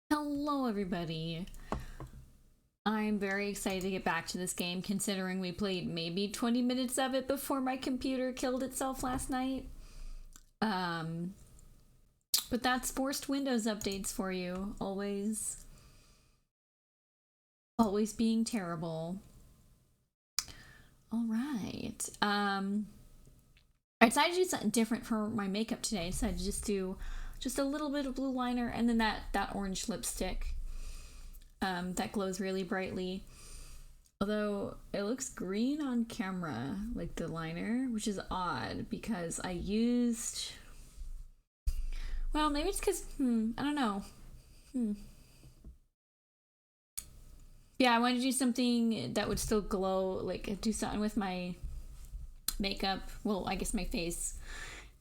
Hello everybody. I'm very excited to get back to this game considering we played maybe 20 minutes of it before my computer killed itself last night. Um but that's forced Windows updates for you. Always being terrible. All right. I decided to do something different for my makeup today. I decided to just do a little bit of blue liner and then that orange lipstick that glows really brightly. Although it looks green on camera, like the liner, which is odd because I used... Well, maybe it's because, I don't know. Yeah, I wanted to do something that would still glow, like do something with my makeup, well, I guess my face,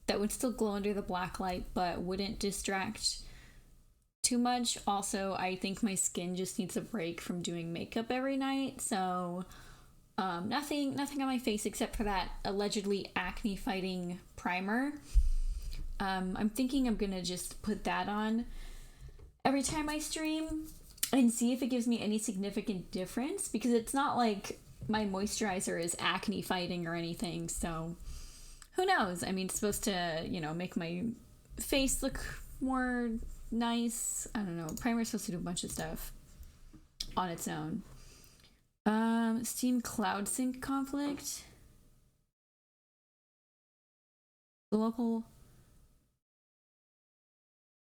that would still glow under the black light but wouldn't distract too much. Also, I think my skin just needs a break from doing makeup every night, so nothing on my face except for that allegedly acne fighting primer. I'm thinking I'm gonna just put that on every time I stream and see if it gives me any significant difference, because it's not like my moisturizer is acne fighting or anything, so who knows? I mean, it's supposed to, make my face look more nice. I don't know. Primer's supposed to do a bunch of stuff on its own. Steam Cloud Sync conflict. The local...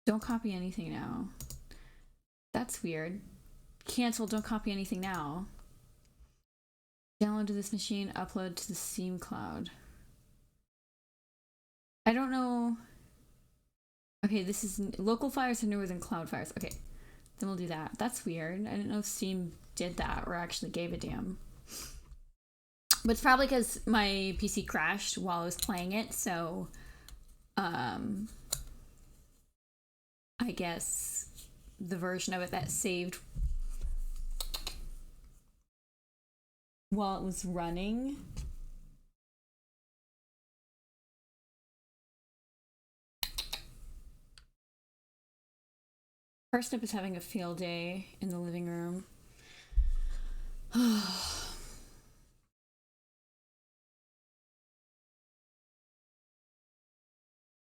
Don't copy anything now. That's weird. Cancel, don't copy anything now. Download to this machine, upload to the Steam Cloud. I don't know. Okay, this is local fires are newer than cloud fires. Okay, then we'll do that. That's weird. I didn't know if Steam did that or actually gave a damn. But it's probably because my PC crashed while I was playing it, so I guess the version of it that saved while it was running. Parsnip is having a field day in the living room.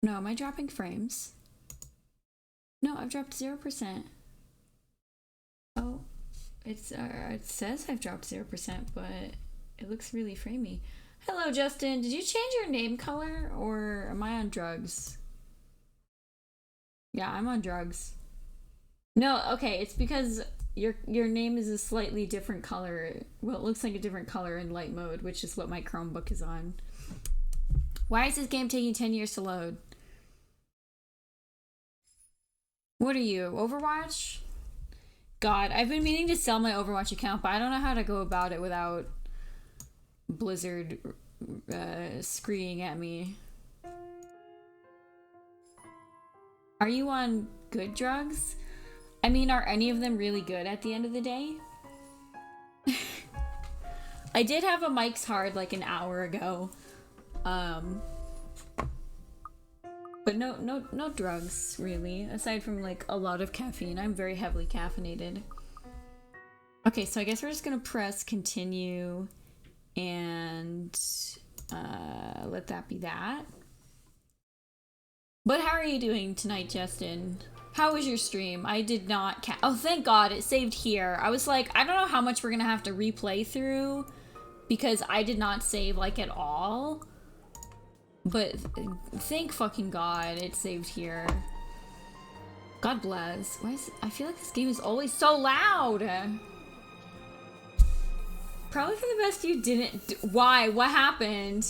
No, am I dropping frames? No, I've dropped 0%. Oh, it says I've dropped 0%, but it looks really framey. Hello, Justin. Did you change your name color, or am I on drugs? Yeah, I'm on drugs. No, okay, it's because your name is a slightly different color. Well, it looks like a different color in light mode, which is what my Chromebook is on. Why is this game taking 10 years to load? What are you, Overwatch? God, I've been meaning to sell my Overwatch account, but I don't know how to go about it without Blizzard screaming at me. Are you on good drugs? I mean, are any of them really good at the end of the day? I did have a Mike's Hard like an hour ago. But no drugs, really. Aside from like a lot of caffeine. I'm very heavily caffeinated. Okay, so I guess we're just gonna press continue and let that be that. But how are you doing tonight, Justin? How was your stream? I did not oh, thank God, it saved here. I was like, I don't know how much we're gonna have to replay through because I did not save like at all. But thank fucking God it saved here. God bless. Why is I feel like this game is always so loud. Probably for the best you didn't. Why? What happened?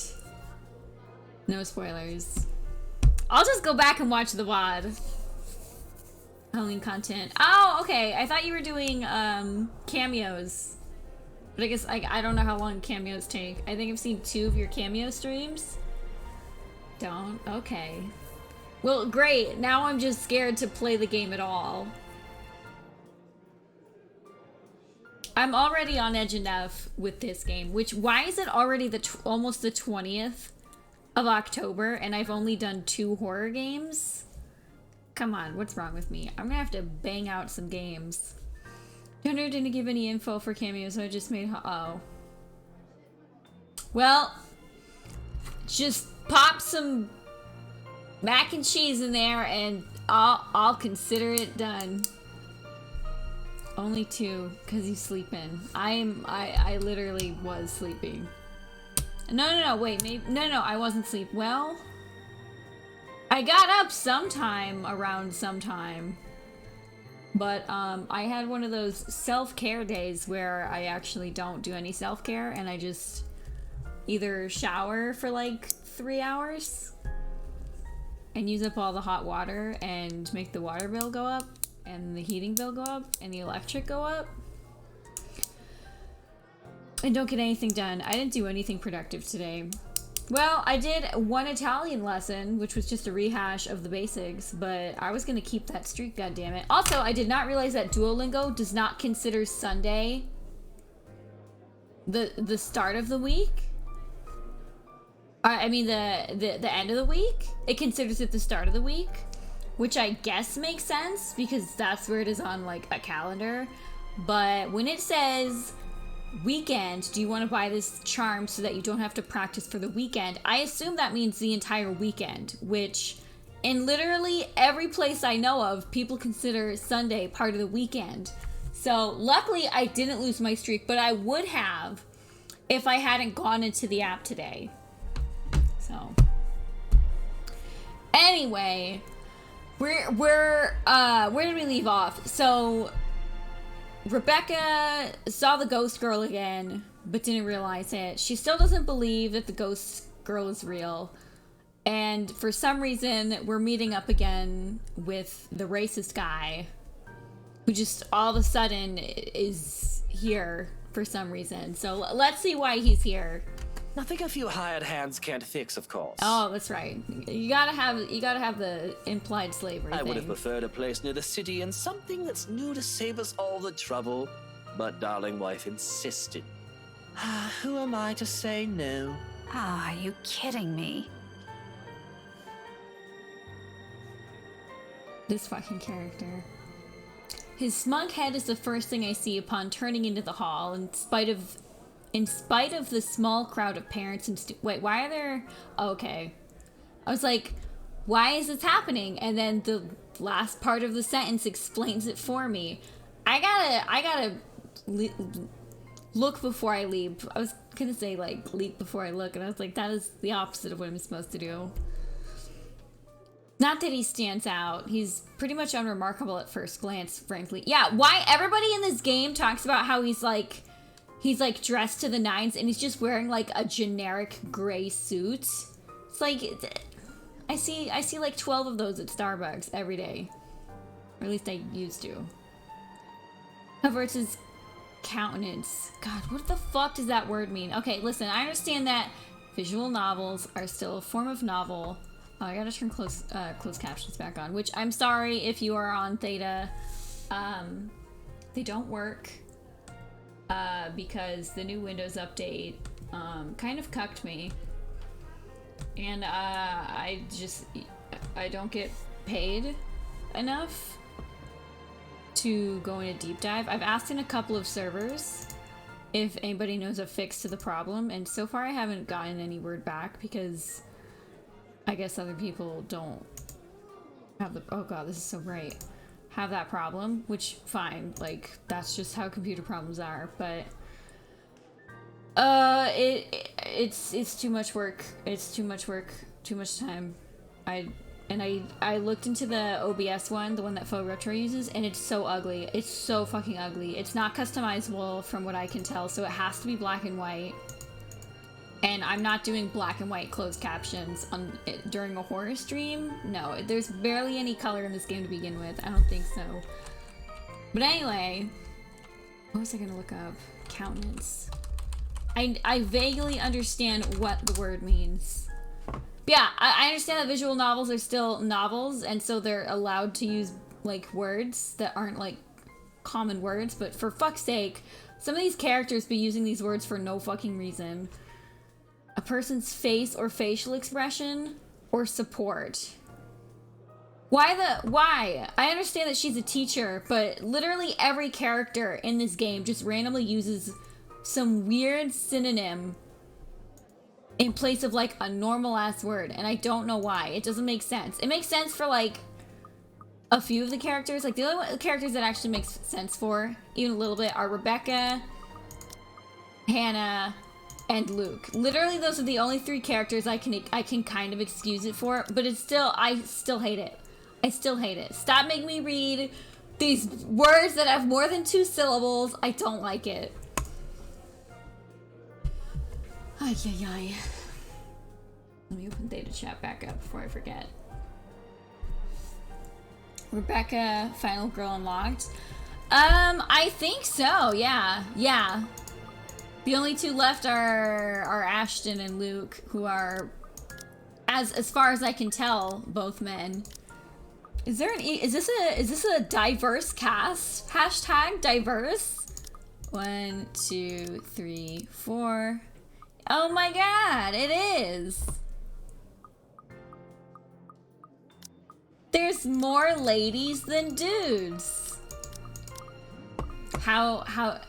No spoilers. I'll just go back and watch the VOD. Halloween content. Oh, okay. I thought you were doing cameos. But I guess I don't know how long cameos take. I think I've seen 2 of your cameo streams. Don't? Okay. Well, great. Now I'm just scared to play the game at all. I'm already on edge enough with this game, which, why is it already almost the 20th of October and I've only done 2 horror games? Come on, what's wrong with me? I'm gonna have to bang out some games. Donor didn't give any info for cameos, so I just made... Oh. Well, just pop some mac and cheese in there and I'll consider it done. Only 2, because he's sleeping. I literally was sleeping. No, wait, maybe... No, I wasn't sleeping. Well... I got up around sometime. But, I had one of those self-care days where I actually don't do any self-care and I just either shower for like 3 hours and use up all the hot water and make the water bill go up and the heating bill go up and the electric go up. And don't get anything done. I didn't do anything productive today. Well, I did one Italian lesson, which was just a rehash of the basics, but I was gonna keep that streak, goddammit. Also, I did not realize that Duolingo does not consider Sunday the start of the week. I mean the end of the week. It considers it the start of the week, which I guess makes sense because that's where it is on like a calendar. But when it says weekend, do you want to buy this charm so that you don't have to practice for the weekend? I assume that means the entire weekend, which in literally every place I know of, people consider Sunday part of the weekend. So luckily I didn't lose my streak, but I would have if I hadn't gone into the app today. So anyway, where did we leave off? So Rebecca saw the ghost girl again, but didn't realize it. She still doesn't believe that the ghost girl is real. And for some reason, we're meeting up again with the racist guy, who just all of a sudden is here for some reason. So let's see why he's here. Nothing a few hired hands can't fix, of course. Oh, that's right. You gotta have the implied slavery I thing. would have preferred a place near the city and something that's new to save us all the trouble, but darling wife insisted. Who am I to say no? Ah, are you kidding me? This fucking character. His smug head is the first thing I see upon turning into the hall, in spite of the small crowd of parents and wait, why are there... Okay. I was like, why is this happening? And then the last part of the sentence explains it for me. I gotta look before I leap. I was gonna say, like, leap before I look, and I was like, that is the opposite of what I'm supposed to do. Not that he stands out. He's pretty much unremarkable at first glance, frankly. Yeah, why everybody in this game talks about how he's like dressed to the nines and he's just wearing like a generic gray suit. It's like, I see like 12 of those at Starbucks every day. Or at least I used to. However, it's his countenance. God, what the fuck does that word mean? Okay, listen, I understand that visual novels are still a form of novel. Oh, I gotta turn closed captions back on, which I'm sorry if you are on Theta. They don't work. Because the new Windows update kind of cucked me, and I don't get paid enough to go in a deep dive. I've asked in a couple of servers if anybody knows a fix to the problem, and so far I haven't gotten any word back because I guess other people don't have the... Oh god, this is so bright. Have that problem, which fine, like that's just how computer problems are, but it's too much work. It's too much work, too much time. I looked into the OBS one, the one that Faux Retro uses, and it's so ugly. It's so fucking ugly. It's not customizable from what I can tell, so it has to be black and white. And I'm not doing black and white closed captions during a horror stream. No, there's barely any color in this game to begin with. I don't think so. But anyway, what was I gonna look up? Countenance. I vaguely understand what the word means. But yeah, I understand that visual novels are still novels, and so they're allowed to use like words that aren't like common words. But for fuck's sake, some of these characters be using these words for no fucking reason. A person's face or facial expression or support. Why? I understand that she's a teacher, but literally every character in this game just randomly uses some weird synonym in place of like a normal ass word, and I don't know why. It doesn't make sense. It makes sense for like a few of the characters. Like the only characters that actually makes sense for, even a little bit, are Rebecca, Hannah, and Luke. Literally those are the only 3 characters I can kind of excuse it for, but I still hate it. I still hate it. Stop making me read these words that have more than 2 syllables. I don't like it. Ay, ay, ay. Let me open data chat back up before I forget. Rebecca, final girl unlocked. I think so, yeah. Yeah. The only 2 left are Ashton and Luke, who are, as far as I can tell, both men. Is this a diverse cast? Hashtag diverse? 1, 2, 3, 4. Oh my god, it is. There's more ladies than dudes. How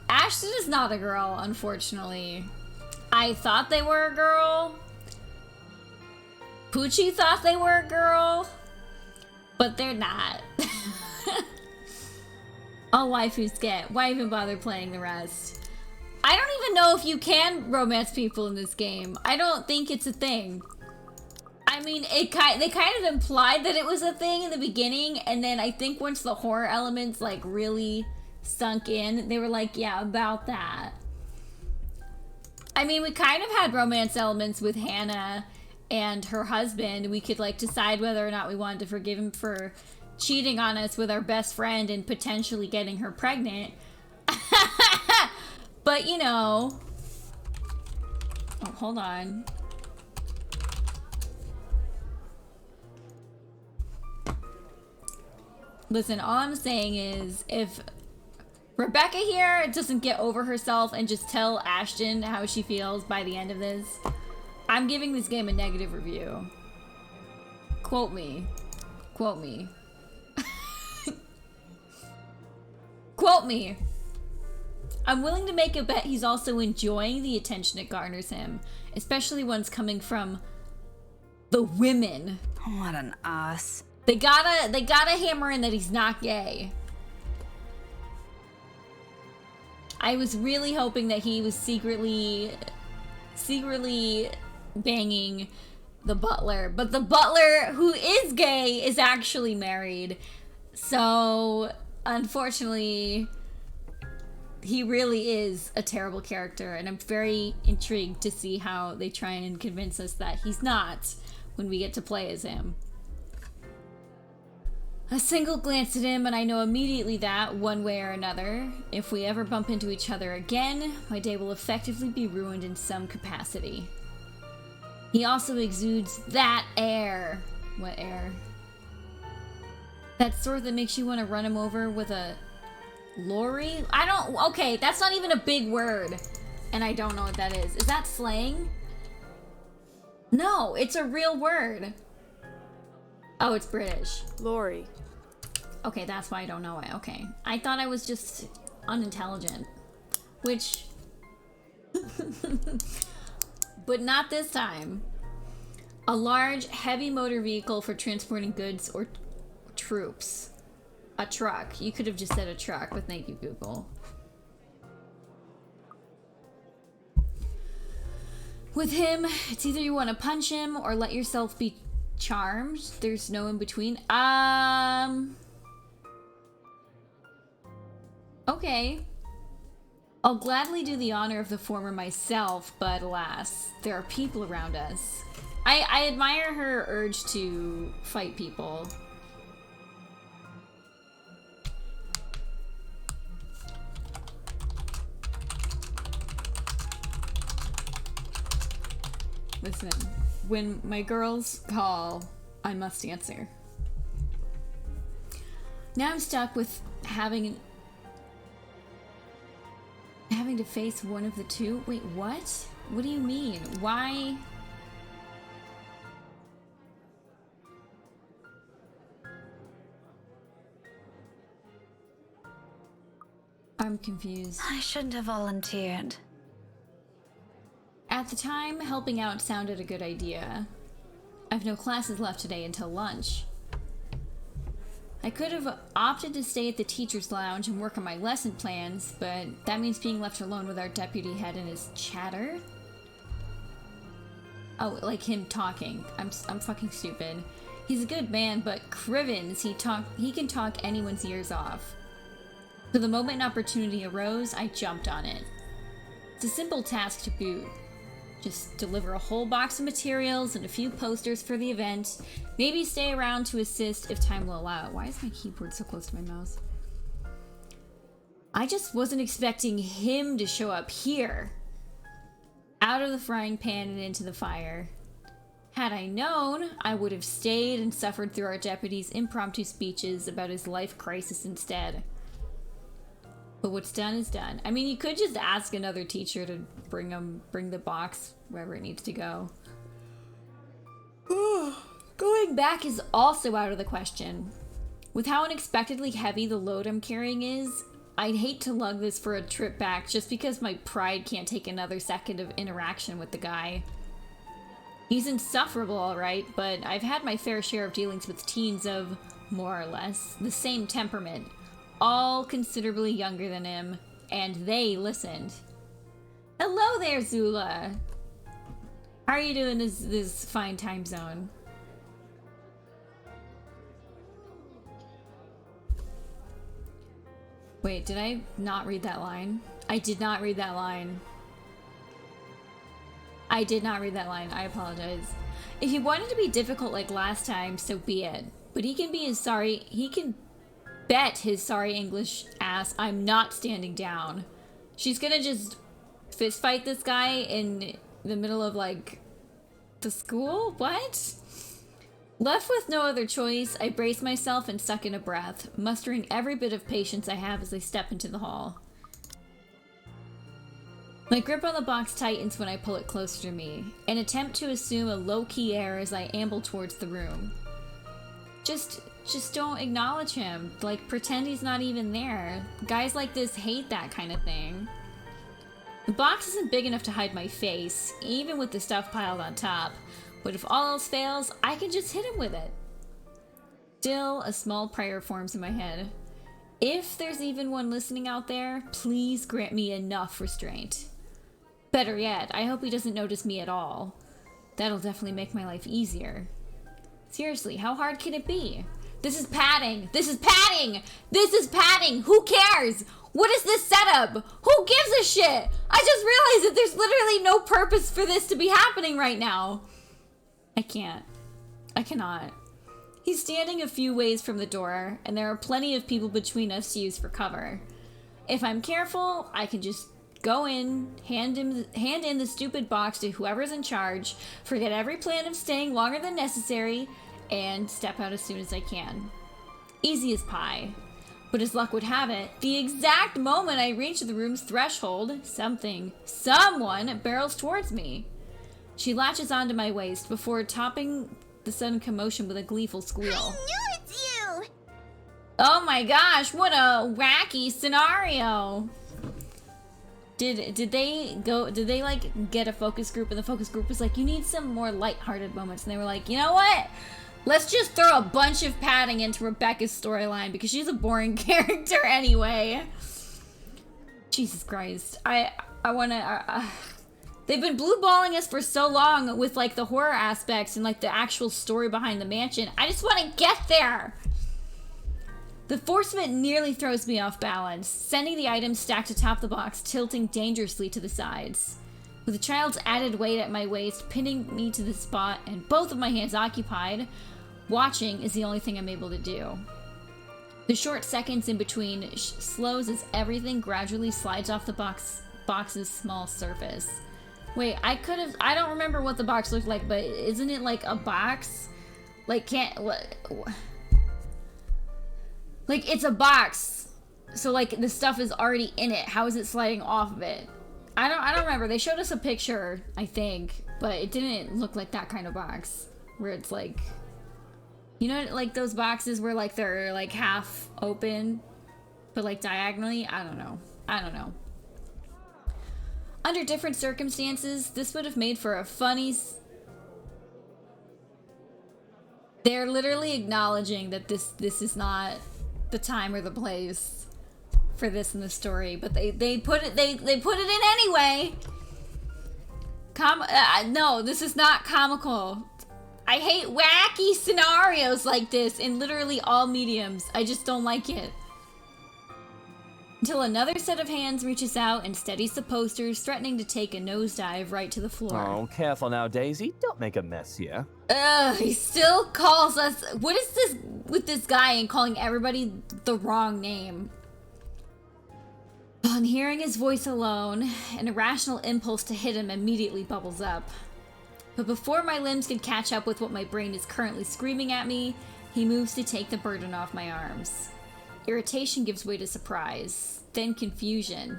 Ashton is not a girl, unfortunately. I thought they were a girl. Poochie thought they were a girl. But they're not. All waifus get. Why even bother playing the rest? I don't even know if you can romance people in this game. I don't think it's a thing. I mean, they kind of implied that it was a thing in the beginning, and then I think once the horror elements like really sunk in, they were like, yeah, about that. I mean, we kind of had romance elements with Hannah and her husband. We could like decide whether or not we wanted to forgive him for cheating on us with our best friend and potentially getting her pregnant. But you know, oh, hold on. Listen, all I'm saying is if Rebecca here doesn't get over herself and just tell Ashton how she feels by the end of this, I'm giving this game a negative review. Quote me. Quote me. Quote me. I'm willing to make a bet he's also enjoying the attention it garners him, especially when it's coming from the women. What an ass. They gotta hammer in that he's not gay. I was really hoping that he was secretly banging the butler, but the butler, who is gay, is actually married. So, unfortunately, he really is a terrible character, and I'm very intrigued to see how they try and convince us that he's not when we get to play as him. A single glance at him and I know immediately that, one way or another, if we ever bump into each other again, my day will effectively be ruined in some capacity. He also exudes that air. What air? That sort that makes you want to run him over with a lorry? Okay, that's not even a big word. And I don't know what that is. Is that slang? No, it's a real word. Oh, it's British. Lori. Okay, that's why I don't know it. Okay. I thought I was just unintelligent. Which... but not this time. A large, heavy motor vehicle for transporting goods or troops. A truck. You could have just said a truck, but thank you, Google. With him, it's either you want to punch him or let yourself be charmed. There's no in between. Okay. I'll gladly do the honor of the former myself, but alas, there are people around us. I admire her urge to fight people. Listen, when my girls call, I must answer. Now I'm stuck with having to face one of the two. Wait, what? What do you mean? Why? I'm confused. I shouldn't have volunteered. At the time, helping out sounded a good idea. I've no classes left today until lunch. I could have opted to stay at the teacher's lounge and work on my lesson plans, but that means being left alone with our deputy head and his chatter. Oh, like him talking. I'm fucking stupid. He's a good man, but Crivens, he can talk anyone's ears off. So the moment an opportunity arose, I jumped on it. It's a simple task to boot. Just deliver a whole box of materials and a few posters for the event. Maybe stay around to assist if time will allow. Why is my keyboard so close to my mouse? I just wasn't expecting him to show up here. Out of the frying pan and into the fire. Had I known, I would have stayed and suffered through our deputy's impromptu speeches about his life crisis instead. But what's done is done. I mean, you could just ask another teacher to bring the box wherever it needs to go. Going back is also out of the question. With how unexpectedly heavy the load I'm carrying is, I'd hate to lug this for a trip back just because my pride can't take another second of interaction with the guy. He's insufferable, alright, but I've had my fair share of dealings with teens of, more or less, the same temperament. All considerably younger than him, and they listened. Hello there, Zula! How are you doing this fine time zone? Wait, did I not read that line? I did not read that line. I did not read that line. I apologize. If he wanted to be difficult like last time, so be it. But he can bet his sorry English ass I'm not standing down. She's gonna just fist fight this guy in the middle of, like, the school? What? Left with no other choice, I brace myself and suck in a breath, mustering every bit of patience I have as I step into the hall. My grip on the box tightens when I pull it closer to me, and attempt to assume a low-key air as I amble towards the room. Just don't acknowledge him. Like, pretend he's not even there. Guys like this hate that kind of thing. The box isn't big enough to hide my face, even with the stuff piled on top. But if all else fails, I can just hit him with it. Still, a small prayer forms in my head. If there's even one listening out there, please grant me enough restraint. Better yet, I hope he doesn't notice me at all. That'll definitely make my life easier. Seriously, how hard can it be? This is padding! This is padding! This is padding! Who cares? What is this setup? Who gives a shit? I just realized that there's literally no purpose for this to be happening right now. I can't. I cannot. He's standing a few ways from the door, and there are plenty of people between us to use for cover. If I'm careful, I can just go in, hand in the stupid box to whoever's in charge, forget every plan of staying longer than necessary, and step out as soon as I can. Easy as pie. But as luck would have it, the exact moment I reach the room's threshold, someone barrels towards me. She latches onto my waist before topping the sudden commotion with a gleeful squeal. I knew it's you! Oh my gosh, what a wacky scenario! Did they like get a focus group, and the focus group was like, you need some more lighthearted moments, and they were like, you know what? Let's just throw a bunch of padding into Rebecca's storyline because she's a boring character anyway. Jesus Christ. I wanna, they've been blue balling us for so long with like the horror aspects and like the actual story behind the mansion. I just want to get there. The force of it nearly throws me off balance, sending the items stacked atop the box tilting dangerously to the sides. With the child's added weight at my waist pinning me to the spot and both of my hands occupied, watching is the only thing I'm able to do. The short seconds in between slows as everything gradually slides off the box's small surface. Wait, I don't remember what the box looked like, but isn't it like a box? Like, like, it's a box. So, like, the stuff is already in it. How is it sliding off of it? I don't remember. They showed us a picture, I think, but it didn't look like that kind of box. Where it's like, you know, like those boxes where, like, they're, like, half open, but, like, diagonally? I don't know. I don't know. Under different circumstances, this would have made for a funny... They're literally acknowledging that this is not the time or the place for this in the story, but they put it in anyway. No, this is not comical. I hate wacky scenarios like this in literally all mediums. I just don't like it. Until another set of hands reaches out and steadies the posters, threatening to take a nosedive right to the floor. Oh, careful now, Daisy. Don't make a mess here. He still calls us... What is this with this guy and calling everybody the wrong name? On hearing his voice alone, an irrational impulse to hit him immediately bubbles up. But before my limbs can catch up with what my brain is currently screaming at me, he moves to take the burden off my arms. Irritation gives way to surprise, then confusion.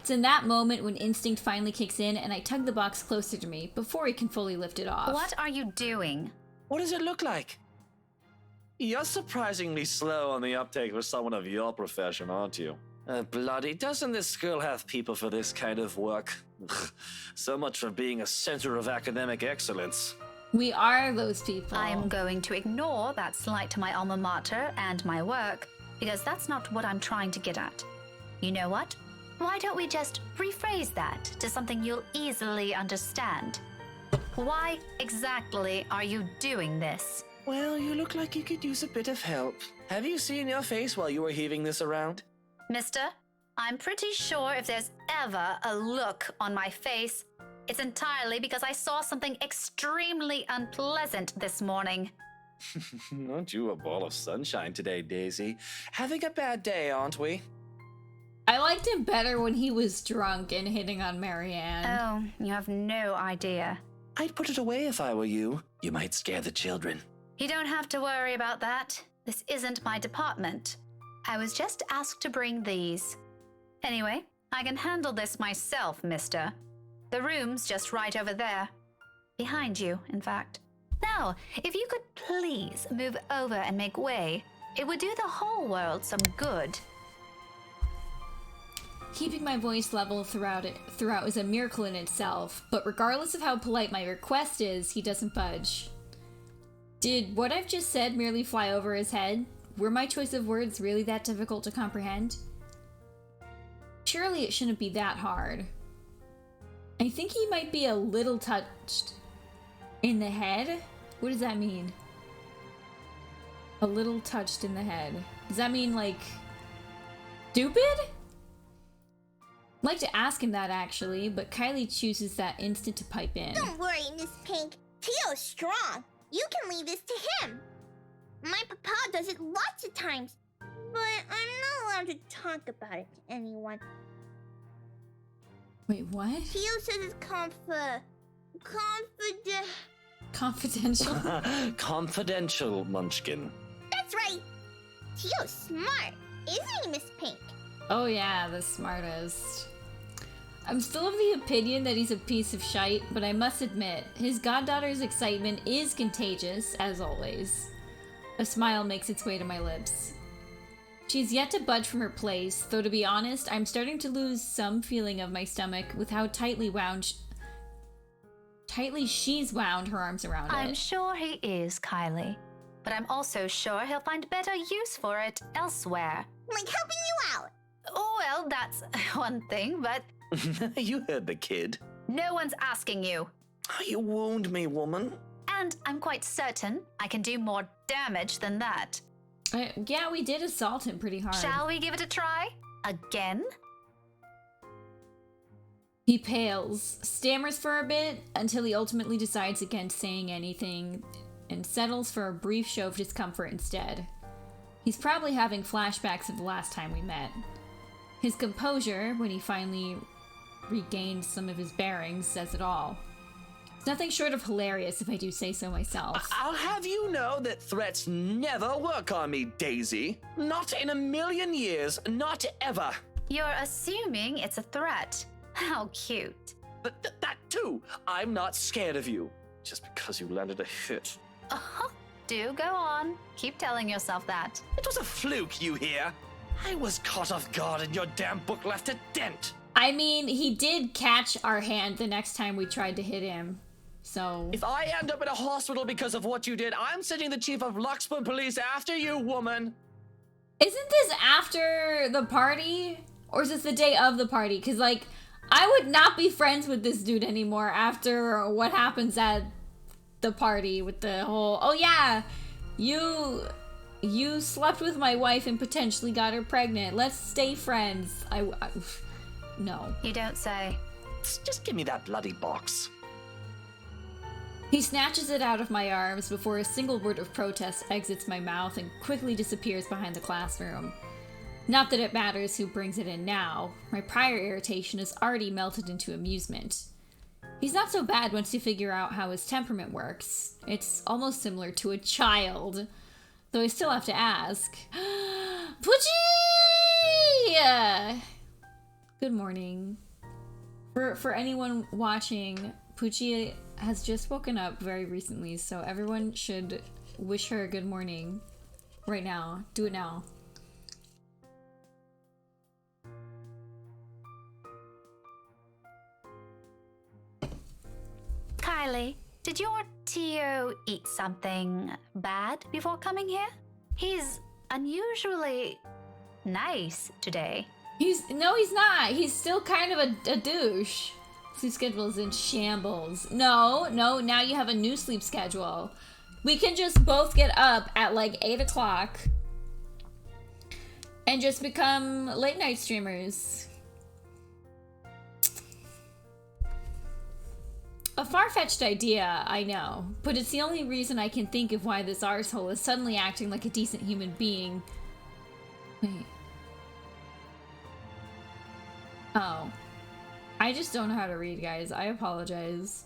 It's in that moment when instinct finally kicks in and I tug the box closer to me before he can fully lift it off. What are you doing? What does it look like? You're surprisingly slow on the uptake for someone of your profession, aren't you? Bloody, doesn't this school have people for this kind of work? So much for being a center of academic excellence. We are those people. I'm going to ignore that slight to my alma mater and my work, because that's not what I'm trying to get at. You know what? Why don't we just rephrase that to something you'll easily understand? Why exactly are you doing this? Well, you look like you could use a bit of help. Have you seen your face while you were heaving this around? Mister, I'm pretty sure if there's ever a look on my face, it's entirely because I saw something extremely unpleasant this morning. Aren't you a ball of sunshine today, Daisy? Having a bad day, aren't we? I liked him better when he was drunk and hitting on Marianne. Oh, you have no idea. I'd put it away if I were you. You might scare the children. You don't have to worry about that. This isn't my department. I was just asked to bring these. Anyway, I can handle this myself, mister. The room's just right over there. Behind you, in fact. Now, if you could please move over and make way, it would do the whole world some good. Keeping my voice level throughout is a miracle in itself, but regardless of how polite my request is, he doesn't budge. Did what I've just said merely fly over his head? Were my choice of words really that difficult to comprehend? Surely it shouldn't be that hard. I think he might be a little touched in the head. What does that mean? A little touched in the head. Does that mean, like, stupid? I'd like to ask him that, actually, but Kylie chooses that instant to pipe in. Don't worry, Miss Pink. Tio's strong. You can leave this to him. My papa does it lots of times, but I'm not allowed to talk about it to anyone. Wait, what? Tio says it's Confidential? Confidential, Munchkin. That's right. Tio's smart, isn't he, Miss Pink? Oh yeah, the smartest. I'm still of the opinion that he's a piece of shite, but I must admit, his goddaughter's excitement is contagious, as always. A smile makes its way to my lips. She's yet to budge from her place, though to be honest, I'm starting to lose some feeling of my stomach with how tightly she's wound her arms around it. I'm sure he is, Kylie. But I'm also sure he'll find better use for it elsewhere. Like helping you out. Oh, well, that's one thing, but You heard the kid. no one's asking you. Oh, you wound me, woman. And I'm quite certain I can do more damage than that. Yeah, we did assault him pretty hard. Shall we give it a try? Again? He pales, stammers for a bit, until he ultimately decides against saying anything and settles for a brief show of discomfort instead. He's probably having flashbacks of the last time we met. His composure, when he finally regained some of his bearings, says it all. It's nothing short of hilarious, if I do say so myself. I'll have you know that threats never work on me, Daisy. Not in a million years, not ever. You're assuming it's a threat. How cute. That too. I'm not scared of you. Just because you landed a hit. Do go on. Keep telling yourself that. It was a fluke, you hear? I was caught off guard and your damn book left a dent. I mean, he did catch our hand the next time we tried to hit him. So... If I end up in a hospital because of what you did, I'm sending the chief of Luxburg police after you, woman. Isn't this after the party? Or is this the day of the party? Because, like, I would not be friends with this dude anymore after what happens at the party with the whole, oh yeah, you slept with my wife and potentially got her pregnant. Let's stay friends. No. You don't say. Just give me that bloody box. He snatches it out of my arms before a single word of protest exits my mouth and quickly disappears behind the classroom. Not that it matters who brings it in now. My prior irritation has already melted into amusement. He's not so bad once you figure out how his temperament works. It's almost similar to a child. Though I still have to ask. Poochie! Good morning. For anyone watching, Poochie has just woken up very recently, so everyone should wish her a good morning right now. Do it now. Kylie, did your Tio eat something bad before coming here? He's unusually nice today. No, he's not. He's still kind of a douche. Sleep schedule is in shambles. No, now you have a new sleep schedule. We can just both get up at like 8 o'clock and just become late night streamers. A far-fetched idea, I know, but it's the only reason I can think of why this arsehole is suddenly acting like a decent human being. Wait. Oh. I just don't know how to read, guys. I apologize.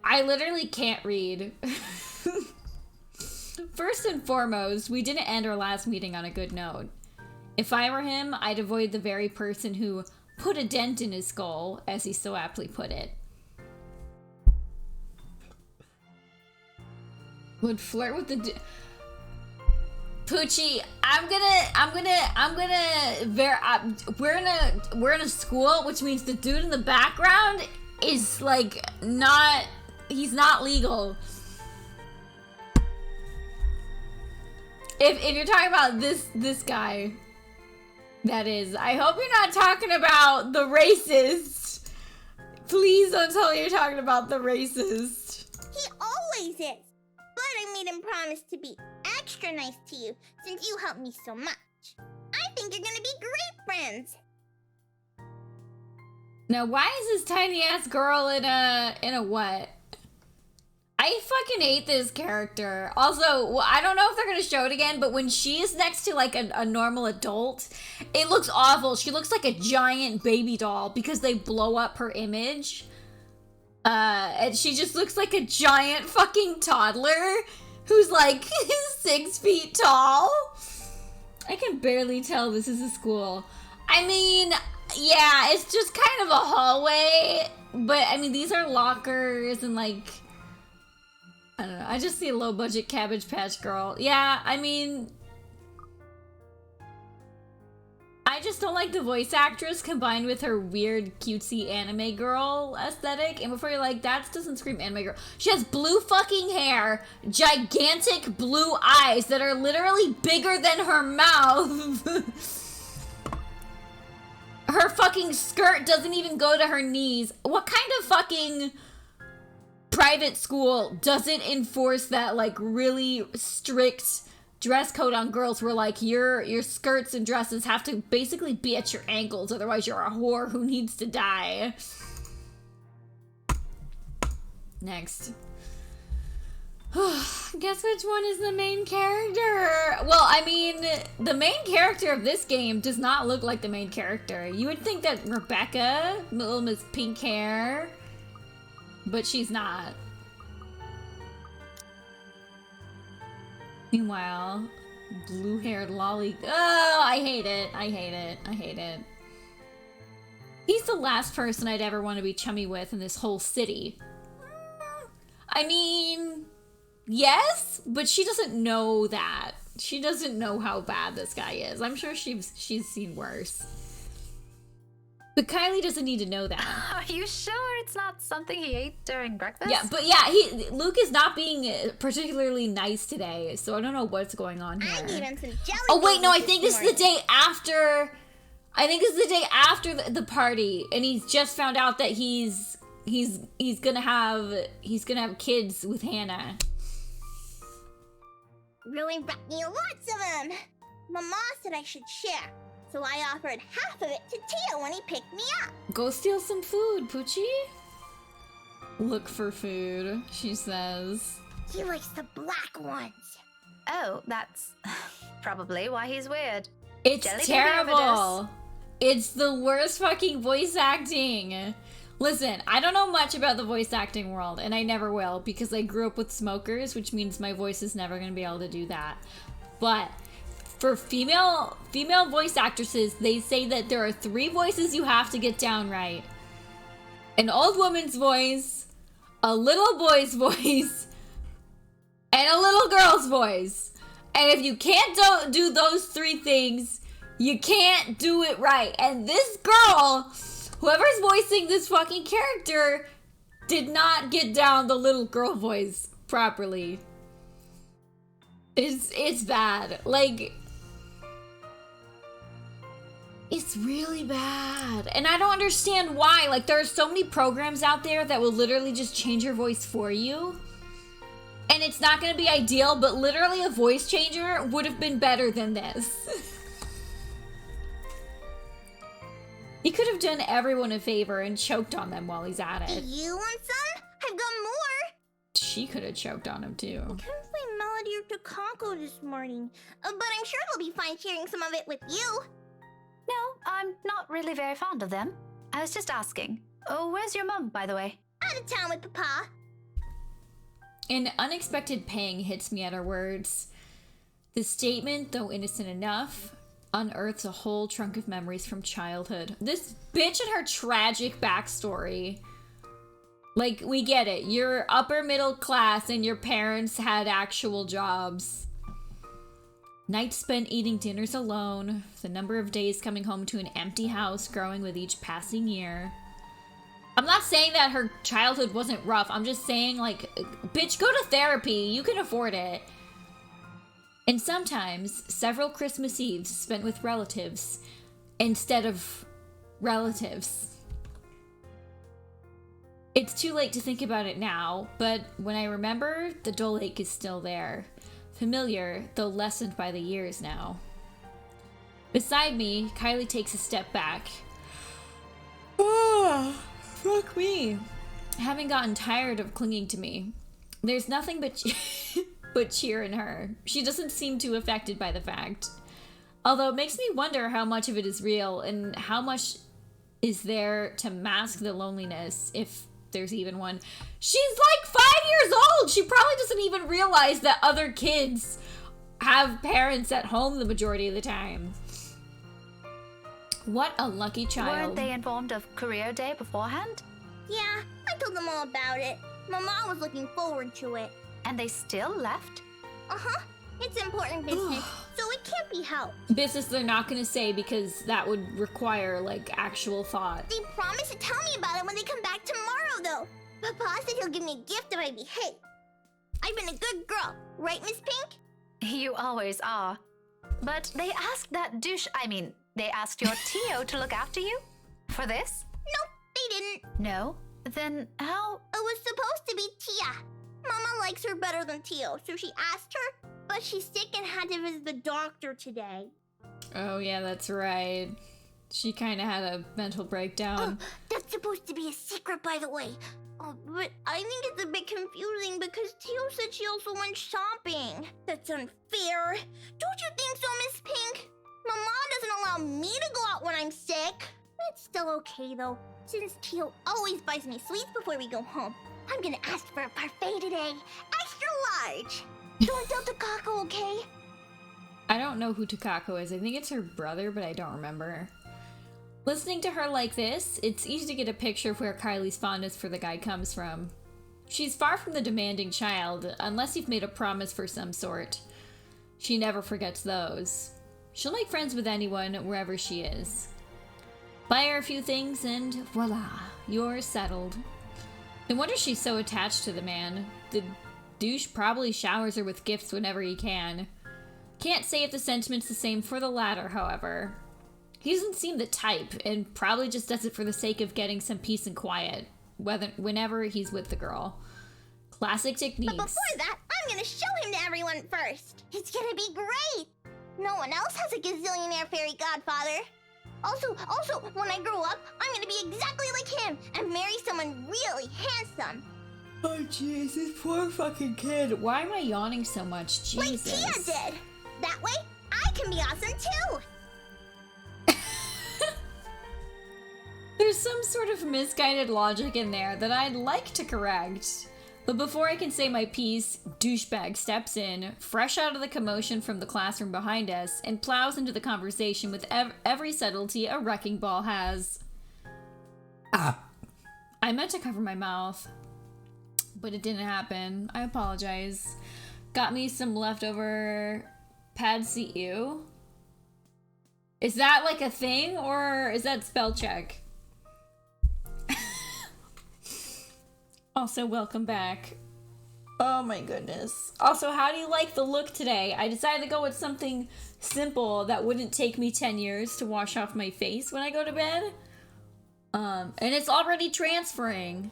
I literally can't read. First and foremost, we didn't end our last meeting on a good note. If I were him, I'd avoid the very person who put a dent in his skull, as he so aptly put it. Would flirt with the Poochie, we're in a school, which means the dude in the background is like he's not legal. If you're talking about this guy, that is, I hope you're not talking about the racist. Please don't tell me you're talking about the racist. He always is. But I made him promise to be extra nice to you since you helped me so much. I think you're gonna be great friends. Now, why is this tiny ass girl in a what? I fucking hate this character. Also, well, I don't know if they're gonna show it again, but when she is next to like a normal adult, it looks awful. She looks like a giant baby doll because they blow up her image. And she just looks like a giant fucking toddler who's like 6 feet tall. I can barely tell this is a school. I mean, yeah, it's just kind of a hallway, but I mean, these are lockers and like, I don't know. I just see a low budget Cabbage Patch Girl. Yeah, I mean, I just don't like the voice actress combined with her weird cutesy anime girl aesthetic. And before you're like, that doesn't scream anime girl. She has blue fucking hair, gigantic blue eyes that are literally bigger than her mouth. Her fucking skirt doesn't even go to her knees. What kind of fucking private school doesn't enforce that like really strict dress code on girls where like your skirts and dresses have to basically be at your ankles, otherwise you're a whore who needs to die. Next. Guess which one is the main character? Well, I mean, the main character of this game does not look like the main character. You would think that Rebecca, little Miss Pink Hair, but she's not. Meanwhile, blue-haired lolly. Oh, I hate it. I hate it. I hate it. He's the last person I'd ever want to be chummy with in this whole city. I mean, yes, but she doesn't know that. She doesn't know how bad this guy is. I'm sure she's seen worse. But Kylie doesn't need to know that. Are you sure it's not something he ate during breakfast? Yeah, but yeah, Luke is not being particularly nice today, so I don't know what's going on here. I gave him some jelly. Oh wait, no, I babies think this this is the morning. day after. I think this is the day after the party, and he's just found out that he's gonna have kids with Hannah. Really brought me lots of them. Mama said I should share, so I offered half of it to Tio when he picked me up. Go steal some food, Poochie. Look for food, she says. He likes the black ones. Oh, that's probably why he's weird. It's Jelly baby terrible. It's the worst fucking voice acting. Listen, I don't know much about the voice acting world, and I never will, because I grew up with smokers, which means my voice is never going to be able to do that. But for female voice actresses, they say that there are 3 voices you have to get down right. An old woman's voice, a little boy's voice, and a little girl's voice. And if you can't do those 3 things, you can't do it right. And this girl, whoever's voicing this fucking character, did not get down the little girl voice properly. It's bad. Like, it's really bad. And I don't understand why. Like, there are so many programs out there that will literally just change your voice for you. And it's not going to be ideal, but literally a voice changer would have been better than this. He could have done everyone a favor and choked on them while he's at Do it. you want some? I've got more. She could have choked on him too. Couldn't find Melody or Takako this morning, but I'm sure they'll be fine sharing some of it with you. No, I'm not really very fond of them. I was just asking. Oh, where's your mum, by the way? Out of town with Papa. An unexpected pang hits me at her words. The statement, though innocent enough, unearths a whole trunk of memories from childhood. This bitch and her tragic backstory. Like, we get it. You're upper middle class and your parents had actual jobs. Nights spent eating dinners alone. The number of days coming home to an empty house growing with each passing year. I'm not saying that her childhood wasn't rough. I'm just saying, like, bitch, go to therapy. You can afford it. And sometimes, several Christmas Eves spent with relatives instead of relatives. It's too late to think about it now, but when I remember, the dull ache is still there. Familiar, though lessened by the years now. Beside me, Kylie takes a step back. Oh, fuck me. Having gotten tired of clinging to me. There's nothing but but cheer in her. She doesn't seem too affected by the fact. Although it makes me wonder how much of it is real and how much is there to mask the loneliness, if there's even one. She's like 5 years old! She probably doesn't even realize that other kids have parents at home the majority of the time. What a lucky child. Weren't they informed of career day beforehand? Yeah, I told them all about it. Mama was looking forward to it. And they still left? Uh-huh. It's important business, so it can't be helped. Business they're not gonna say because that would require, like, actual thought. They promised to tell me about it when they come back tomorrow, though. Papa said he'll give me a gift if I behave. I've been a good girl, right, Miss Pink? You always are. But they asked they asked your Tio to look after you? For this? Nope, they didn't. No? Then how? It was supposed to be Tia. Mama likes her better than Tio, so she asked her, but she's sick and had to visit the doctor today. Oh yeah, that's right. She kind of had a mental breakdown. Oh, that's supposed to be a secret, by the way. Oh, but I think it's a bit confusing because Tio said she also went shopping. That's unfair. Don't you think so, Miss Pink? Mama doesn't allow me to go out when I'm sick. It's still okay, though, since Tio always buys me sweets before we go home. I'm gonna ask for a parfait today. Extra large. Don't tell Takako, okay? I don't know who Takako is. I think it's her brother, but I don't remember. Listening to her like this, it's easy to get a picture of where Kylie's fondness for the guy comes from. She's far from the demanding child, unless you've made a promise for some sort. She never forgets those. She'll make friends with anyone wherever she is. Buy her a few things and voila, you're settled. No wonder she's so attached to the man. The douche probably showers her with gifts whenever he can. Can't say if the sentiment's the same for the latter, however. He doesn't seem the type, and probably just does it for the sake of getting some peace and quiet, whenever he's with the girl. Classic techniques. But before that, I'm gonna show him to everyone first. It's gonna be great. No one else has a gazillionaire fairy godfather. Also, when I grow up, I'm gonna be exactly like him and marry someone really handsome. Oh, jeez, this poor fucking kid. Why am I yawning so much? Jesus. Like Tia did. That way, I can be awesome too. There's some sort of misguided logic in there that I'd like to correct. But before I can say my piece, douchebag steps in, fresh out of the commotion from the classroom behind us, and plows into the conversation with every subtlety a wrecking ball has. I meant to cover my mouth, but it didn't happen. I apologize. Got me some leftover pad CU. Is that like a thing, or is that spell check? Also, welcome back. Oh my goodness. Also, how do you like the look today? I decided to go with something simple that wouldn't take me 10 years to wash off my face when I go to bed. And it's already transferring.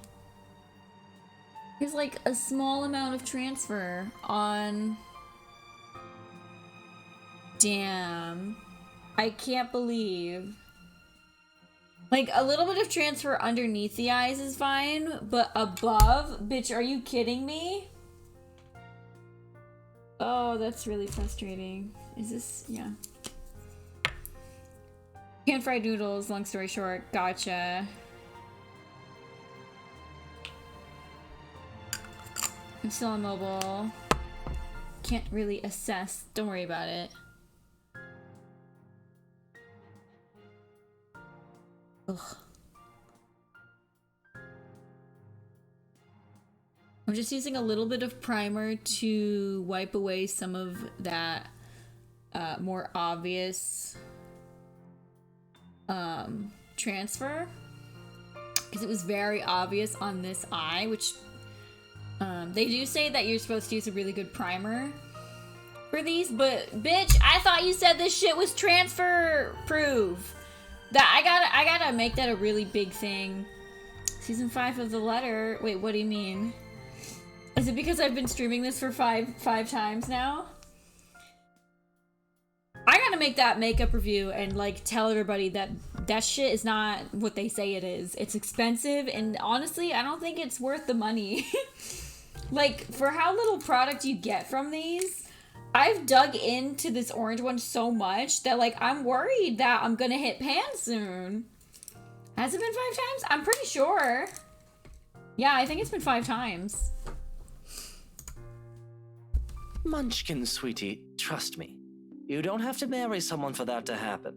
There's like a small amount of transfer on... Damn. I can't believe... Like, a little bit of transfer underneath the eyes is fine, but above? Bitch, are you kidding me? Oh, that's really frustrating. Is this... yeah. Pan-fried noodles, long story short. Gotcha. I'm still on mobile. Can't really assess. Don't worry about it. Ugh. I'm just using a little bit of primer to wipe away some of that more obvious transfer, because it was very obvious on this eye, which they do say that you're supposed to use a really good primer for these, but bitch, I thought you said this shit was transfer proof. That I gotta make that a really big thing. Season 5 of The Letter. Wait, what do you mean? Is it because I've been streaming this for five times now? I gotta make that makeup review and like tell everybody that that shit is not what they say it is. It's expensive, and honestly, I don't think it's worth the money. Like, for how little product you get from these, I've dug into this orange one so much that, like, I'm worried that I'm gonna hit pan soon. Has it been 5 times? I'm pretty sure. Yeah, I think it's been 5 times. Munchkin, sweetie, trust me. You don't have to marry someone for that to happen.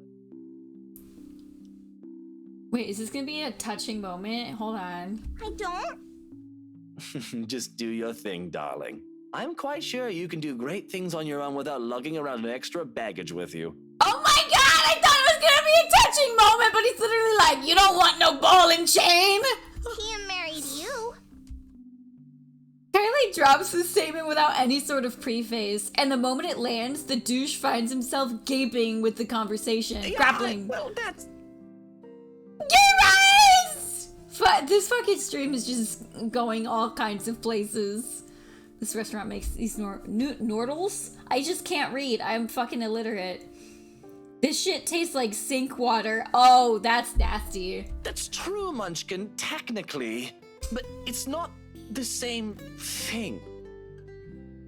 Wait, is this gonna be a touching moment? Hold on. I don't. Just do your thing, darling. I'm quite sure you can do great things on your own without lugging around an extra baggage with you. Oh my god, I thought it was gonna be a touching moment, but he's literally like, you don't want no ball and chain? Tia married you. Kylie drops the statement without any sort of preface, and the moment it lands, the douche finds himself gaping with the conversation, grappling. Well, that's... Guys! This fucking stream is just going all kinds of places. This restaurant makes these noodles? I just can't read. I'm fucking illiterate. This shit tastes like sink water. Oh, that's nasty. That's true, Munchkin, technically. But it's not the same thing.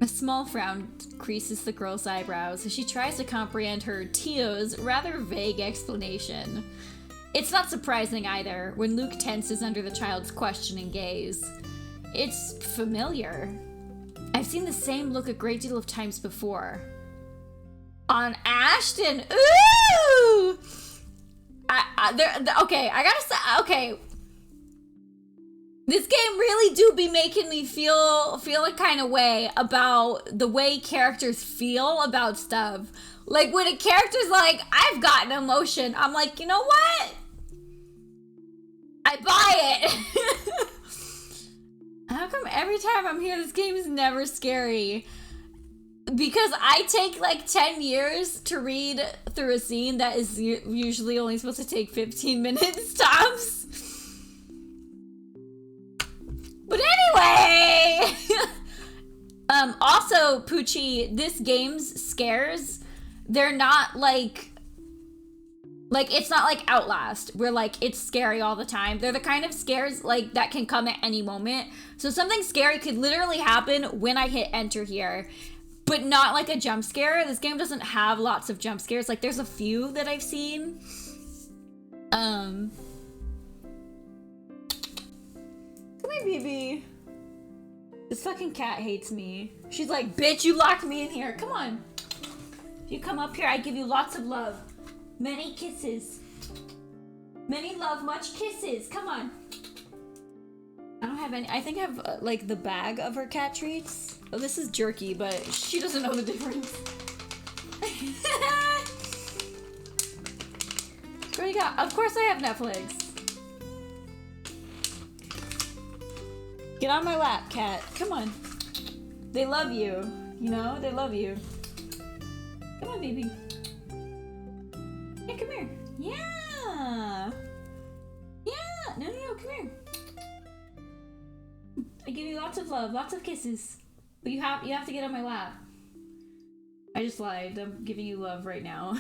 A small frown creases the girl's eyebrows as she tries to comprehend her Tio's rather vague explanation. It's not surprising either when Luke tenses under the child's questioning gaze. It's familiar. I've seen the same look a great deal of times before. On Ashton. Ooh! Okay, I gotta say, okay. This game really do be making me feel a kind of way about the way characters feel about stuff. Like, when a character's like, I've got an emotion, I'm like, you know what? I buy it. How come every time I'm here, this game is never scary? Because I take like 10 years to read through a scene that is usually only supposed to take 15 minutes tops. But anyway! Also, Poochie, this game's scares, they're not like, it's not like Outlast, where like it's scary all the time. They're the kind of scares like that can come at any moment. So something scary could literally happen when I hit enter here, but not like a jump scare. This game doesn't have lots of jump scares. Like, there's a few that I've seen. Come here, baby. This fucking cat hates me. She's like, bitch, you locked me in here. Come on. If you come up here, I give you lots of love. Many kisses. Many love, much kisses. Come on. I don't have any. I think I have, like, the bag of her cat treats. Oh, this is jerky, but she doesn't know the difference. What do you got? Of course I have Netflix. Get on my lap, cat. Come on. They love you. You know? They love you. Come on, baby. Yeah, come here. Yeah. Yeah. No, come here. I give you lots of love, lots of kisses. But you have to get on my lap. I just lied. I'm giving you love right now.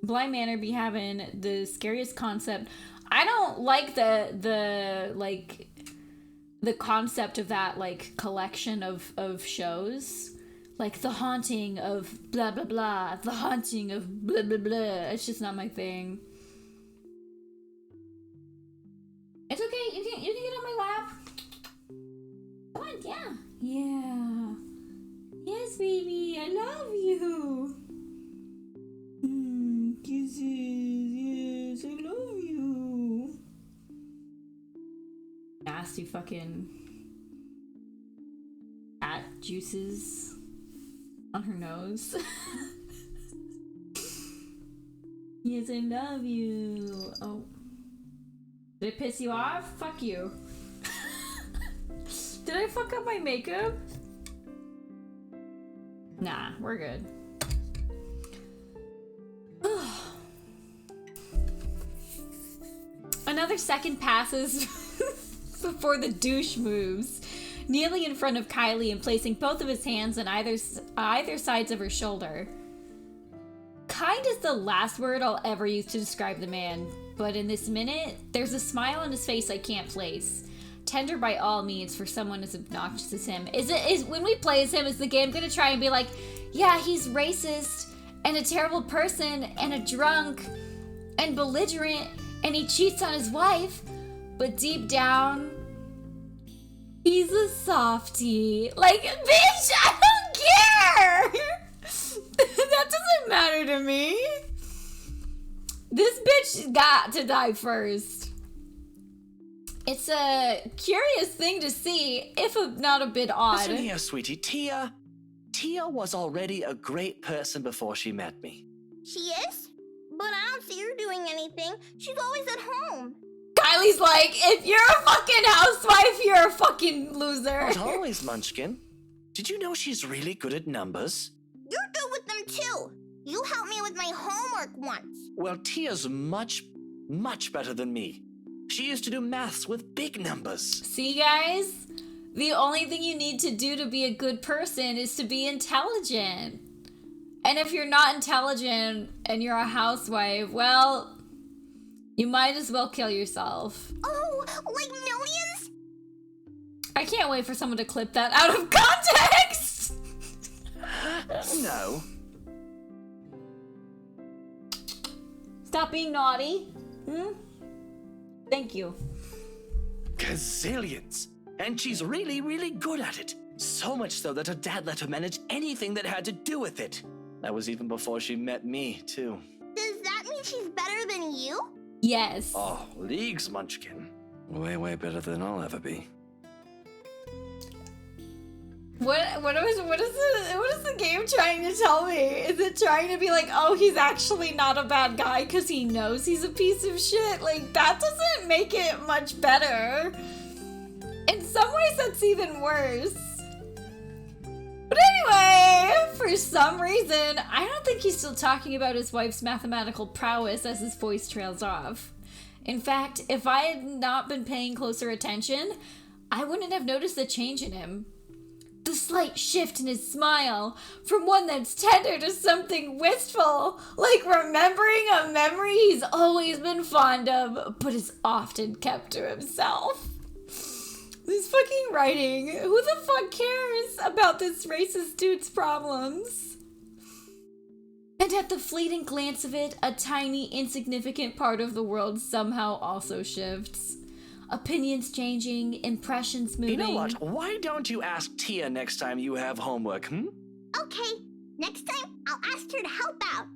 Blind Manor be having the scariest concept. I don't like the concept of that, like, collection of shows. Like, the haunting of blah blah blah, the haunting of blah blah blah. It's just not my thing. It's okay, you can get on my lap. Come on, yeah. Yeah. Yes, baby, I love you. Kisses, yes, I love you. Nasty fucking cat juices on her nose. Yes, I love you. Oh. Did it piss you off? Fuck you. Did I fuck up my makeup? Nah, we're good. Another second passes before the douche moves, kneeling in front of Kylie and placing both of his hands on either sides of her shoulder. Kind is the last word I'll ever use to describe the man, but in this minute, there's a smile on his face I can't place. Tender by all means for someone as obnoxious as him. Is when we play as him, is the game gonna try and be like, yeah, he's racist and a terrible person and a drunk and belligerent and he cheats on his wife, but deep down, he's a softie. Like, bitch, I don't care! That doesn't matter to me. This bitch got to die first. It's a curious thing to see, if not a bit odd. Listen here, sweetie. Tia was already a great person before she met me. She is? But I don't see her doing anything. She's always at home. Kylie's like, if you're a fucking housewife, you're a fucking loser. Not always, Munchkin. Did you know she's really good at numbers? You're good with them too. You helped me with my homework once. Well, Tia's much, much better than me. She used to do maths with big numbers. See, guys? The only thing you need to do to be a good person is to be intelligent. And if you're not intelligent and you're a housewife, well, you might as well kill yourself. Oh, like millions? I can't wait for someone to clip that out of context! No. Stop being naughty. Thank you. Gazillions. And she's really, really good at it. So much so that her dad let her manage anything that had to do with it. That was even before she met me, too. Does that mean she's better than you? Yes. Oh, leagues, Munchkin. Way, way better than I'll ever be. What is the game trying to tell me? Is it trying to be like, oh, he's actually not a bad guy because he knows he's a piece of shit? Like, that doesn't make it much better. In some ways, that's even worse. But anyway, for some reason, I don't think he's still talking about his wife's mathematical prowess as his voice trails off. In fact, if I had not been paying closer attention, I wouldn't have noticed the change in him. The slight shift in his smile, from one that's tender to something wistful, like remembering a memory he's always been fond of, but has often kept to himself. This fucking writing, who the fuck cares about this racist dude's problems? And at the fleeting glance of it, a tiny, insignificant part of the world somehow also shifts. Opinions changing, impressions moving. You know what? Why don't you ask Tia next time you have homework, Okay, next time I'll ask her to help out.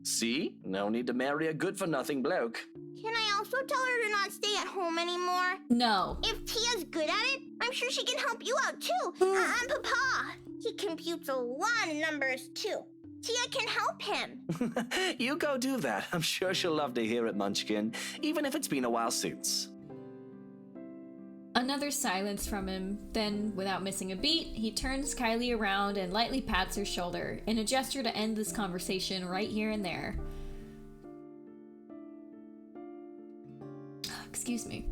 See? No need to marry a good-for-nothing bloke. Can I also tell her to not stay at home anymore? No. If Tia's good at it, I'm sure she can help you out too. And Papa, he computes a lot of numbers too. Tia can help him. You go do that. I'm sure she'll love to hear it, Munchkin, even if it's been a while since. Another silence from him. Then, without missing a beat, he turns Kylie around and lightly pats her shoulder in a gesture to end this conversation right here and there. Excuse me.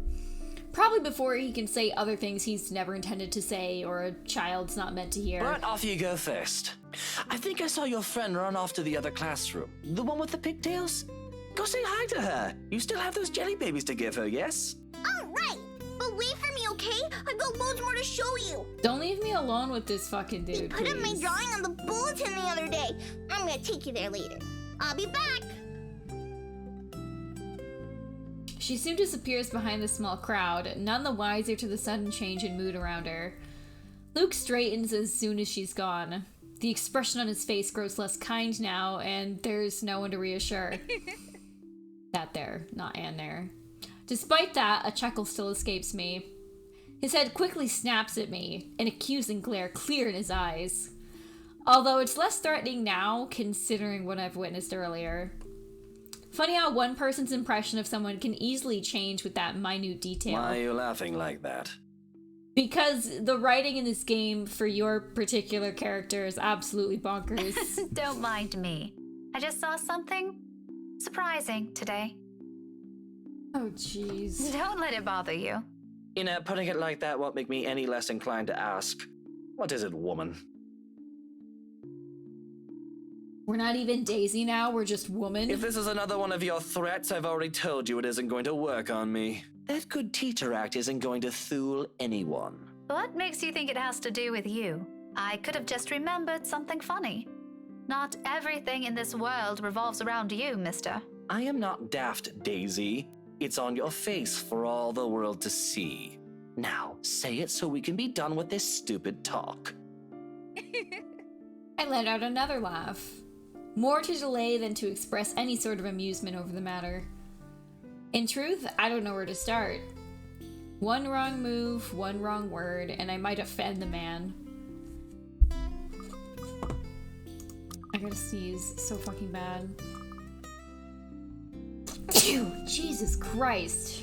Probably before he can say other things he's never intended to say or a child's not meant to hear. But off you go first. I think I saw your friend run off to the other classroom. The one with the pigtails? Go say hi to her. You still have those jelly babies to give her, yes? All right, but wait for me, okay? I've got loads more to show you. Don't leave me alone with this fucking dude, He put up my please. drawing on the bulletin the other day. I'm gonna take you there later. I'll be back. She soon disappears behind the small crowd, none the wiser to the sudden change in mood around her. Luke straightens as soon as she's gone. The expression on his face grows less kind now, and there's no one to reassure. That there, not Anne there. Despite that, a chuckle still escapes me. His head quickly snaps at me, an accusing glare clear in his eyes. Although it's less threatening now, considering what I've witnessed earlier. Funny how one person's impression of someone can easily change with that minute detail. Why are you laughing like that? Because the writing in this game for your particular character is absolutely bonkers. Don't mind me. I just saw something surprising today. Oh, jeez. Don't let it bother you. Putting it like that won't make me any less inclined to ask. What is it, woman? We're not even Daisy now, we're just woman. If this is another one of your threats, I've already told you it isn't going to work on me. That good teacher act isn't going to fool anyone. What makes you think it has to do with you? I could have just remembered something funny. Not everything in this world revolves around you, mister. I am not daft, Daisy. It's on your face for all the world to see. Now, say it so we can be done with this stupid talk. I let out another laugh. More to delay than to express any sort of amusement over the matter. In truth, I don't know where to start. One wrong move, one wrong word, and I might offend the man. I gotta sneeze so fucking bad. Phew, Jesus Christ.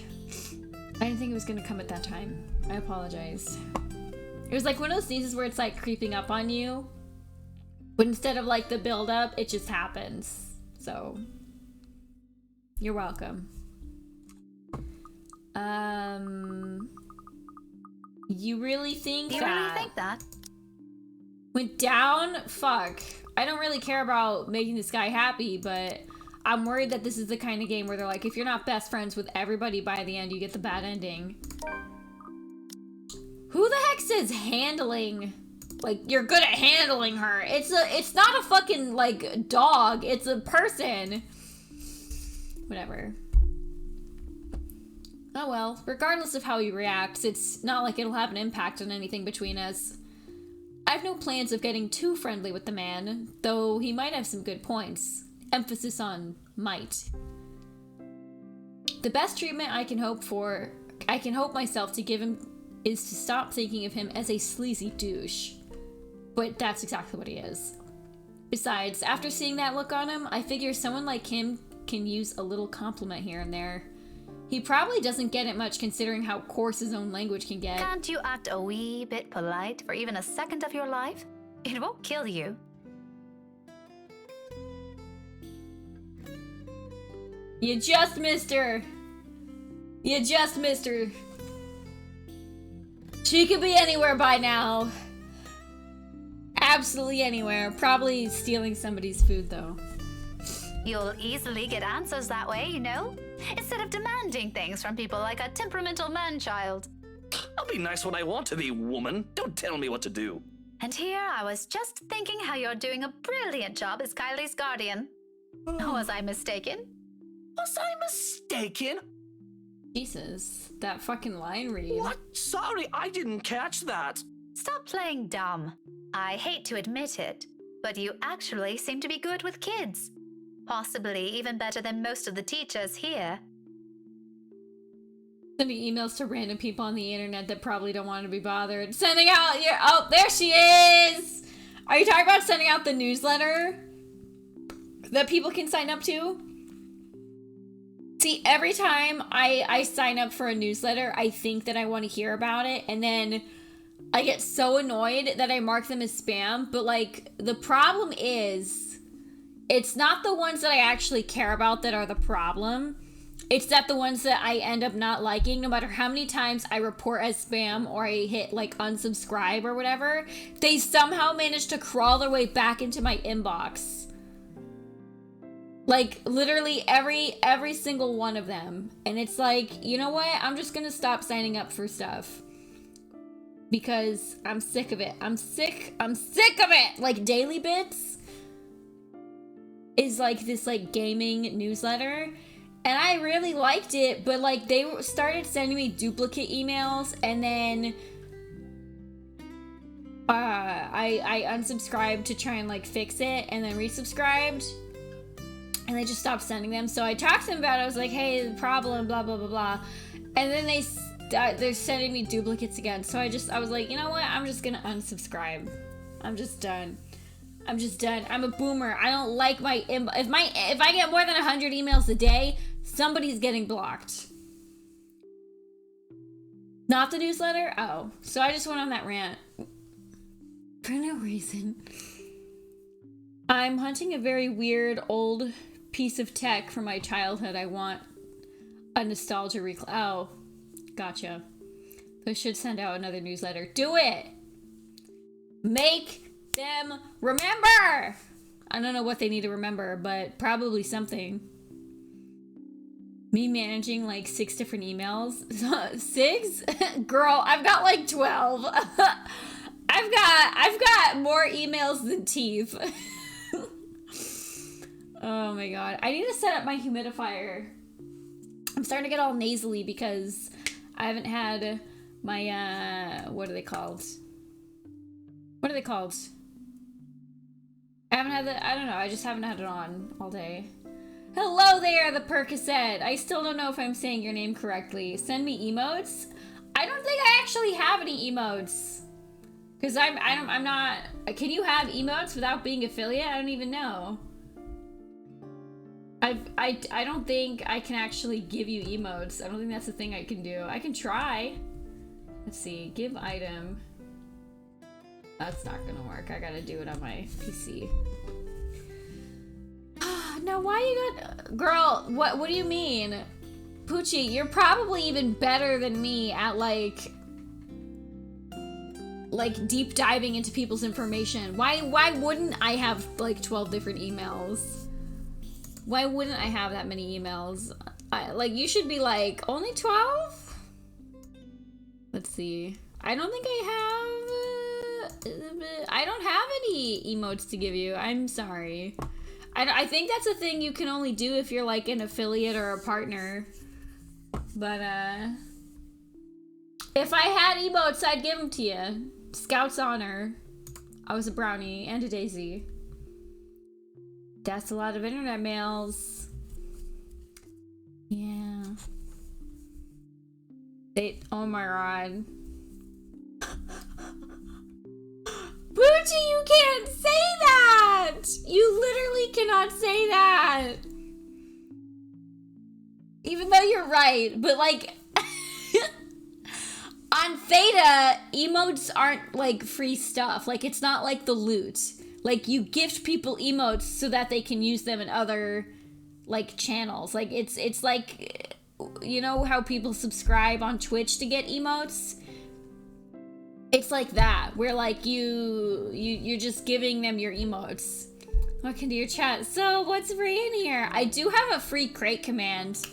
I didn't think it was gonna come at that time. I apologize. It was like one of those sneezes where it's like creeping up on you. But instead of like the build up, it just happens. So, you're welcome. You really think You that? really think that? Went down? Fuck. I don't really care about making this guy happy, but I'm worried that this is the kind of game where they're like, if you're not best friends with everybody by the end, you get the bad ending. Who the heck says handling? Like, you're good at handling her. It's not a fucking, like, dog. It's a person. Whatever. Oh well, regardless of how he reacts, it's not like it'll have an impact on anything between us. I have no plans of getting too friendly with the man, though he might have some good points. Emphasis on might. The best treatment I can hope for I can hope myself to give him is to stop thinking of him as a sleazy douche. But that's exactly what he is. Besides, after seeing that look on him, I figure someone like him can use a little compliment here and there. He probably doesn't get it much considering how coarse his own language can get. Can't you act a wee bit polite for even a second of your life? It won't kill you. You just missed her. You just missed her. She could be anywhere by now. Absolutely anywhere. Probably stealing somebody's food, though. You'll easily get answers that way, you know? Instead of demanding things from people like a temperamental man-child. I'll be nice when I want to be, woman. Don't tell me what to do. And here I was just thinking how you're doing a brilliant job as Kylie's guardian. Was I mistaken? Was I mistaken? Jesus, that fucking line read. What? Sorry, I didn't catch that. Stop playing dumb. I hate to admit it, but you actually seem to be good with kids. Possibly even better than most of the teachers here. Sending emails to random people on the internet that probably don't want to be bothered. Sending out your... Oh, there she is! Are you talking about sending out the newsletter that people can sign up to? See, every time I sign up for a newsletter, I think that I want to hear about it, and then I get so annoyed that I mark them as spam. But, like, the problem is, it's not the ones that I actually care about that are the problem. It's that the ones that I end up not liking, no matter how many times I report as spam or I hit, like, unsubscribe or whatever, they somehow manage to crawl their way back into my inbox. Like, literally every single one of them. And it's like, you know what? I'm just gonna stop signing up for stuff. Because I'm sick of it. I'm sick of it! Like, Daily Bits is, like, this, like, gaming newsletter. And I really liked it, but, like, they started sending me duplicate emails, and then I unsubscribed to try and, like, fix it, and then resubscribed. And they just stopped sending them. So I talked to them about it. I was like, hey, the problem, blah, blah, blah, blah. And then they're sending me duplicates again. So I was like, you know what? I'm just gonna unsubscribe. I'm just done. I'm a boomer. I don't like my if I get more than 100 emails a day, somebody's getting blocked. Not the newsletter? Oh. So I just went on that rant. For no reason. I'm hunting a very weird old piece of tech from my childhood. I want a nostalgia oh, gotcha. I should send out another newsletter. Do it! Make them remember! I don't know what they need to remember, but probably something. Me managing like 6 different emails. 6? Girl, I've got like 12. I've got more emails than teeth. Oh my god. I need to set up my humidifier. I'm starting to get all nasally because I haven't had my, what are they called? What are they called? I don't know, I just haven't had it on all day. Hello there, the Percocet. I still don't know if I'm saying your name correctly. Send me emotes? I don't think I actually have any emotes. Because I'm not, can you have emotes without being affiliate? I don't even know. I don't think I can actually give you emotes. I don't think that's a thing I can do. I can try. Let's see, give item. That's not gonna work. I gotta do it on my PC. Now why you got, girl, what do you mean? Poochie, you're probably even better than me at like deep diving into people's information. Why wouldn't I have like 12 different emails? Why wouldn't I have that many emails? Like, you should be like, only 12? Let's see. I don't think I don't have any emotes to give you. I'm sorry. I think that's a thing you can only do if you're like an affiliate or a partner. But, if I had emotes, I'd give them to you. Scout's honor. I was a brownie and a daisy. That's a lot of internet mails. Yeah. Oh my god. Poochie, you can't say that! You literally cannot say that! Even though you're right, but like... on Theta, emotes aren't like free stuff. Like, it's not like the loot. Like, you gift people emotes so that they can use them in other, like, channels. Like, it's like... You know how people subscribe on Twitch to get emotes? It's like that, where like you're just giving them your emotes. Look into your chat. So what's free in here? I do have a free crate command,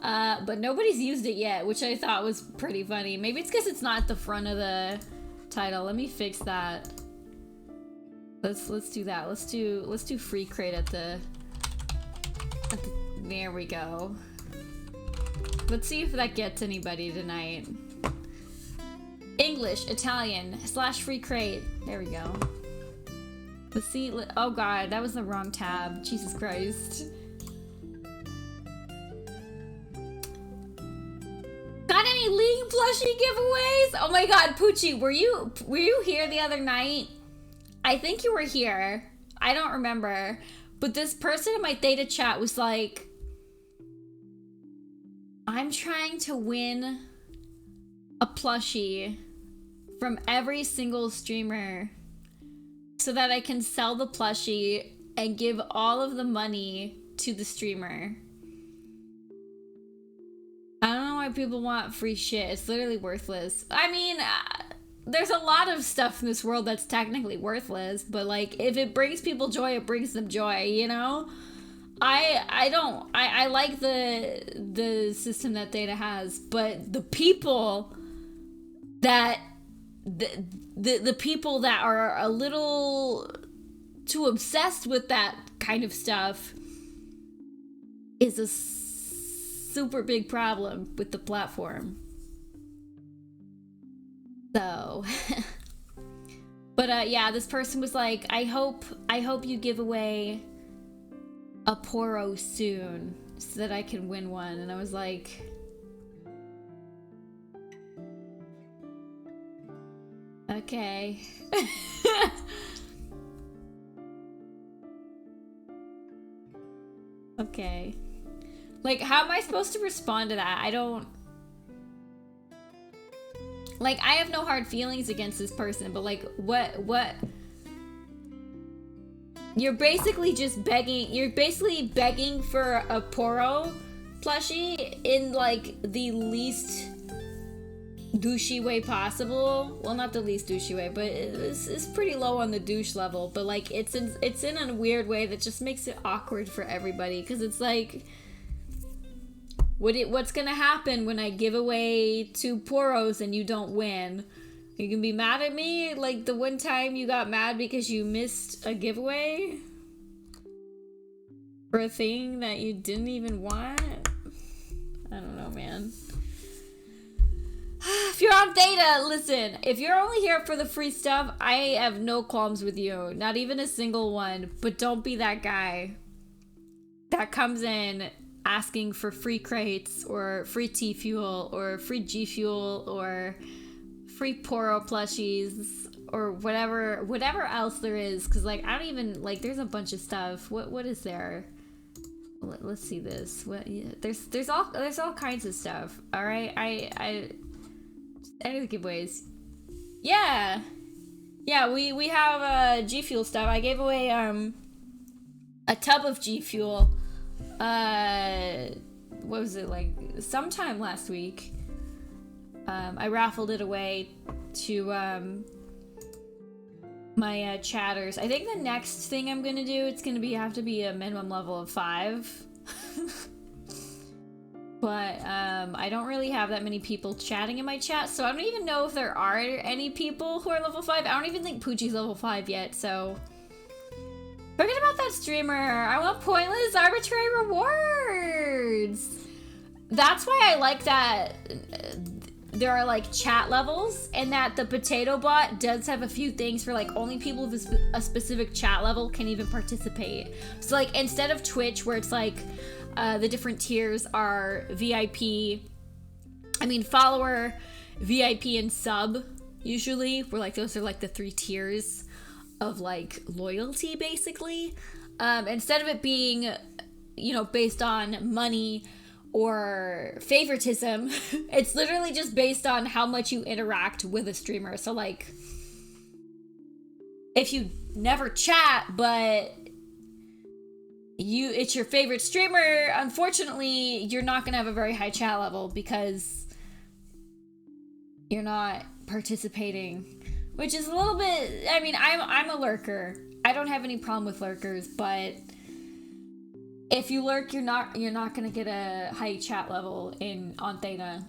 but nobody's used it yet, which I thought was pretty funny. Maybe it's because it's not at the front of the title. Let me fix that. Let's do that. Let's do free crate at the there we go. Let's see if that gets anybody tonight. English, Italian, / free crate. There we go. Let's see. Oh god, that was the wrong tab. Jesus Christ. Got any League plushie giveaways? Oh my god, Poochie, were you here the other night? I think you were here. I don't remember. But this person in my Theta chat was like, I'm trying to win a plushie from every single streamer so that I can sell the plushie and give all of the money to the streamer. I don't know why people want free shit. It's literally worthless. I mean, there's a lot of stuff in this world that's technically worthless, but like, if it brings people joy, it brings them joy, you know? I like the system that Theta has, but the people that the people that are a little too obsessed with that kind of stuff is a super big problem with the platform. So but yeah, this person was like, I hope you give away a Poro soon so that I can win one. And I was like, okay. Okay. Like, how am I supposed to respond to that? I don't... Like, I have no hard feelings against this person, but like, what... You're basically just begging, for a Poro plushie in like the least douchey way possible. Well, not the least douchey way, but it's pretty low on the douche level, but like it's in a weird way that just makes it awkward for everybody, because it's like, what's gonna happen when I give away 2 Poros and you don't win? You can be mad at me like the one time you got mad because you missed a giveaway for a thing that you didn't even want. I don't know, man. If you're on Theta, listen, if you're only here for the free stuff, I have no qualms with you. Not even a single one. But don't be that guy that comes in asking for free crates or free T fuel or free G fuel or free Poro plushies or whatever else there is, because like I don't even like, there's a bunch of stuff. What is there? Let's see this. What? Yeah, there's all kinds of stuff. All right, I any of the giveaways. Yeah, we have G Fuel stuff. I gave away a tub of G Fuel. What was it, like sometime last week? I raffled it away to my chatters. I think the next thing I'm gonna do, it's gonna have to be a minimum level of 5. But I don't really have that many people chatting in my chat, so I don't even know if there are any people who are level 5. I don't even think Poochie's level 5 yet, so forget about that streamer. I want pointless arbitrary rewards. That's why I like that there are like chat levels, and that the potato bot does have a few things for like only people with a specific chat level can even participate. So like instead of Twitch where it's like the different tiers are VIP, I mean, follower, VIP, and sub, usually. We're like, those are like the 3 tiers of like loyalty, basically. Instead of it being, you know, based on money or favoritism, it's literally just based on how much you interact with a streamer. So like, if you never chat, but it's your favorite streamer, unfortunately, you're not gonna have a very high chat level because you're not participating, which is a little bit, I mean, I'm a lurker. I don't have any problem with lurkers, but if you lurk, you're not gonna get a high chat level on Theta.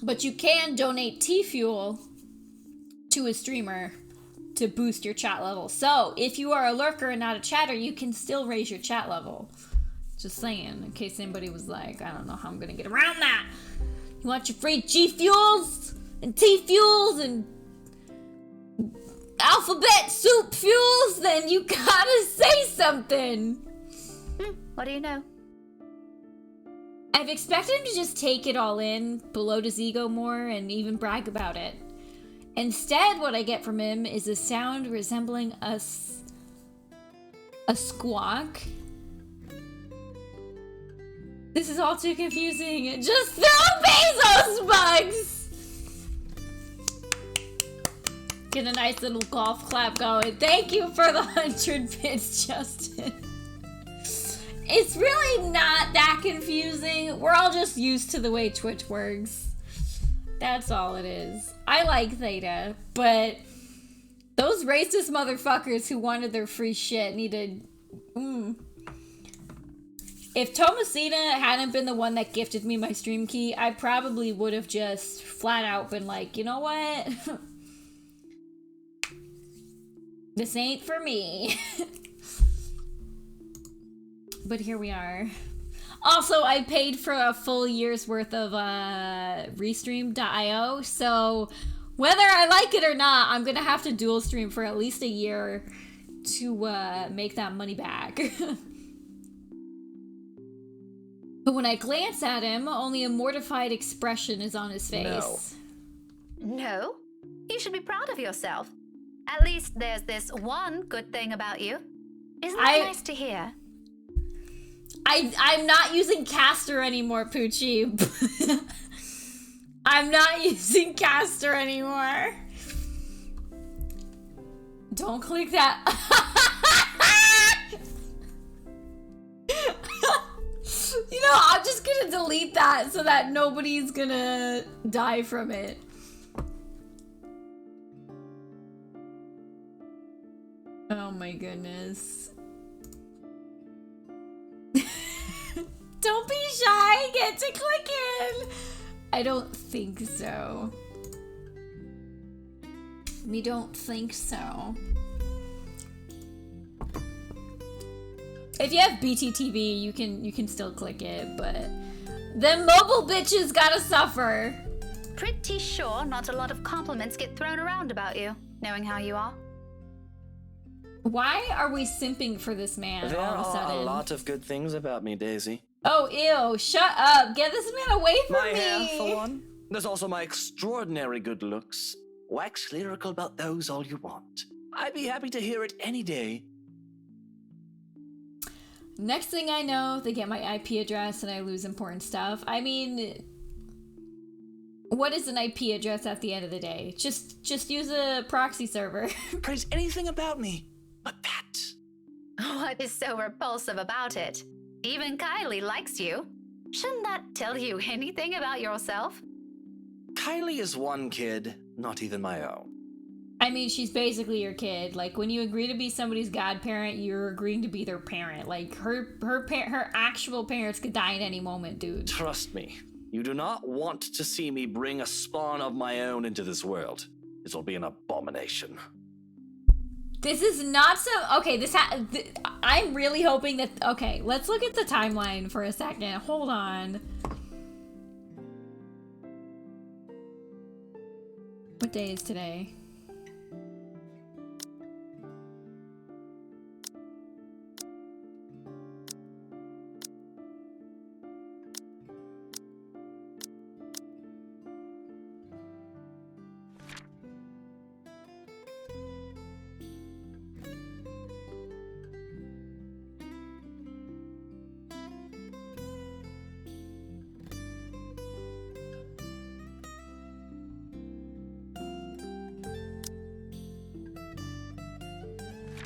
But you can donate T-Fuel to a streamer to boost your chat level. So if you are a lurker and not a chatter, you can still raise your chat level. Just saying, in case anybody was like, I don't know how I'm gonna get around that. You want your free G-Fuels and T-Fuels and alphabet soup fuels? Then you gotta say something. What do you know? I've expected him to just take it all in, bloat his ego more, and even brag about it. Instead, what I get from him is a sound resembling a squawk. This is all too confusing. Just throw Bezos bugs! Get a nice little golf clap going. Thank you for the 100 bits, Justin. It's really not that confusing. We're all just used to the way Twitch works. That's all it is. I like Theta, but those racist motherfuckers who wanted their free shit needed... If Tomasina hadn't been the one that gifted me my stream key, I probably would have just flat out been like, you know what? This ain't for me. But here we are. Also, I paid for a full year's worth of Restream.io, so whether I like it or not, I'm gonna have to dual stream for at least a year to make that money back. But when I glance at him, only a mortified expression is on his face. No? You should be proud of yourself. At least there's this one good thing about you. Isn't that nice to hear? I'm not using Caster anymore, Poochie. I'm not using Caster anymore. Don't click that. You know, I'm just gonna delete that so that nobody's gonna die from it. Oh my goodness. Don't be shy, get to clicking. I don't think so. Me don't think so. If you have BTTV, you can still click it, but them mobile bitches gotta suffer. Pretty sure not a lot of compliments get thrown around about you, knowing how you are. Why are we simping for this man There all of a sudden? are a lot of good things about me, Daisy. Oh, ew, shut up. Get this man away from My me. hair, for one. There's also my extraordinary good looks. Wax lyrical about those all you want. I'd be happy to hear it any day. Next thing I know, they get my IP address and I lose important stuff. I mean, what is an IP address at the end of the day? Just use a proxy server. Praise anything about me but that. What is so repulsive about it? Even Kylie likes you. Shouldn't that tell you anything about yourself? Kylie is one kid, not even my own. I mean, she's basically your kid. Like, when you agree to be somebody's godparent, you're agreeing to be their parent. Like, her actual parents could die at any moment, dude. Trust me, you do not want to see me bring a spawn of my own into this world. This will be an abomination. This is not so... Okay, I'm really hoping that... Okay, let's look at the timeline for a second. Hold on. What day is today?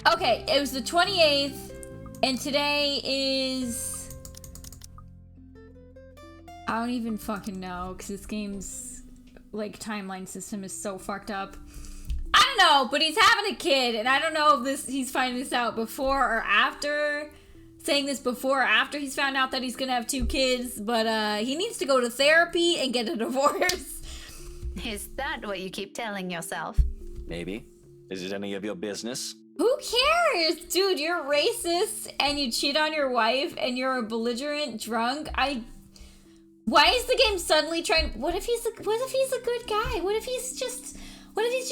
Okay, it was the 28th, and today is... I don't even fucking know, because this game's, like, timeline system is so fucked up. I don't know, but he's having a kid, and I don't know if he's finding this out before or after. Saying this before or after he's found out that he's gonna have 2 kids, but he needs to go to therapy and get a divorce. Is that what you keep telling yourself? Maybe. Is it any of your business? Who cares? Dude, you're racist and you cheat on your wife and you're a belligerent drunk. Why is the game suddenly trying... What if he's a good guy? What if he's just... Bitch...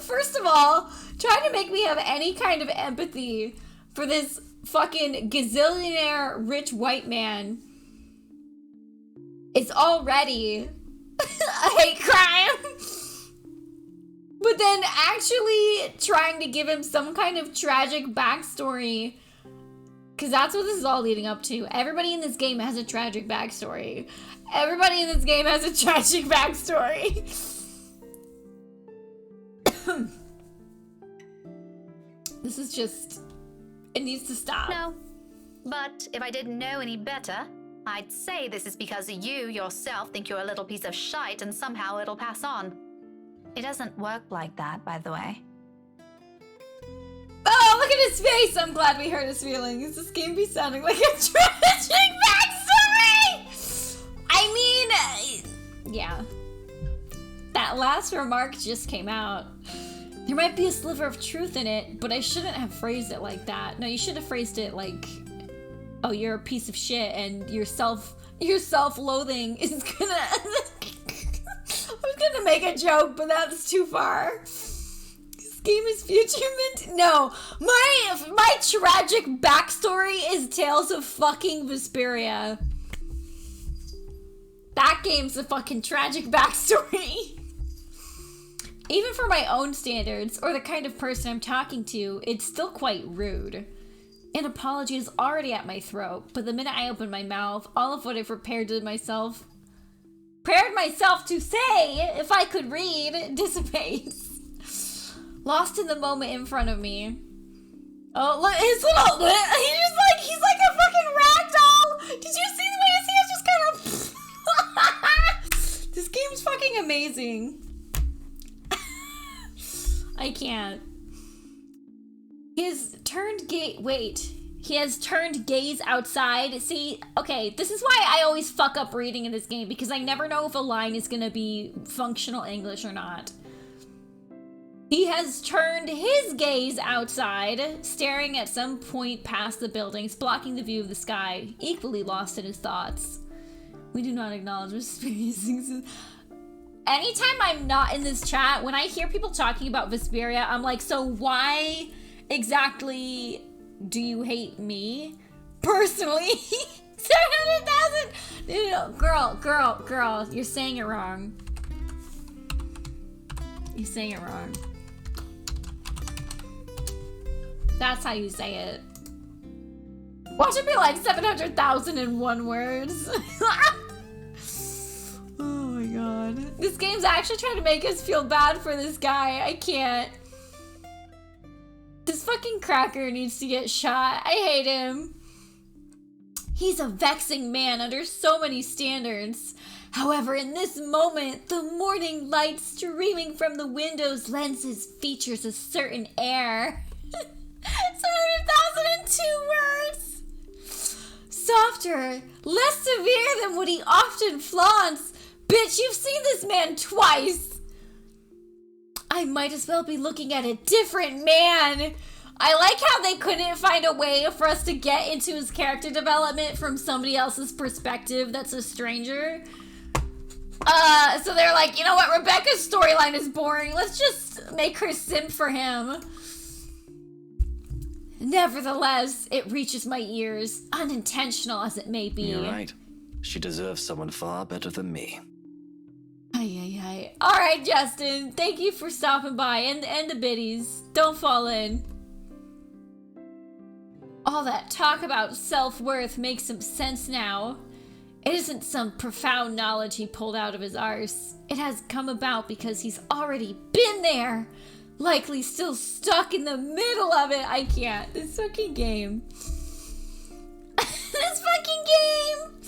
First of all, trying to make me have any kind of empathy for this fucking gazillionaire rich white man is already a hate crime. But then actually trying to give him some kind of tragic backstory, because that's what this is all leading up to. Everybody in this game has a tragic backstory. Everybody in this game has a tragic backstory. This is just... It needs to stop. No. But if I didn't know any better, I'd say this is because you yourself think you're a little piece of shite and somehow it'll pass on. It doesn't work like that, by the way. Oh, look at his face! I'm glad we hurt his feelings. This game be sounding like a tragic backstory! I mean, yeah. That last remark just came out. There might be a sliver of truth in it, but I shouldn't have phrased it like that. No, you should have phrased it like, oh, you're a piece of shit and your self-loathing is gonna... I was gonna make a joke, but that's too far. This game is future mint. No, my tragic backstory is Tales of fucking Vesperia. That game's a fucking tragic backstory. Even for my own standards, or the kind of person I'm talking to, it's still quite rude. An apology is already at my throat, but the minute I open my mouth, all of what I've prepared myself to say, if I could read, dissipates. Lost in the moment in front of me. Oh, look, his little... He's like a fucking ragdoll! Did you see the way his hands just kind of... This game's fucking amazing. I can't. He has turned gaze outside. See, okay, this is why I always fuck up reading in this game, because I never know if a line is gonna be functional English or not. He has turned his gaze outside, staring at some point past the buildings, blocking the view of the sky, equally lost in his thoughts. We do not acknowledge Vesperia's... Anytime I'm not in this chat, when I hear people talking about Vesperia, I'm like, so why exactly do you hate me? Personally? 700,000? No, girl, you're saying it wrong. You're saying it wrong. That's how you say it. Watch it be like 700,001 words. Oh my god. This game's actually trying to make us feel bad for this guy. I can't. This fucking cracker needs to get shot. I hate him. He's a vexing man under so many standards. However, in this moment, the morning light streaming from the window's lenses features a certain air. 700,002 words. Softer, less severe than what he often flaunts. Bitch, you've seen this man twice. I might as well be looking at a different man. I like how they couldn't find a way for us to get into his character development from somebody else's perspective that's a stranger. So they're like, you know what, Rebecca's storyline is boring. Let's just make her simp for him. Nevertheless, it reaches my ears, unintentional as it may be. You're right. She deserves someone far better than me. Ay. All right, Justin. Thank you for stopping by, and the biddies. Don't fall in. All that talk about self-worth makes some sense now. It isn't some profound knowledge he pulled out of his arse. It has come about because he's already been there. Likely still stuck in the middle of it. I can't. This fucking game. This fucking game!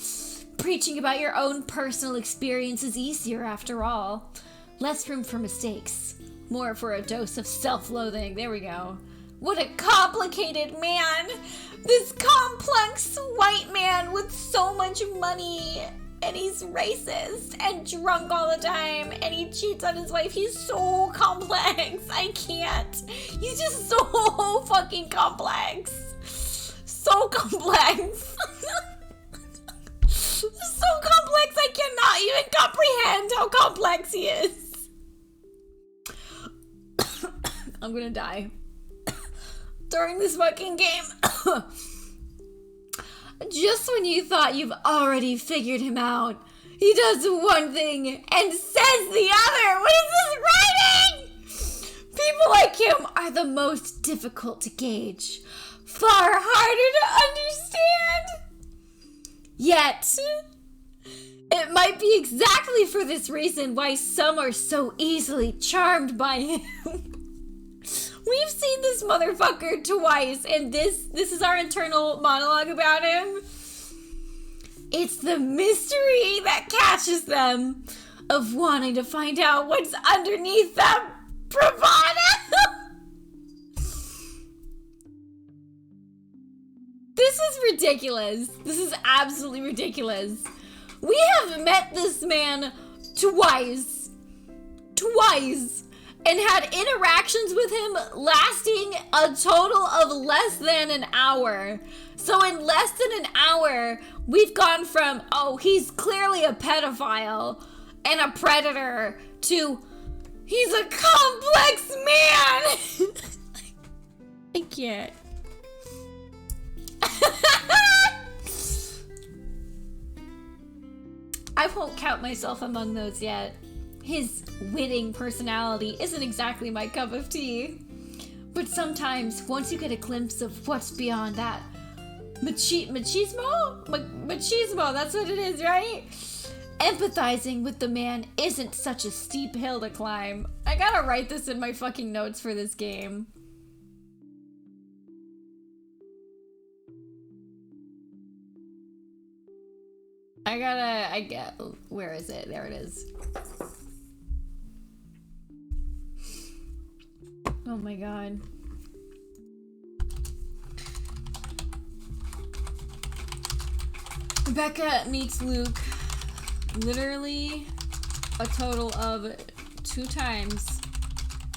Preaching about your own personal experience is easier after all. Less room for mistakes. More for a dose of self-loathing. There we go. What a complicated man! This complex white man with so much money, and he's racist and drunk all the time, and he cheats on his wife. He's so complex. I can't. He's just so fucking complex. So complex. So complex, I cannot even comprehend how complex he is. I'm gonna die. During this fucking game. Just when you thought you've already figured him out, he does one thing and says the other. What is this writing? People like him are the most difficult to gauge. Far harder to understand. Yet, it might be exactly for this reason why some are so easily charmed by him. We've seen this motherfucker twice, and this is our internal monologue about him. It's the mystery that catches them of wanting to find out what's underneath that bravado. This is ridiculous. This is absolutely ridiculous. We have met this man twice. And had interactions with him lasting a total of less than an hour. So in less than an hour, we've gone from, oh, he's clearly a pedophile and a predator, to he's a complex man. I can't. I won't count myself among those yet. His witty personality isn't exactly my cup of tea. But sometimes, once you get a glimpse of what's beyond that machismo, that's what it is, right? Empathizing with the man isn't such a steep hill to climb. I gotta write this in my fucking notes for this game. Where is it? There it is. Oh my god. Rebecca meets Luke literally a total of 2 times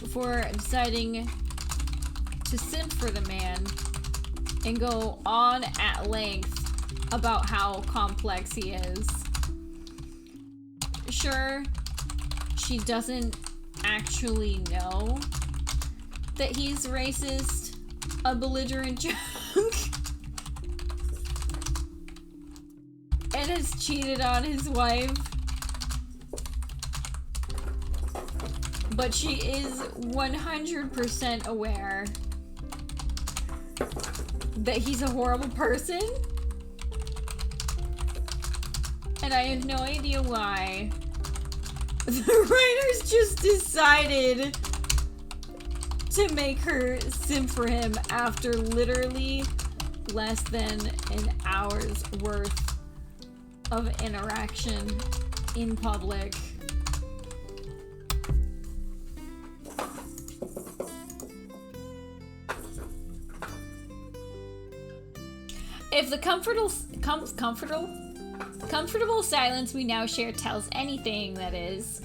before deciding to simp for the man and go on at length about how complex he is. Sure, she doesn't actually know that he's racist, a belligerent drunk, and has cheated on his wife. But she is 100% aware that he's a horrible person. And I have no idea why. The writers just decided to make her simp for him after literally less than an hour's worth of interaction in public. If the comfortable silence we now share tells anything, that is,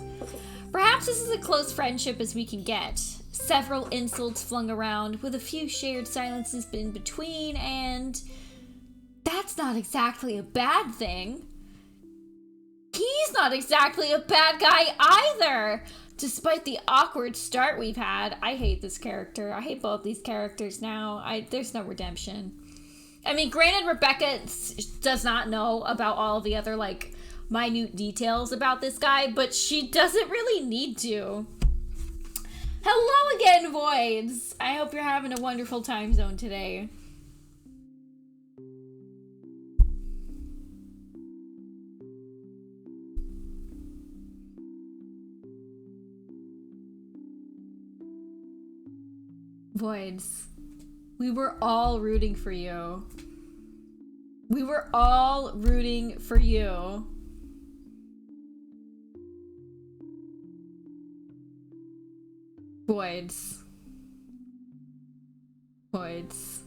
perhaps this is as close friendship as we can get. Several insults flung around, with a few shared silences in between, and that's not exactly a bad thing. He's not exactly a bad guy either, despite the awkward start we've had. I hate this character. I hate both these characters now. There's no redemption. I mean, granted, Rebecca does not know about all the other, like, minute details about this guy, but she doesn't really need to. Hello again, Voids! I hope you're having a wonderful time zone today. Voids, we were all rooting for you. We were all rooting for you. Voids. Voids.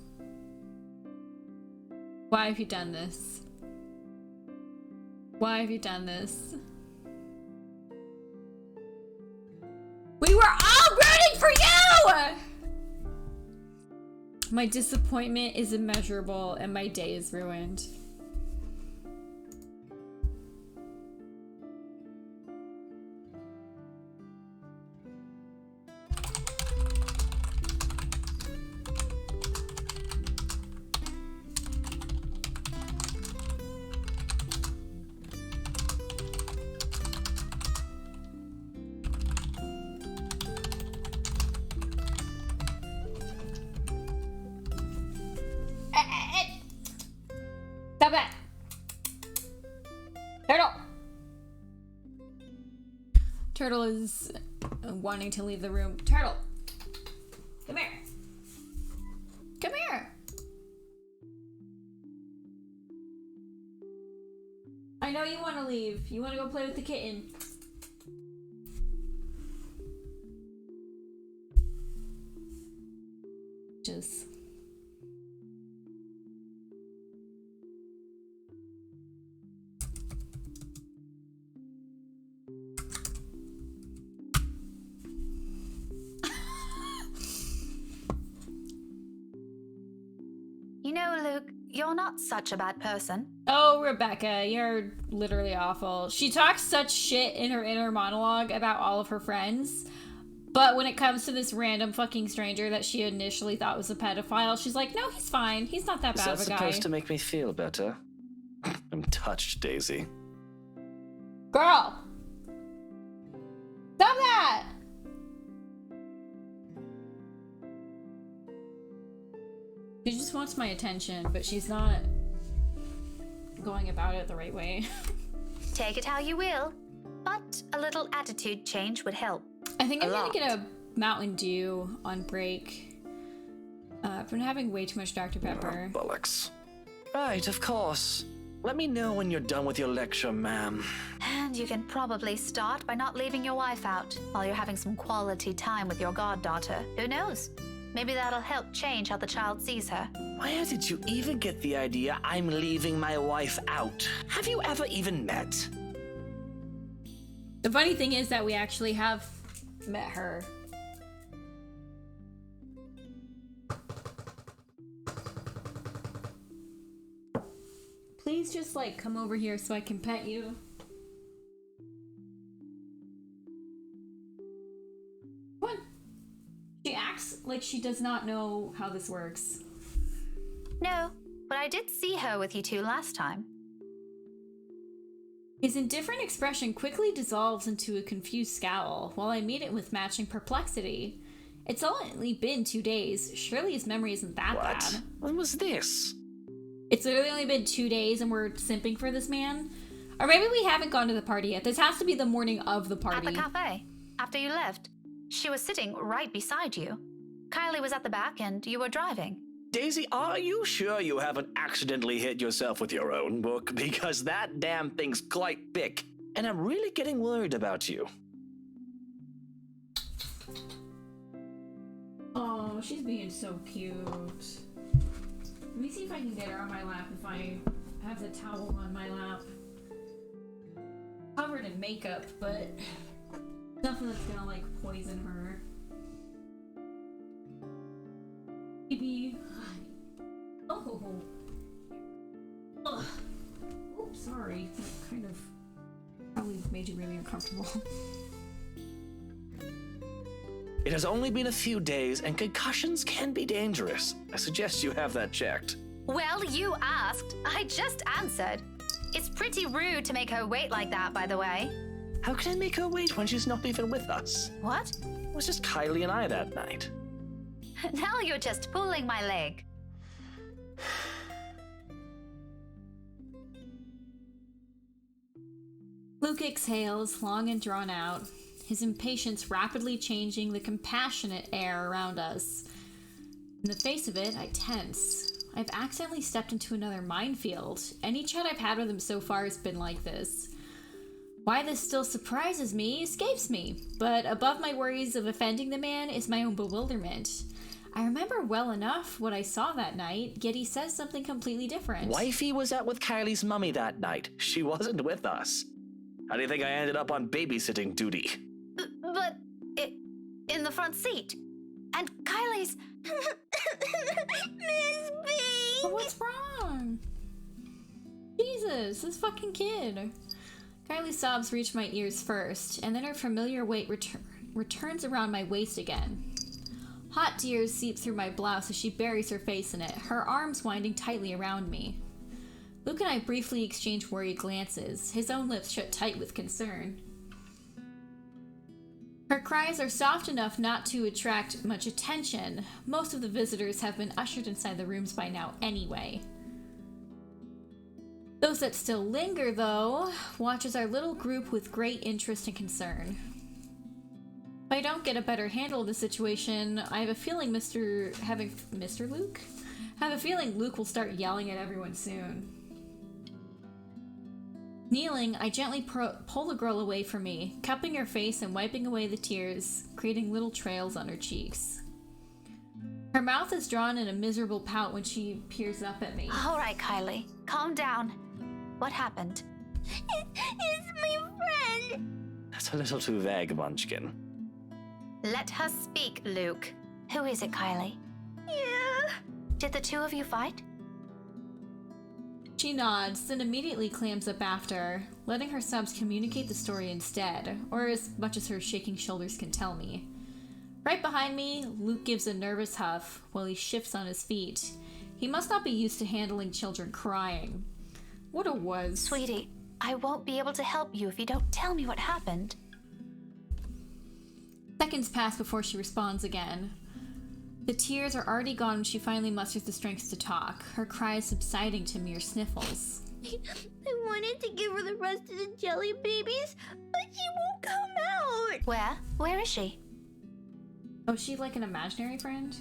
Why have you done this? Why have you done this? We were all rooting for you! My disappointment is immeasurable and my day is ruined. Stop it! Turtle! Turtle is wanting to leave the room. Turtle! Come here! Come here! I know you want to leave. You want to go play with the kitten. Just... You know, Luke, you're not such a bad person. Oh, Rebecca, you're literally awful. She talks such shit in her inner monologue about all of her friends, but when it comes to this random fucking stranger that she initially thought was a pedophile, she's like, no, he's fine. He's not that bad of a guy. Is that supposed to make me feel better? I'm touched, Daisy. Girl! Stop that! She just wants my attention, but she's not going about it the right way. Take it how you will, but a little attitude change would help. I think I'm gonna lot. get a Mountain Dew on break. I've been having way too much Dr. Pepper. Oh, bollocks. Right, of course. Let me know when you're done with your lecture, ma'am. And you can probably start by not leaving your wife out while you're having some quality time with your goddaughter. Who knows? Maybe that'll help change how the child sees her. Where did you even get the idea I'm leaving my wife out? Have you ever even met? The funny thing is that we actually have met her. Please just like come over here so I can pet you. What? She acts like she does not know how this works. No, but I did see her with you two last time. His indifferent expression quickly dissolves into a confused scowl, while I meet it with matching perplexity. It's only been 2 days. Surely his memory isn't that bad. When was this? It's literally only been 2 days and we're simping for this man? Or maybe we haven't gone to the party yet. This has to be the morning of the party. At the cafe, after you left. She was sitting right beside you. Kylie was at the back and you were driving. Daisy, are you sure you haven't accidentally hit yourself with your own book? Because that damn thing's quite big, and I'm really getting worried about you. Oh, she's being so cute. Let me see if I can get her on my lap if I have the towel on my lap. Covered in makeup, but nothing that's gonna like poison her. Baby. Oh. Ugh. Oops, sorry. That kind of probably made you really uncomfortable. It has only been a few days, and concussions can be dangerous. I suggest you have that checked. Well, you asked. I just answered. It's pretty rude to make her wait like that, by the way. How can I make her wait when she's not even with us? What? It was just Kylie and I that night. Now you're just pulling my leg. Luke exhales, long and drawn out, his impatience rapidly changing the compassionate air around us. In the face of it, I tense. I've accidentally stepped into another minefield. Any chat I've had with him so far has been like this. Why this still surprises me escapes me, but above my worries of offending the man is my own bewilderment. I remember well enough what I saw that night, yet he says something completely different. Wifey was out with Kylie's mummy that night. She wasn't with us. How do you think I ended up on babysitting duty? But in the front seat. And Kylie's... Miss Pink! But what's wrong? Jesus, this fucking kid. Kylie's sobs reach my ears first, and then her familiar weight returns around my waist again. Hot tears seep through my blouse as she buries her face in it, her arms winding tightly around me. Luke and I briefly exchange worried glances, his own lips shut tight with concern. Her cries are soft enough not to attract much attention. Most of the visitors have been ushered inside the rooms by now anyway. Those that still linger, though, watch as our little group with great interest and concern. If I don't get a better handle of the situation, I have a feeling Mr. Luke? I have a feeling Luke will start yelling at everyone soon. Kneeling, I gently pull the girl away from me, cupping her face and wiping away the tears, creating little trails on her cheeks. Her mouth is drawn in a miserable pout when she peers up at me. All right, Kylie. Calm down. What happened? It's my friend! That's a little too vague, Munchkin. Let her speak, Luke. Who is it, Kylie? Yeah. Did the two of you fight? She nods, then immediately clams up after, letting her subs communicate the story instead, or as much as her shaking shoulders can tell me. Right behind me, Luke gives a nervous huff while he shifts on his feet. He must not be used to handling children crying. What a wuss. Sweetie, I won't be able to help you if you don't tell me what happened. Seconds pass before she responds again. The tears are already gone when she finally musters the strength to talk, her cries subsiding to mere sniffles. I wanted to give her the rest of the jelly babies, but she won't come out! Where? Where is she? Oh, is she like an imaginary friend?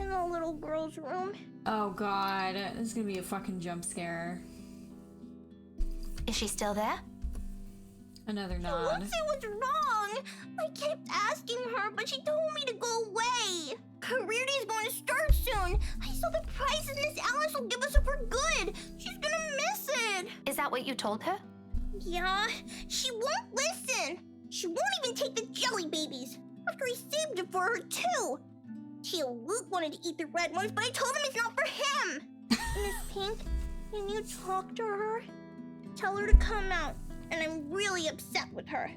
In the little girl's room. Oh god, this is gonna be a fucking jump scare. Is she still there? Another She nod. won't say what's wrong! I kept asking her, but she told me to go away! Career day's going to start soon! I saw the prizes Miss Alice will give us if we're good! She's gonna miss it! Is that what you told her? Yeah, she won't listen! She won't even take the jelly babies! After I saved it for her, too! Tio Luke wanted to eat the red ones, but I told him it's not for him! Miss Pink, can you talk to her? Tell her to come out, and I'm really upset with her.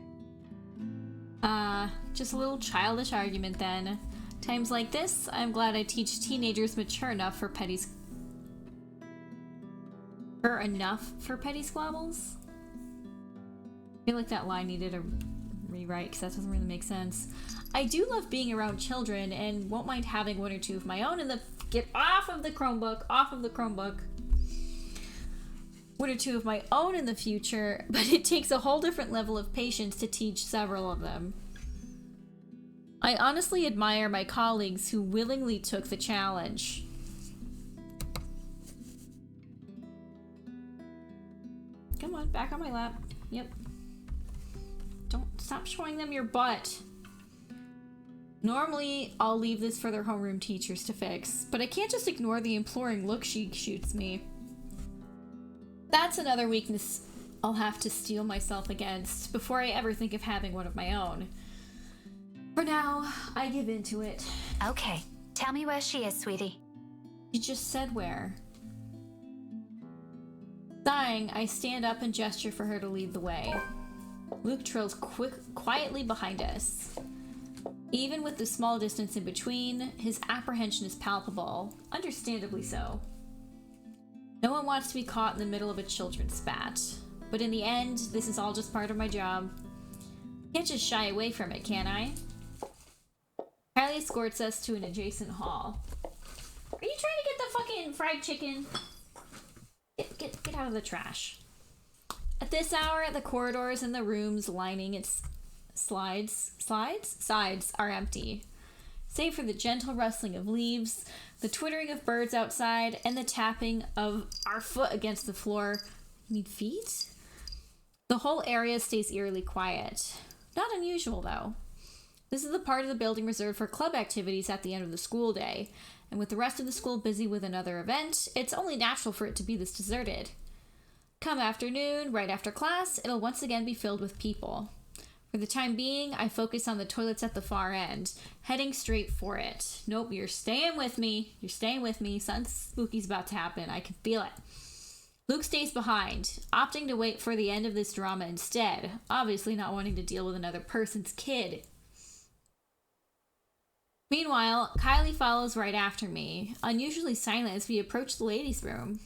Just a little childish argument then. Times like this, I'm glad I teach teenagers mature enough for petty squabbles. I feel like that line needed a rewrite because that doesn't really make sense. I do love being around children and won't mind having one or two of my own in the— get off of the Chromebook, one or two of my own in the future, but it takes a whole different level of patience to teach several of them. I honestly admire my colleagues who willingly took the challenge. Come on, back on my lap. Yep. Don't stop showing them your butt. Normally, I'll leave this for their homeroom teachers to fix, but I can't just ignore the imploring look she shoots me. That's another weakness I'll have to steel myself against before I ever think of having one of my own. For now, I give in to it. Okay, tell me where she is, sweetie. She just said where. Sighing, I stand up and gesture for her to lead the way. Luke trails quietly behind us. Even with the small distance in between, his apprehension is palpable, understandably so. No one wants to be caught in the middle of a children's spat, but in the end, this is all just part of my job. Can't just shy away from it, can I? Kylie escorts us to an adjacent hall. Are you trying to get the fucking fried chicken? Get out of the trash. At this hour, the corridors and the rooms lining its sides are empty. save for the gentle rustling of leaves, the twittering of birds outside, and the tapping of our foot against the floor. You mean feet? The whole area stays eerily quiet. Not unusual, though. This is the part of the building reserved for club activities at the end of the school day, and with the rest of the school busy with another event, it's only natural for it to be this deserted. Come afternoon, right after class, it'll once again be filled with people. For the time being, I focus on the toilets at the far end, heading straight for it. Nope, you're staying with me. You're staying with me. Something spooky's about to happen. I can feel it. Luke stays behind, opting to wait for the end of this drama instead, obviously not wanting to deal with another person's kid. Meanwhile, Kylie follows right after me, unusually silent as we approach the ladies' room.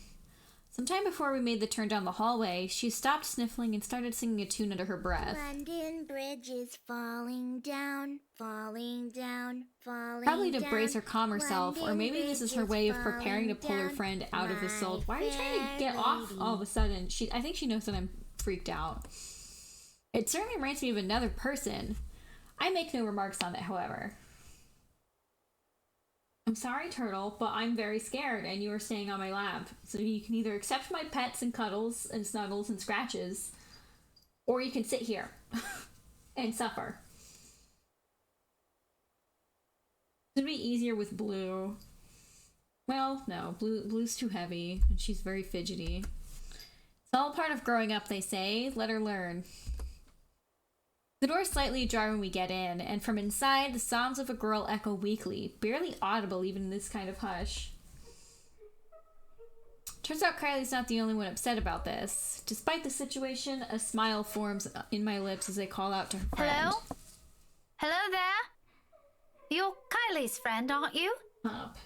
Sometime before we made the turn down the hallway, she stopped sniffling and started singing a tune under her breath. London Bridge is falling down, falling down, falling Probably to down. brace or calm herself, or maybe this is her way of preparing to pull her friend out of the soul. Why are you trying to get off all of a sudden? I think she knows that I'm freaked out. It certainly reminds me of another person. I make no remarks on it, however. I'm sorry, Turtle, but I'm very scared, and you are staying on my lap. So you can either accept my pets and cuddles and snuggles and scratches, or you can sit here and suffer. It'd be easier with Blue. Well, no, Blue's too heavy, and she's very fidgety. It's all part of growing up, they say. Let her learn. The door is slightly ajar when we get in, and from inside, the sobs of a girl echo weakly, barely audible even in this kind of hush. Turns out Kylie's not the only one upset about this. Despite the situation, a smile forms in my lips as I call out to her friend. Hello? Hello there? You're Kylie's friend, aren't you? Up.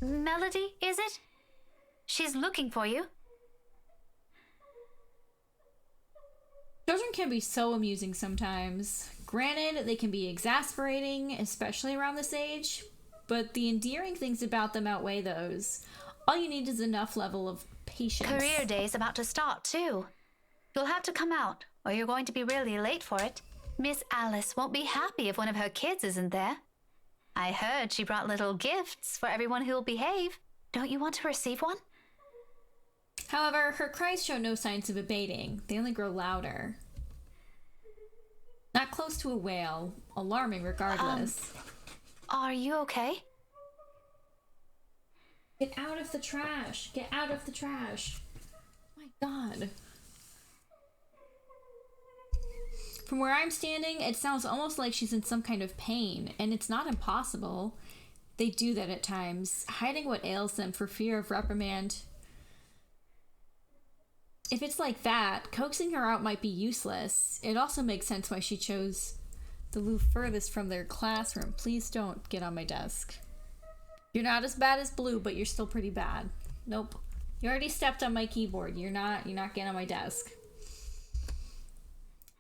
Melody, is it? She's looking for you. Children can be so amusing sometimes. Granted, they can be exasperating, especially around this age, but the endearing things about them outweigh those. All you need is enough level of patience. Career day's about to start, too. You'll have to come out, or you're going to be really late for it. Miss Alice won't be happy if one of her kids isn't there. I heard she brought little gifts for everyone who'll behave. Don't you want to receive one? However, her cries show no signs of abating. They only grow louder. Not close to a wail, alarming regardless. Are you okay? Get out of the trash! Get out of the trash! My God. From where I'm standing, it sounds almost like she's in some kind of pain, and it's not impossible. They do that at times, hiding what ails them for fear of reprimand. If it's like that, coaxing her out might be useless. It also makes sense why she chose the loo furthest from their classroom. Please don't get on my desk. You're not as bad as Blue, but you're still pretty bad. Nope. You already stepped on my keyboard. You're not getting on my desk.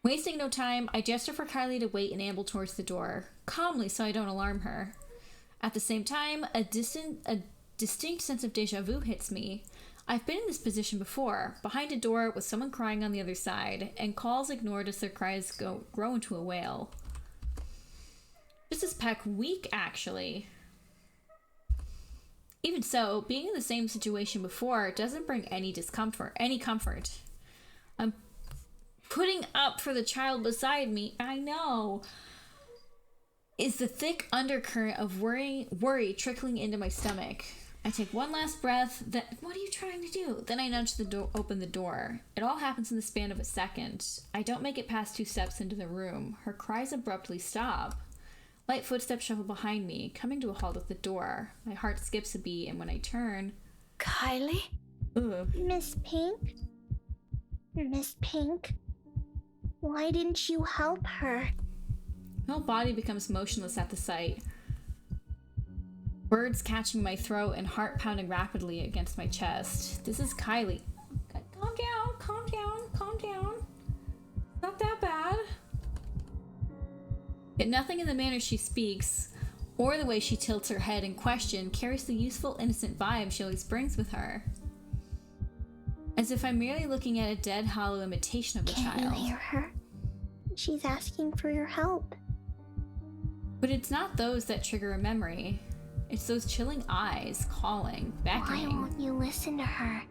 Wasting no time, I gesture for Kylie to wait and amble towards the door, calmly so I don't alarm her. At the same time, a distinct sense of deja vu hits me. I've been in this position before, behind a door with someone crying on the other side, and calls ignored as their cries grow into a wail. This is Peck weak, actually. Even so, being in the same situation before doesn't bring any comfort. I'm putting up for the child beside me, I know, is the thick undercurrent of worry trickling into my stomach. I take one last breath, then, what are you trying to do? Then I nudge the door, open the door. It all happens in the span of a second. I don't make it past 2 steps into the room. Her cries abruptly stop. Light footsteps shuffle behind me, coming to a halt at the door. My heart skips a beat, and when I turn... Kylie? Ugh. Miss Pink? Miss Pink? Why didn't you help her? My whole body becomes motionless at the sight. Words catching my throat and heart pounding rapidly against my chest. This is Kylie. Calm down, calm down, calm down. Not that bad. Yet nothing in the manner she speaks, or the way she tilts her head in question, carries the youthful, innocent vibe she always brings with her. As if I'm merely looking at a dead, hollow imitation of a Can't child. you hear her? She's asking for your help. But it's not those that trigger a memory. It's those chilling eyes calling, beckoning. Why won't you listen to her?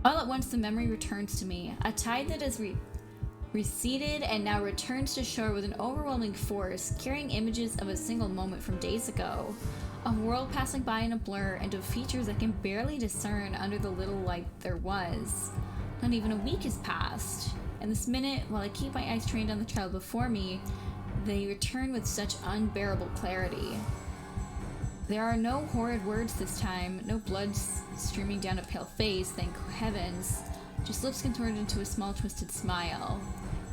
All at once, the memory returns to me. A tide that has receded and now returns to shore with an overwhelming force, carrying images of a single moment from days ago. A world passing by in a blur, and of features I can barely discern under the little light there was. Not even a week has passed. And this minute, while I keep my eyes trained on the trail before me, they return with such unbearable clarity. There are no horrid words this time, no blood streaming down a pale face, thank heavens. Just lips contorted into a small twisted smile.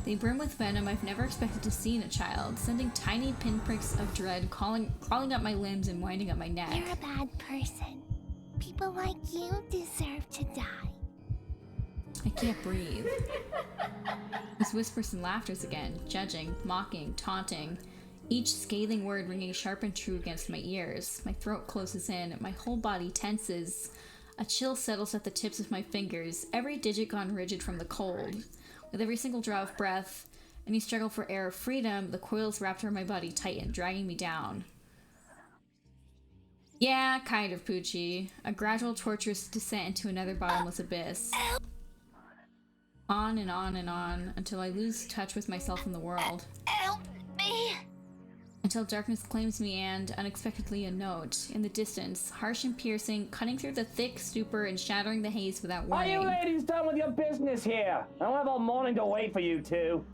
They brim with venom I've never expected to see in a child, sending tiny pinpricks of dread crawling up my limbs and winding up my neck. You're a bad person. People like you deserve to die. I can't breathe. There's whispers and laughters again, judging, mocking, taunting. Each scathing word ringing sharp and true against my ears. My throat closes in, my whole body tenses. A chill settles at the tips of my fingers, every digit gone rigid from the cold. With every single draw of breath, any struggle for air or freedom, the coils wrapped around my body tighten, dragging me down. Yeah, kind of, Poochie. A gradual, torturous descent into another bottomless abyss. On and on and on, until I lose touch with myself and the world. Help me! Until darkness claims me and, unexpectedly, a note. In the distance, harsh and piercing, cutting through the thick stupor and shattering the haze without Are warning. you ladies done with your business here? I don't have all morning to wait for you two.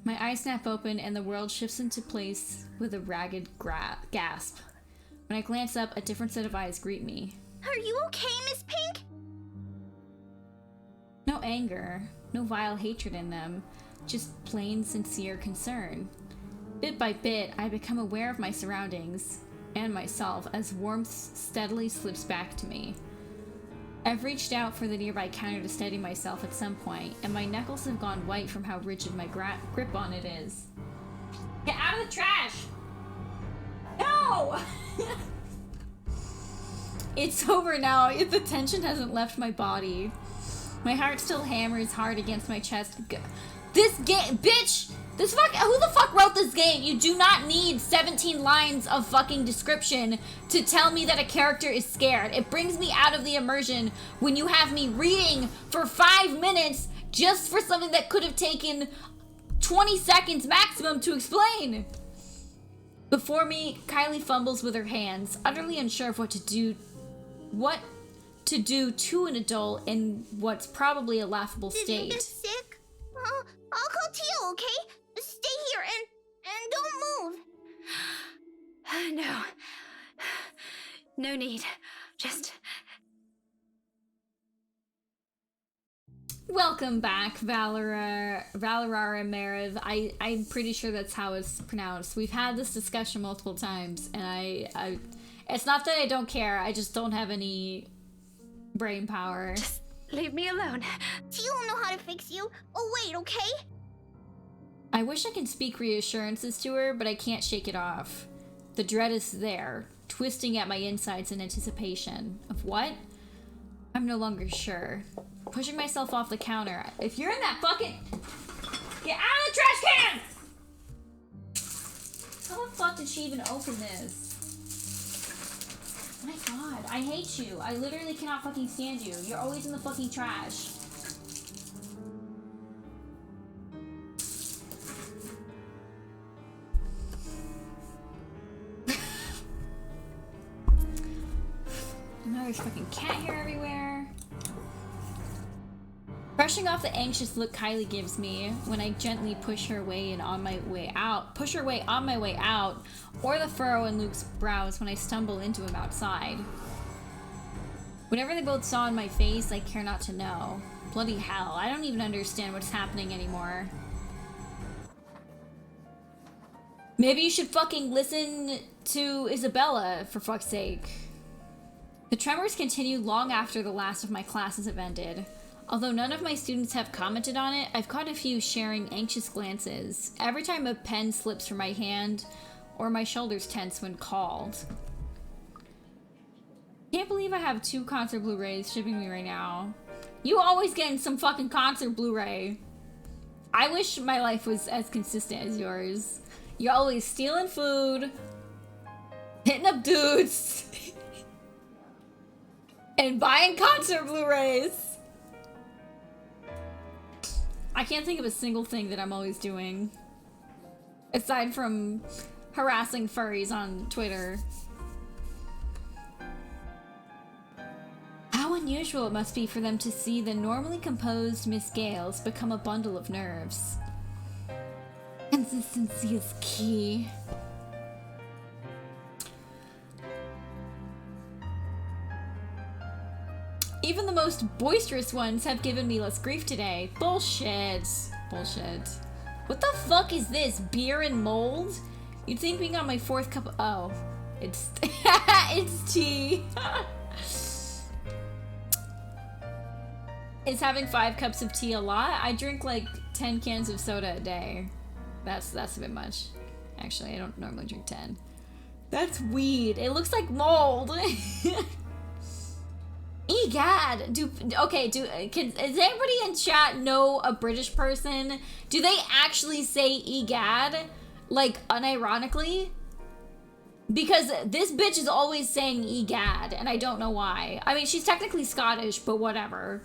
My eyes snap open and the world shifts into place with a ragged gasp. When I glance up, a different set of eyes greet me. Are you okay, Miss Pink? No anger, no vile hatred in them, just plain, sincere concern. Bit by bit, I become aware of my surroundings and myself as warmth steadily slips back to me. I've reached out for the nearby counter to steady myself at some point, and my knuckles have gone white from how rigid my grip on it is. Get out of the trash! No! It's over now. The tension hasn't left my body. My heart still hammers hard against my chest. This game, bitch! Who the fuck wrote this game? You do not need 17 lines of fucking description to tell me that a character is scared. It brings me out of the immersion when you have me reading for 5 minutes just for something that could have taken 20 seconds maximum to explain. Before me, Kylie fumbles with her hands, utterly unsure of what to do to an adult in what's probably a laughable Did state. you get sick? I'll call Teal, okay? Stay here and don't move. No. No need. Just... Welcome back, Valerara Merev. I'm pretty sure that's how it's pronounced. We've had this discussion multiple times, and I it's not that I don't care, I just don't have any brain power. Just leave me alone. Teal will know how to fix you. Oh, wait, okay? I wish I could speak reassurances to her, but I can't shake it off. The dread is there, twisting at my insides in anticipation. Of what? I'm no longer sure. Pushing myself off the counter. If you're in that fucking... Get out of the trash can! How the fuck did she even open this? My god, I hate you. I literally cannot fucking stand you. You're always in the fucking trash. Now there's fucking cat hair everywhere. Brushing off the anxious look Kylie gives me when I gently push her away and on my way out, or the furrow in Luke's brows when I stumble into him outside. Whatever they both saw in my face, I care not to know. Bloody hell, I don't even understand what's happening anymore. Maybe you should fucking listen to Isabella, for fuck's sake. The tremors continue long after the last of my classes have ended. Although none of my students have commented on it, I've caught a few sharing anxious glances every time a pen slips from my hand or my shoulders tense when called. Can't believe I have 2 concert Blu-rays shipping me right now. You always getting some fucking concert Blu-ray. I wish my life was as consistent as yours. You're always stealing food, hitting up dudes, and buying concert Blu-rays. I can't think of a single thing that I'm always doing. Aside from harassing furries on Twitter. How unusual it must be for them to see the normally composed Miss Gales become a bundle of nerves. Consistency is key. Even the most boisterous ones have given me less grief today. Bullshit. Bullshit. What the fuck is this? Beer and mold? You'd think being on my 4th cup of— oh. It's— it's tea. Is having 5 cups of tea a lot? I drink like 10 cans of soda a day. That's a bit much. Actually, I don't normally drink 10. That's weed. It looks like mold. Egad. Does anybody in chat know a British person? Do they actually say egad? Like, unironically? Because this bitch is always saying egad, and I don't know why. I mean, she's technically Scottish, but whatever.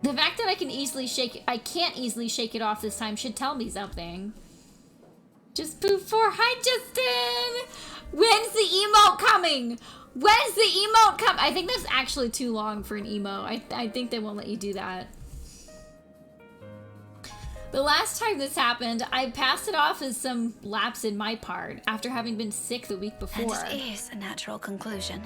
The fact that I can't easily shake it off this time should tell me something. Just before— hi, Justin! When's the emote coming? When's the emote come? I think that's actually too long for an emote. I think they won't let you do that. The last time this happened, I passed it off as some lapse in my part after having been sick the week before. And it is a natural conclusion.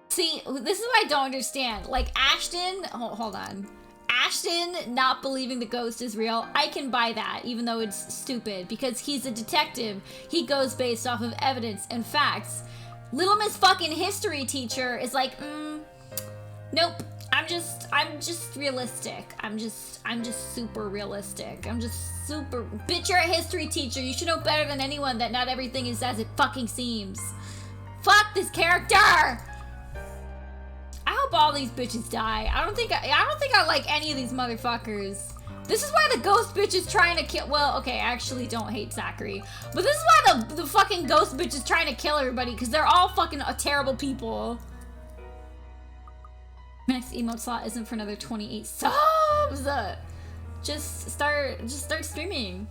See, this is what I don't understand. Like, Ashton— hold on. Ashton not believing the ghost is real, I can buy that, even though it's stupid, because he's a detective. He goes based off of evidence and facts. Little Miss fucking history teacher is like, nope. I'm just realistic. I'm just super realistic. I'm just super— bitch, you're a history teacher. You should know better than anyone that not everything is as it fucking seems. Fuck this character! I hope all these bitches die. I don't think I like any of these motherfuckers. This is why the ghost bitch is trying to kill— well, okay, I actually don't hate Zachary. But this is why the fucking ghost bitch is trying to kill everybody, because they're all fucking terrible people. Next emote slot isn't for another 28 subs. Just start streaming.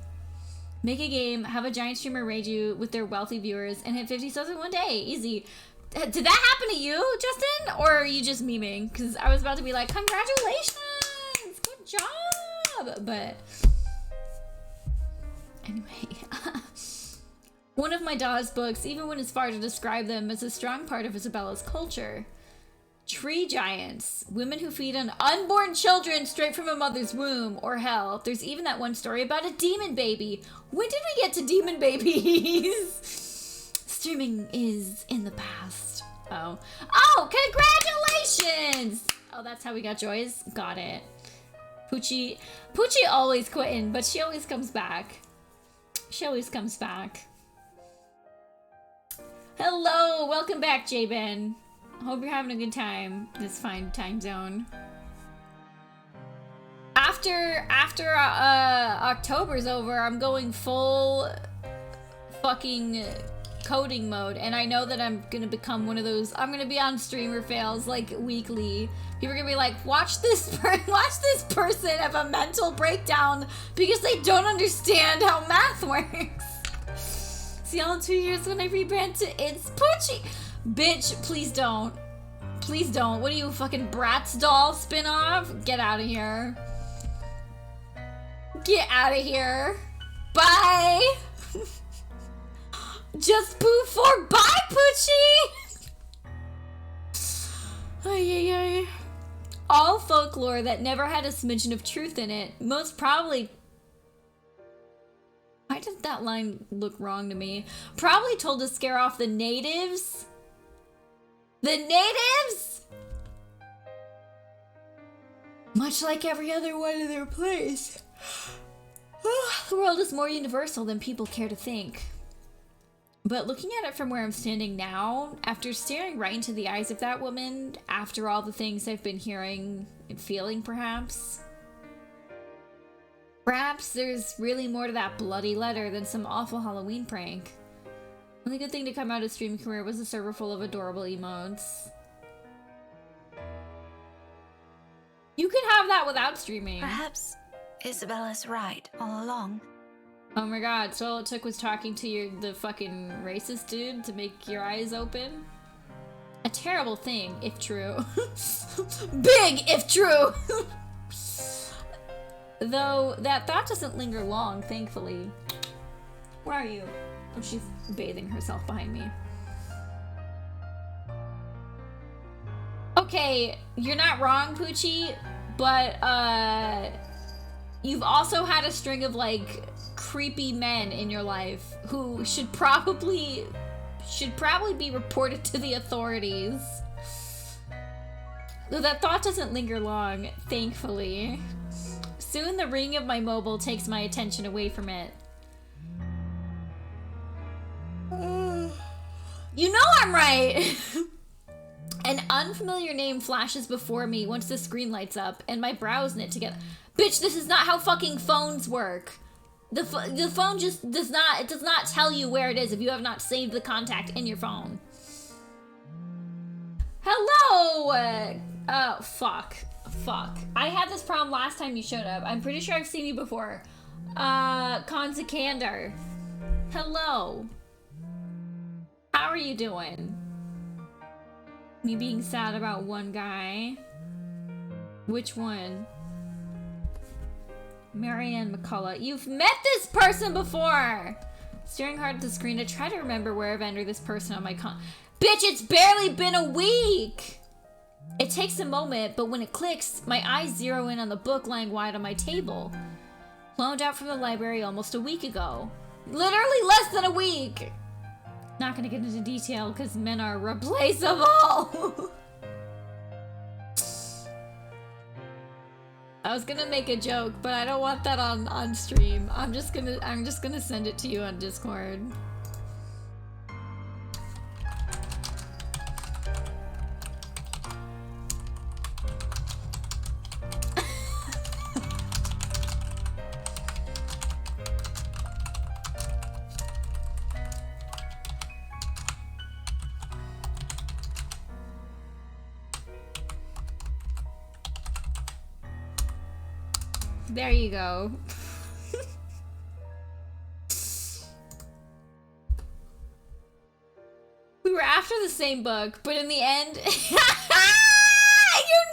Make a game, have a giant streamer raid you with their wealthy viewers, and hit 50 subs in one day. Easy. Did that happen to you, Justin? Or are you just memeing? Because I was about to be like, congratulations! Good job! But anyway. One of my Dawes books even went as far to describe them as a strong part of Isabella's culture. Tree giants. Women who feed on unborn children straight from a mother's womb. Or hell, there's even that one story about a demon baby. When did we get to demon babies? Streaming is in the past. Oh. Oh, congratulations! Oh, that's how we got Joy's? Got it. Poochie always quitting, but she always comes back. She always comes back. Hello, welcome back, J-Ben. Hope you're having a good time. This fine time zone. After October's over, I'm going full fucking coding mode, and I know that I'm gonna become one of those— I'm gonna be on streamer fails like weekly. People are gonna be like, watch this person have a mental breakdown because they don't understand how math works. See y'all in 2 years when I rebrand to It's Poochie. Bitch, please don't. Please don't. What are you, fucking Bratz doll spin-off? Get out of here. Get out of here. Bye. Just poo for— bye, Poochie! Ay, ay, ay. All folklore that never had a smidgen of truth in it. Most probably— why did that line look wrong to me? Probably told to scare off the natives. The natives? Much like every other one in their place. The world is more universal than people care to think. But looking at it from where I'm standing now, after staring right into the eyes of that woman, after all the things I've been hearing and feeling, perhaps, Perhaps there's really more to that bloody letter than some awful Halloween prank. Only good thing to come out of stream career was a server full of adorable emotes. You can have that without streaming. Perhaps Isabella's right all along. Oh my god, so all it took was talking to the fucking racist dude to make your eyes open? A terrible thing, if true. Big, if true! Though, that thought doesn't linger long, thankfully. Where are you? Oh, she's bathing herself behind me. Okay, you're not wrong, Poochie, but, you've also had a string of, like, creepy men in your life who should probably be reported to the authorities. Though that thought doesn't linger long, thankfully. Soon the ring of my mobile takes my attention away from it. You know I'm right! An unfamiliar name flashes before me once the screen lights up and my brows knit together. Bitch, this is not how fucking phones work. The phone just does not tell you where it is if you have not saved the contact in your phone. Hello! Oh, fuck. I had this problem last time you showed up. I'm pretty sure I've seen you before. Konzikander. Hello. How are you doing? Me being sad about one guy. Which one? Marianne McCullough. You've met this person before! Staring hard at the screen to try to remember where I've entered this person on my Bitch, it's barely been a week! It takes a moment, but when it clicks, my eyes zero in on the book lying wide on my table. Loaned out from the library almost a week ago. Literally less than a week! Not gonna get into detail, because men are replaceable! I was gonna make a joke, but I don't want that on stream. I'm just gonna send it to you on Discord. There you go. We were after the same book, but in the end... You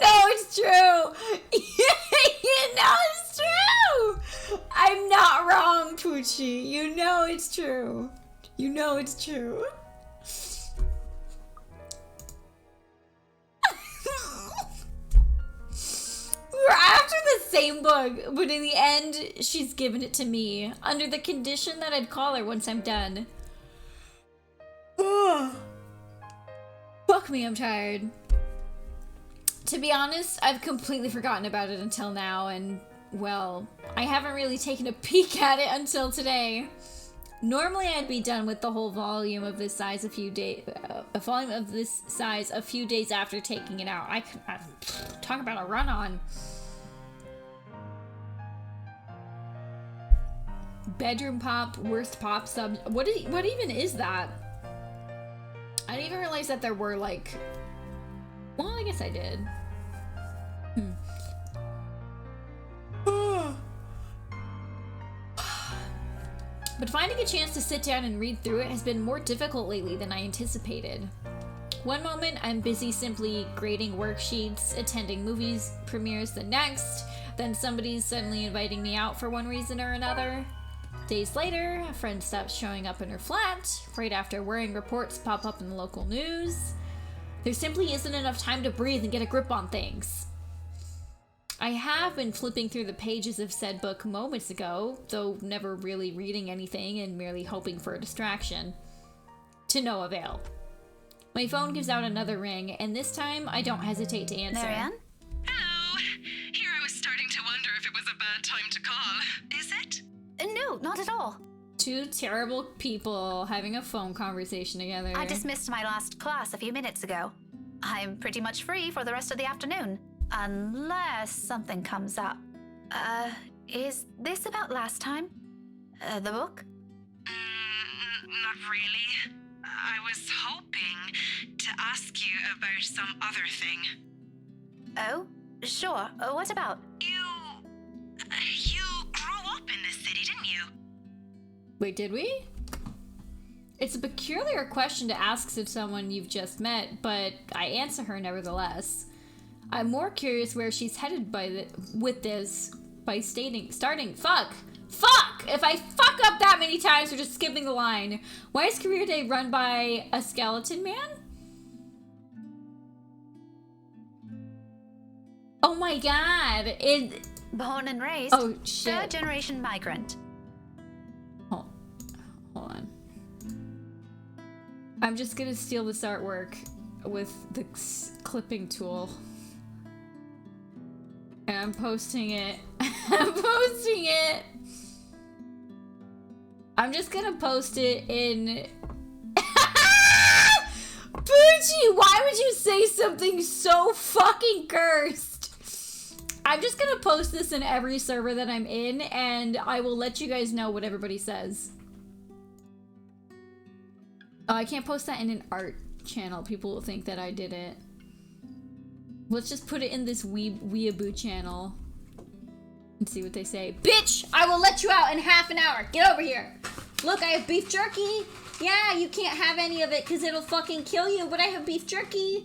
know it's true! You know it's true! I'm not wrong, Poochie. You know it's true. You know it's true. We're after the same book, but in the end, she's given it to me, under the condition that I'd call her once I'm done. Fuck me, I'm tired. To be honest, I've completely forgotten about it until now, and, well, I haven't really taken a peek at it until today. Normally, I'd be done with the whole volume of this size a few days after taking it out. I talk about a run-on. Bedroom pop, worst pop sub. What even is that? I didn't even realize that there were, like... Well, I guess I did. But finding a chance to sit down and read through it has been more difficult lately than I anticipated. One moment, I'm busy simply grading worksheets, attending movies premieres the next, then somebody's suddenly inviting me out for one reason or another. Days later, a friend stops showing up in her flat, right after worrying reports pop up in the local news. There simply isn't enough time to breathe and get a grip on things. I have been flipping through the pages of said book moments ago, though never really reading anything and merely hoping for a distraction. To no avail. My phone gives out another ring, and this time I don't hesitate to answer. Marianne? Hello. Here I was starting to wonder if it was a bad time to call. Is it? No, not at all. Two terrible people having a phone conversation together. I dismissed my last class a few minutes ago. I'm pretty much free for the rest of the afternoon. Unless something comes up. Is this about last time? The book? Not really. I was hoping to ask you about some other thing. Oh, sure. What about? You grew up in this city, didn't you? Wait, did we? It's a peculiar question to ask of someone you've just met, but I answer her nevertheless. I'm more curious where she's headed with this by starting. Fuck! If I fuck up that many times, we're just skipping the line. Why is career day run by a skeleton man? Oh my god! Born and raised. Oh shit! Third generation migrant. Hold on. I'm just gonna steal this artwork with the clipping tool. And I'm posting it. I'm just gonna post it in... Poochie, why would you say something so fucking cursed? I'm just gonna post this in every server that I'm in, and I will let you guys know what everybody says. Oh, I can't post that in an art channel. People will think that I did it. Let's just put it in this weeaboo channel and see what they say. Bitch, I will let you out in half an hour. Get over here. Look, I have beef jerky. Yeah, you can't have any of it because it'll fucking kill you, but I have beef jerky.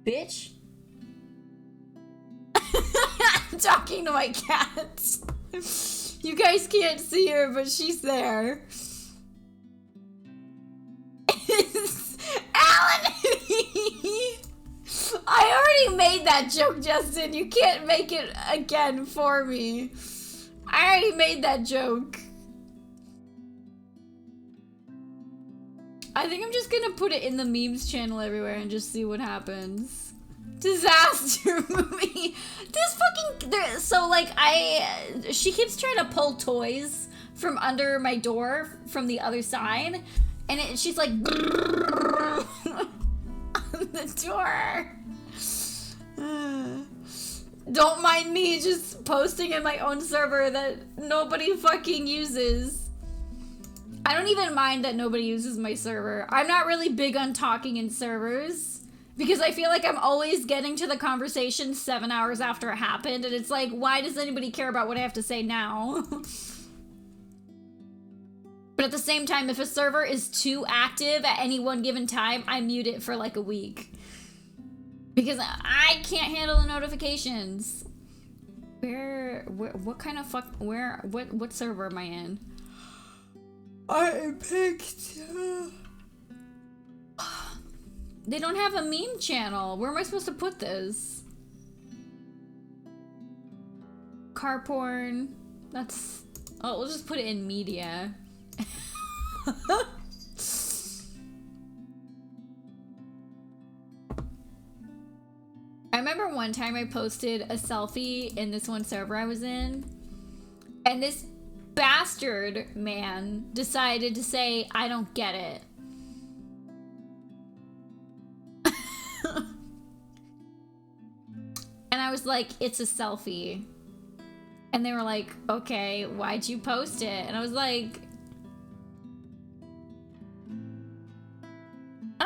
Bitch. I'm talking to my cat. You guys can't see her, but she's there. Alan! I already made that joke, Justin. You can't make it again for me. I already made that joke. I think I'm just gonna put it in the memes channel everywhere and just see what happens. Disaster movie. This fucking... So, like, she keeps trying to pull toys from under my door from the other side. And she's like... on the door. Don't mind me just posting in my own server that nobody fucking uses. I don't even mind that nobody uses my server. I'm not really big on talking in servers because I feel like I'm always getting to the conversation 7 hours after it happened, and it's like, why does anybody care about what I have to say now? But at the same time, if a server is too active at any one given time, I mute it for like a week. Because I can't handle the notifications. What kind of fuck, what server am I in? I picked... They don't have a meme channel. Where am I supposed to put this? Car porn. That's... Oh, we'll just put it in media. I remember one time I posted a selfie in this one server I was in, and this bastard man decided to say, I don't get it. And I was like, it's a selfie. And they were like, okay, why'd you post it? And I was like,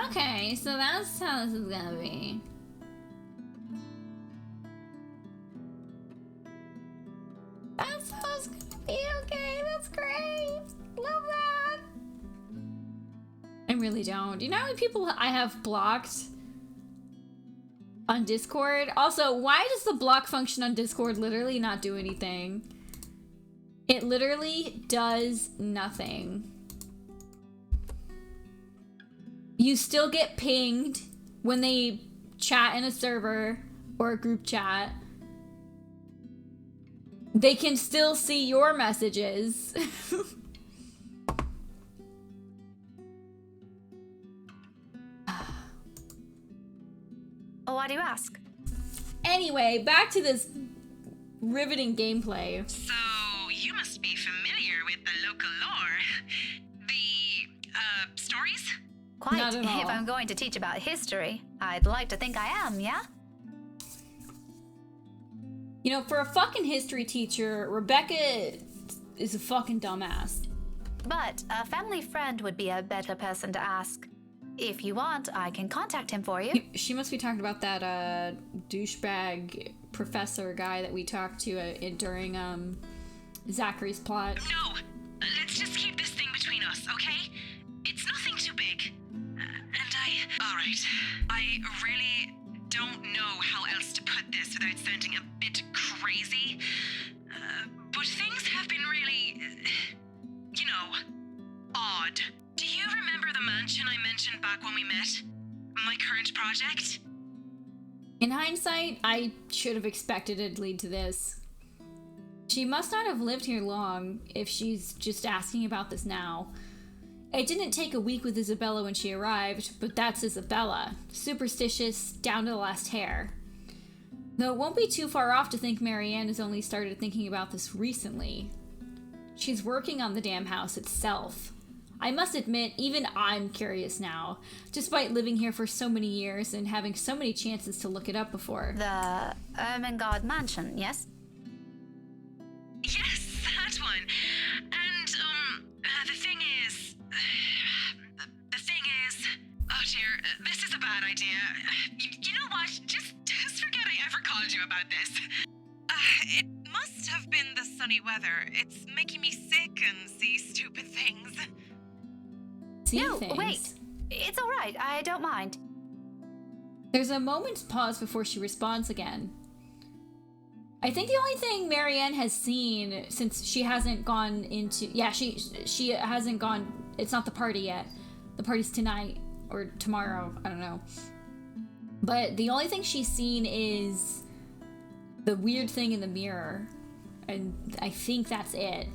okay, so that's how this is gonna be. That's how it's gonna be, okay, that's great. Love that. I really don't. You know how many people I have blocked on Discord? Also, why does the block function on Discord literally not do anything? It literally does nothing. You still get pinged when they chat in a server or a group chat. They can still see your messages. Why do you ask? Anyway, back to this riveting gameplay. So, you must be familiar with the local lore. The, stories? Quite. Not at all. If I'm going to teach about history, I'd like to think I am, yeah? You know, for a fucking history teacher, Rebecca is a fucking dumbass. But a family friend would be a better person to ask. If you want, I can contact him for you. She must be talking about that douchebag professor guy that we talked to during Zachary's plot. No, let's just keep this thing between us, okay? It's nothing too big. Alright, I really don't know how else to put this without sounding a bit crazy. But things have been really, odd. Do you remember the mansion I mentioned back when we met? My current project? In hindsight, I should have expected it to lead to this. She must not have lived here long if she's just asking about this now. It didn't take a week with Isabella when she arrived, but that's Isabella. Superstitious, down to the last hair. Though it won't be too far off to think Marianne has only started thinking about this recently. She's working on the damn house itself. I must admit, even I'm curious now, despite living here for so many years and having so many chances to look it up before. The Ermengarde Mansion, yes? Yes, that one. And, the thing is... Oh dear, this is a bad idea. You know what? Just forget I ever called you about this. It must have been the sunny weather. It's making me sick and see stupid things. No, wait. It's all right. I don't mind. There's a moment's pause before she responds again. I think the only thing Marianne has seen, since she hasn't gone into... Yeah, she hasn't gone... It's not the party yet. The party's tonight or tomorrow. I don't know. But the only thing she's seen is the weird thing in the mirror. And I think that's it.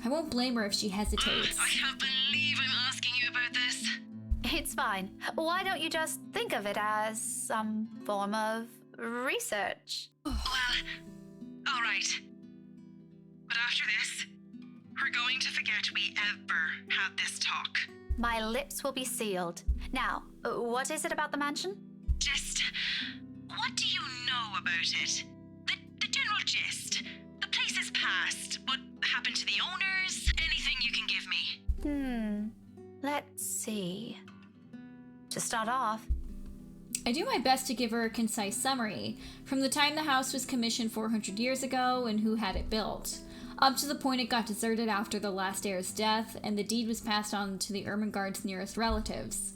I won't blame her if she hesitates. I can't believe I'm asking you about this. It's fine. Why don't you just think of it as some form of research? Well, all right. But after this, we're going to forget we ever had this talk. My lips will be sealed. Now, what is it about the mansion? Just, what do you know about it? The general gist. The place's past. What happened to the owners? Anything you can give me. Let's see. To start off, I do my best to give her a concise summary, from the time the house was commissioned 400 years ago and who had it built, up to the point it got deserted after the last heir's death and the deed was passed on to the Ermengarde's nearest relatives.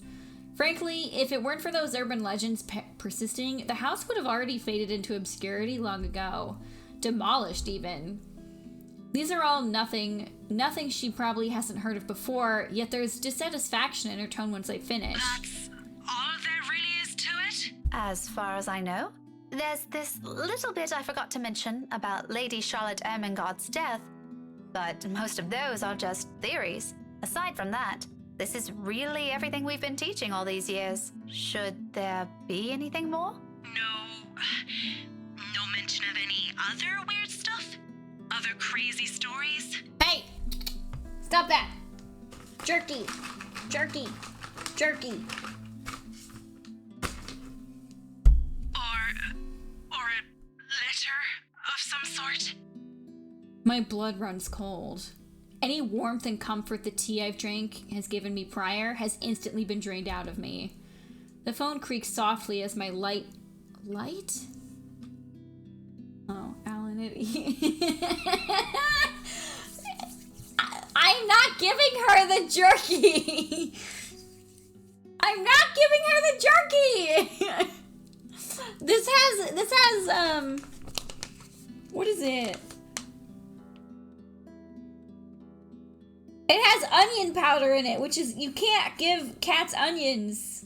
Frankly, if it weren't for those urban legends persisting, the house would have already faded into obscurity long ago. Demolished, even. These are all nothing she probably hasn't heard of before, yet there's dissatisfaction in her tone once I finish. That's all there really is to it? as far as I know. There's this little bit I forgot to mention about Lady Charlotte Ermengarde's death, but most of those are just theories. Aside from that, this is really everything we've been teaching all these years. Should there be anything more? No mention of any other weird stuff? Other crazy stories? Hey! Stop that! Jerky! Jerky! Jerky! Or a letter of some sort? My blood runs cold. Any warmth and comfort the tea I've drank has given me prior has instantly been drained out of me. The phone creaks softly as my light? Oh, Alan, I'm not giving her the jerky! I'm not giving her the jerky! This has, what is it? It has onion powder in it, which is, you can't give cats onions.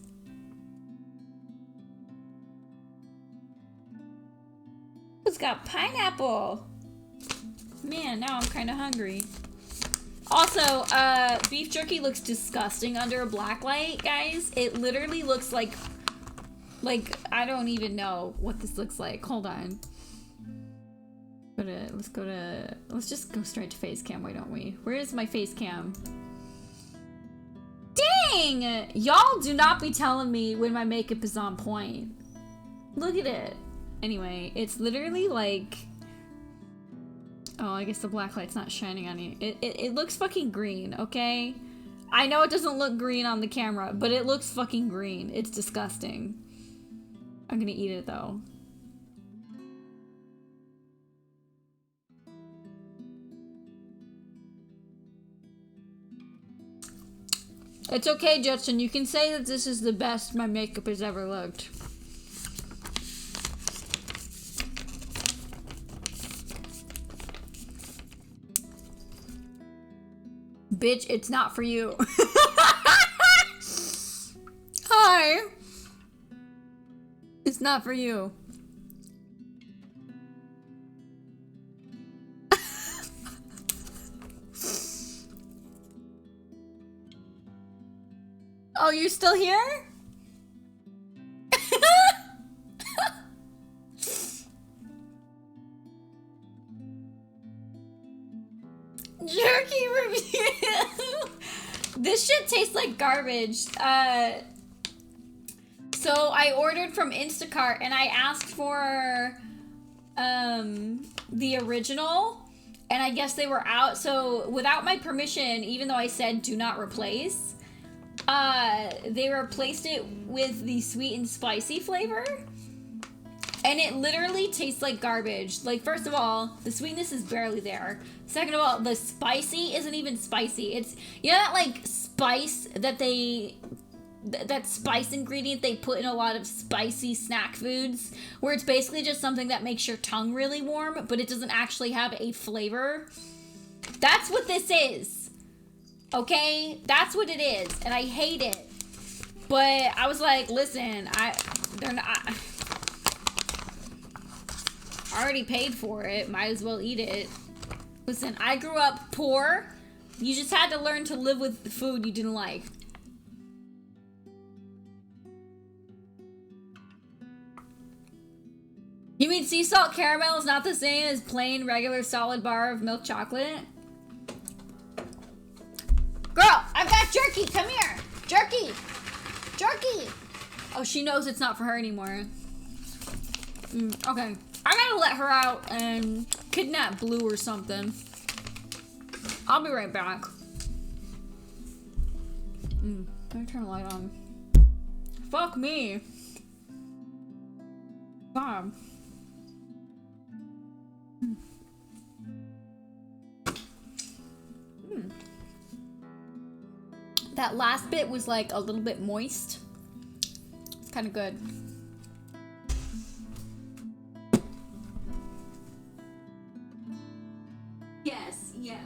It's got pineapple. Man, now I'm kind of hungry. Also, beef jerky looks disgusting under a black light, guys. It literally looks like, I don't even know what this looks like. Hold on. Let's just go straight to face cam, why don't we? Where is my face cam? Dang! Y'all do not be telling me when my makeup is on point. Look at it. Anyway, it's literally like... Oh, I guess the black light's not shining on you. It looks fucking green, okay? I know it doesn't look green on the camera, but it looks fucking green. It's disgusting. I'm gonna eat it, though. It's okay, Jetson. You can say that this is the best my makeup has ever looked. Bitch, it's not for you. Hi. It's not for you. Oh, you're still here? Jerky review. This shit tastes like garbage. So I ordered from Instacart and I asked for the original, and I guess they were out. So without my permission, even though I said do not replace, they replaced it with the sweet and spicy flavor. And it literally tastes like garbage. Like, first of all, the sweetness is barely there. Second of all, the spicy isn't even spicy. It's, you know that, like, spice that that spice ingredient they put in a lot of spicy snack foods? Where it's basically just something that makes your tongue really warm, but it doesn't actually have a flavor? That's what this is. Okay? That's what it is. And I hate it. But I was like, listen, they're not... I already paid for it. Might as well eat it. Listen, I grew up poor. You just had to learn to live with the food you didn't like. You mean sea salt caramel is not the same as plain regular solid bar of milk chocolate? Girl, I've got jerky. Come here. Jerky. Jerky. Oh, she knows it's not for her anymore. Okay. I gotta let her out and kidnap Blue or something. I'll be right back. Let me turn the light on. Fuck me. God. That last bit was like a little bit moist. It's kind of good. Yes, yes.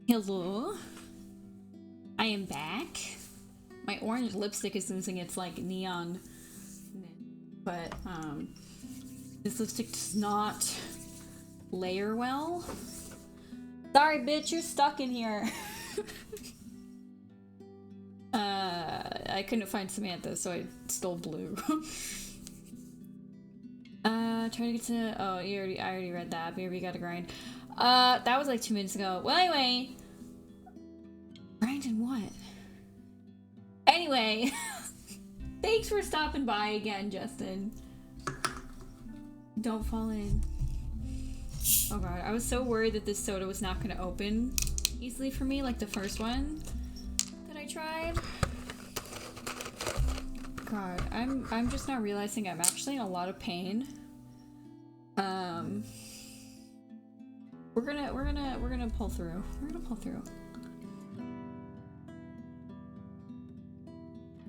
Hello. I am back. My orange lipstick is losing its like neon, but this lipstick does not layer well. Sorry, bitch, you're stuck in here. I couldn't find Samantha, so I stole blue. Trying to get to. Oh, I already read that. Baby, gotta grind. That was like 2 minutes ago. Well, anyway. Grinding what? Anyway. Thanks for stopping by again, Justin. Don't fall in. Oh god, I was so worried that this soda was not gonna open easily for me, like the first one that I tried. God, I'm just now realizing I'm actually in a lot of pain. We're gonna pull through. We're gonna pull through.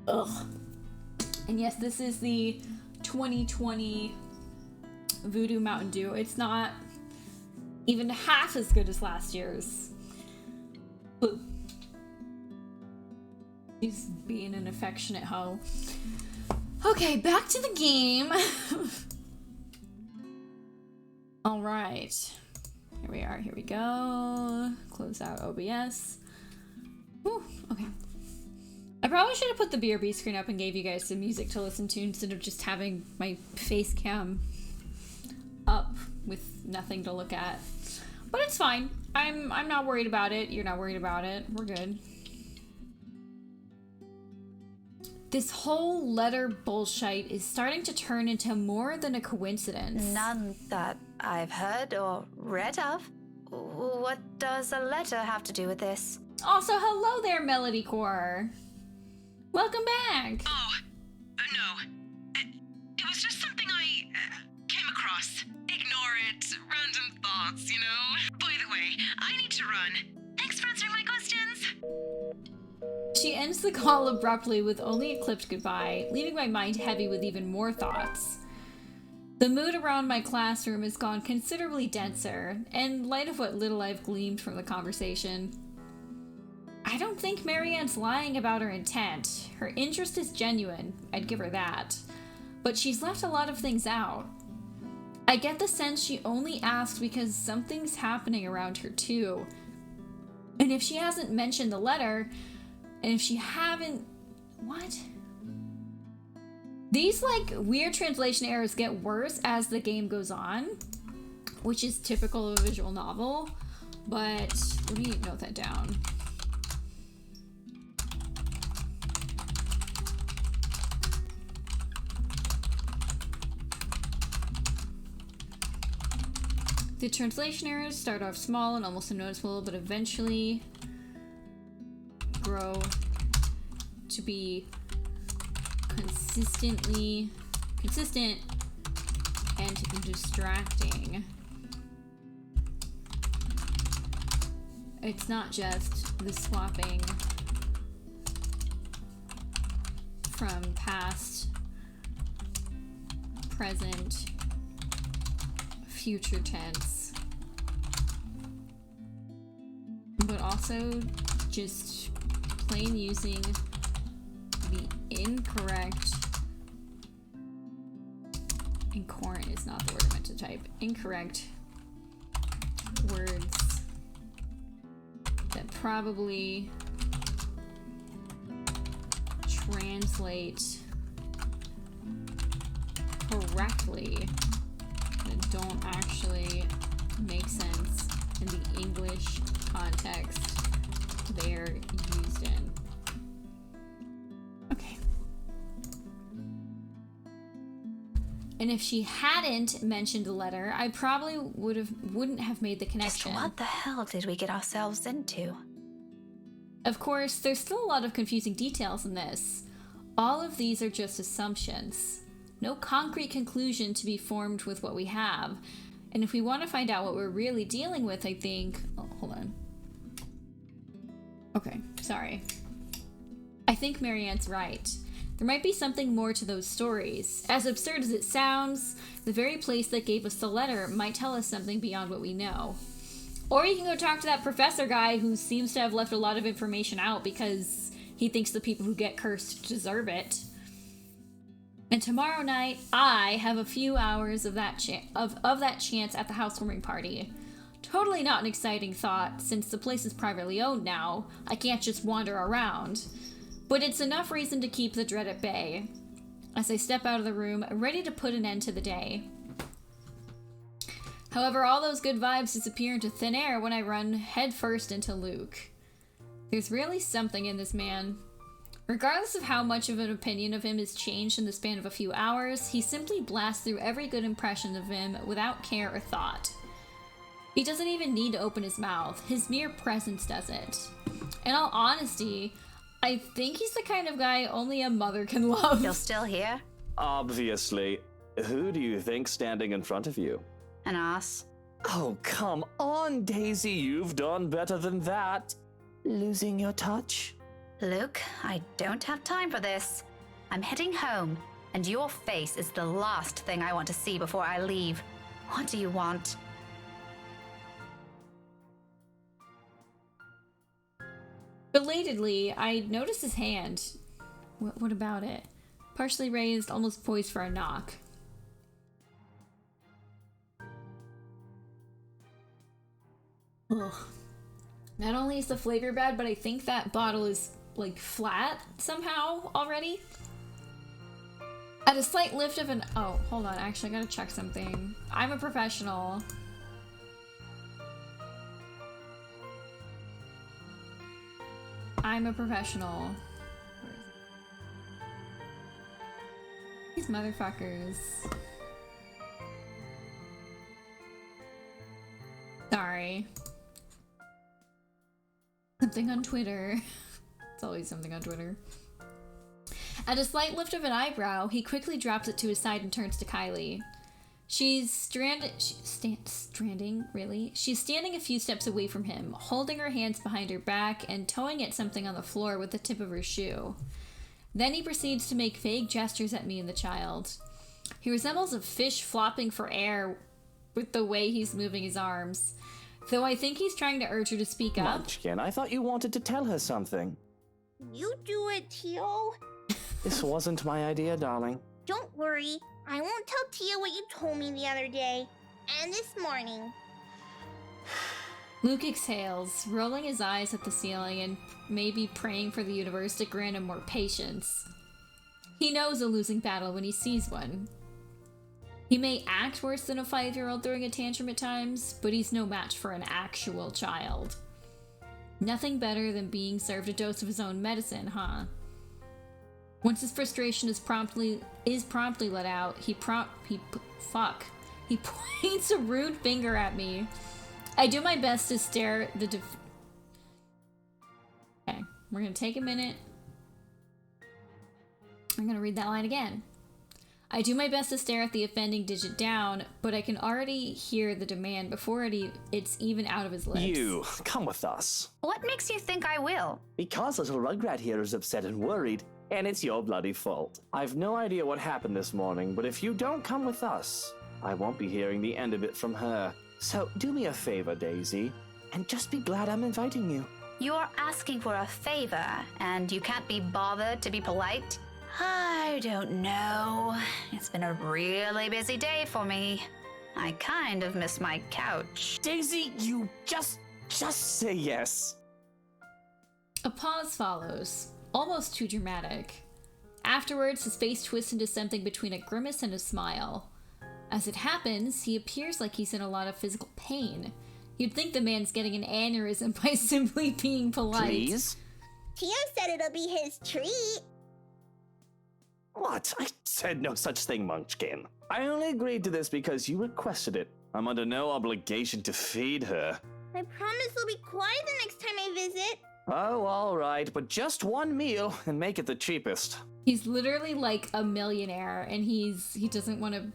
Ugh. And yes, this is the 2020 Voodoo Mountain Dew. It's not even half as good as last year's. Boo. He's being an affectionate hoe. Okay, back to the game. All right. Here we are. Here we go. Close out OBS. Whew, okay. I probably should have put the BRB screen up and gave you guys some music to listen to instead of just having my face cam up with nothing to look at. But it's fine. I'm not worried about it. You're not worried about it. We're good. This whole letter bullshit is starting to turn into more than a coincidence. None that I've heard or read of. What does a letter have to do with this? Also, hello there, Melody Core. Welcome back. Oh, no. It was just something I came across. Ignore it. Random thoughts, you know? By the way, I need to run. Thanks for answering my questions. She ends the call abruptly with only a clipped goodbye, leaving my mind heavy with even more thoughts. The mood around my classroom has gone considerably denser, in light of what little I've gleaned from the conversation. I don't think Marianne's lying about her intent. Her interest is genuine, I'd give her that. But she's left a lot of things out. I get the sense she only asked because something's happening around her too. And if she hasn't mentioned the letter, and if she haven't... What? These, like, weird translation errors get worse as the game goes on, which is typical of a visual novel, but let me note that down. The translation errors start off small and almost unnoticeable, but eventually grow to be consistent and distracting. It's not just the swapping from past, present, future tense, but also just plain using the incorrect, incorrect is not the word I meant to type, incorrect words that probably translate correctly that don't actually make sense in the English context they're used in. Okay. And if she hadn't mentioned the letter, I probably wouldn't have made the connection. Just what the hell did we get ourselves into? Of course, there's still a lot of confusing details in this. All of these are just assumptions. No concrete conclusion to be formed with what we have. And if we want to find out what we're really dealing with, I think... Oh, hold on. Okay, sorry. I think Marianne's right. There might be something more to those stories. As absurd as it sounds, the very place that gave us the letter might tell us something beyond what we know. Or you can go talk to that professor guy who seems to have left a lot of information out because he thinks the people who get cursed deserve it. And tomorrow night, I have a few hours of that chance at the housewarming party. Totally not an exciting thought, since the place is privately owned now. I can't just wander around. But it's enough reason to keep the dread at bay. As I step out of the room, ready to put an end to the day. However, all those good vibes disappear into thin air when I run headfirst into Luke. There's really something in this man. Regardless of how much of an opinion of him has changed in the span of a few hours, he simply blasts through every good impression of him without care or thought. He doesn't even need to open his mouth. His mere presence does it. In all honesty, I think he's the kind of guy only a mother can love. You're still here? Obviously. Who do you think standing in front of you? An ass. Oh, come on, Daisy. You've done better than that. Losing your touch? Luke, I don't have time for this. I'm heading home, and your face is the last thing I want to see before I leave. What do you want? Belatedly, I notice his hand. What about it? Partially raised, almost poised for a knock. Ugh. Not only is the flavor bad, but I think that bottle is, like, flat somehow already. At a slight lift of an... Oh, hold on. Actually, I gotta check something. I'm a professional. I'm a professional. These motherfuckers. Sorry. Something on Twitter. It's always something on Twitter. At a slight lift of an eyebrow, he quickly drops it to his side and turns to Kylie. She's stranding, really? She's standing a few steps away from him, holding her hands behind her back and towing at something on the floor with the tip of her shoe. Then he proceeds to make vague gestures at me and the child. He resembles a fish flopping for air with the way he's moving his arms. Though I think he's trying to urge her to speak up. Munchkin, I thought you wanted to tell her something. You do it, Tio. This wasn't my idea, darling. Don't worry. I won't tell Tia what you told me the other day. And this morning. Luke exhales, rolling his eyes at the ceiling and maybe praying for the universe to grant him more patience. He knows a losing battle when he sees one. He may act worse than a 5-year-old throwing a tantrum at times, but he's no match for an actual child. Nothing better than being served a dose of his own medicine, huh? Once his frustration is promptly let out, he points a rude finger at me. I do my best to stare the Okay, we're gonna take a minute. I'm gonna read that line again. I do my best to stare at the offending digit down, but I can already hear the demand before it's even out of his lips. You, come with us. What makes you think I will? Because little Rugrat here is upset and worried, and it's your bloody fault. I've no idea what happened this morning, but if you don't come with us, I won't be hearing the end of it from her. So do me a favor, Daisy, and just be glad I'm inviting you. You're asking for a favor, and you can't be bothered to be polite? I don't know. It's been a really busy day for me. I kind of miss my couch. Daisy, you just say yes. A pause follows, almost too dramatic. Afterwards, his face twists into something between a grimace and a smile. As it happens, he appears like he's in a lot of physical pain. You'd think the man's getting an aneurysm by simply being polite. Please? Tia said it'll be his treat. What? I said no such thing, Munchkin. I only agreed to this because you requested it. I'm under no obligation to feed her. I promise I'll be quiet the next time I visit. Oh, all right, but just one meal and make it the cheapest. He's literally like a millionaire, and he doesn't want to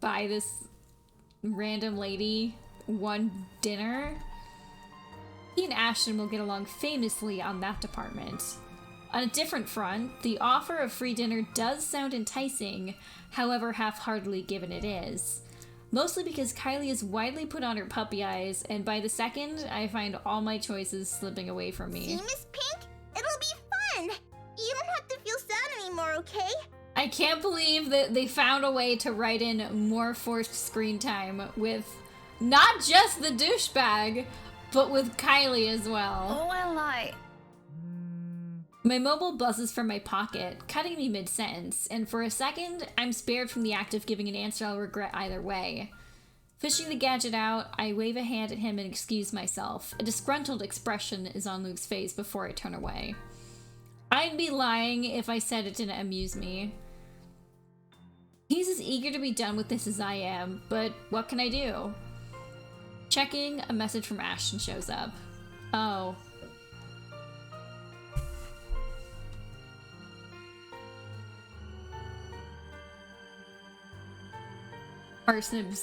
buy this random lady one dinner. He and Ashton will get along famously on that department. On a different front, the offer of free dinner does sound enticing, however half-heartedly given it is. Mostly because Kylie is widely put on her puppy eyes, and by the second, I find all my choices slipping away from me. See, Miss Pink? It'll be fun! You don't have to feel sad anymore, okay? I can't believe that they found a way to write in more forced screen time with not just the douchebag, but with Kylie as well. Well, My mobile buzzes from my pocket, cutting me mid-sentence, and for a second, I'm spared from the act of giving an answer I'll regret either way. Fishing the gadget out, I wave a hand at him and excuse myself. A disgruntled expression is on Luke's face before I turn away. I'd be lying if I said it didn't amuse me. He's as eager to be done with this as I am, but what can I do? Checking, a message from Ashton shows up. Oh. Parsnip's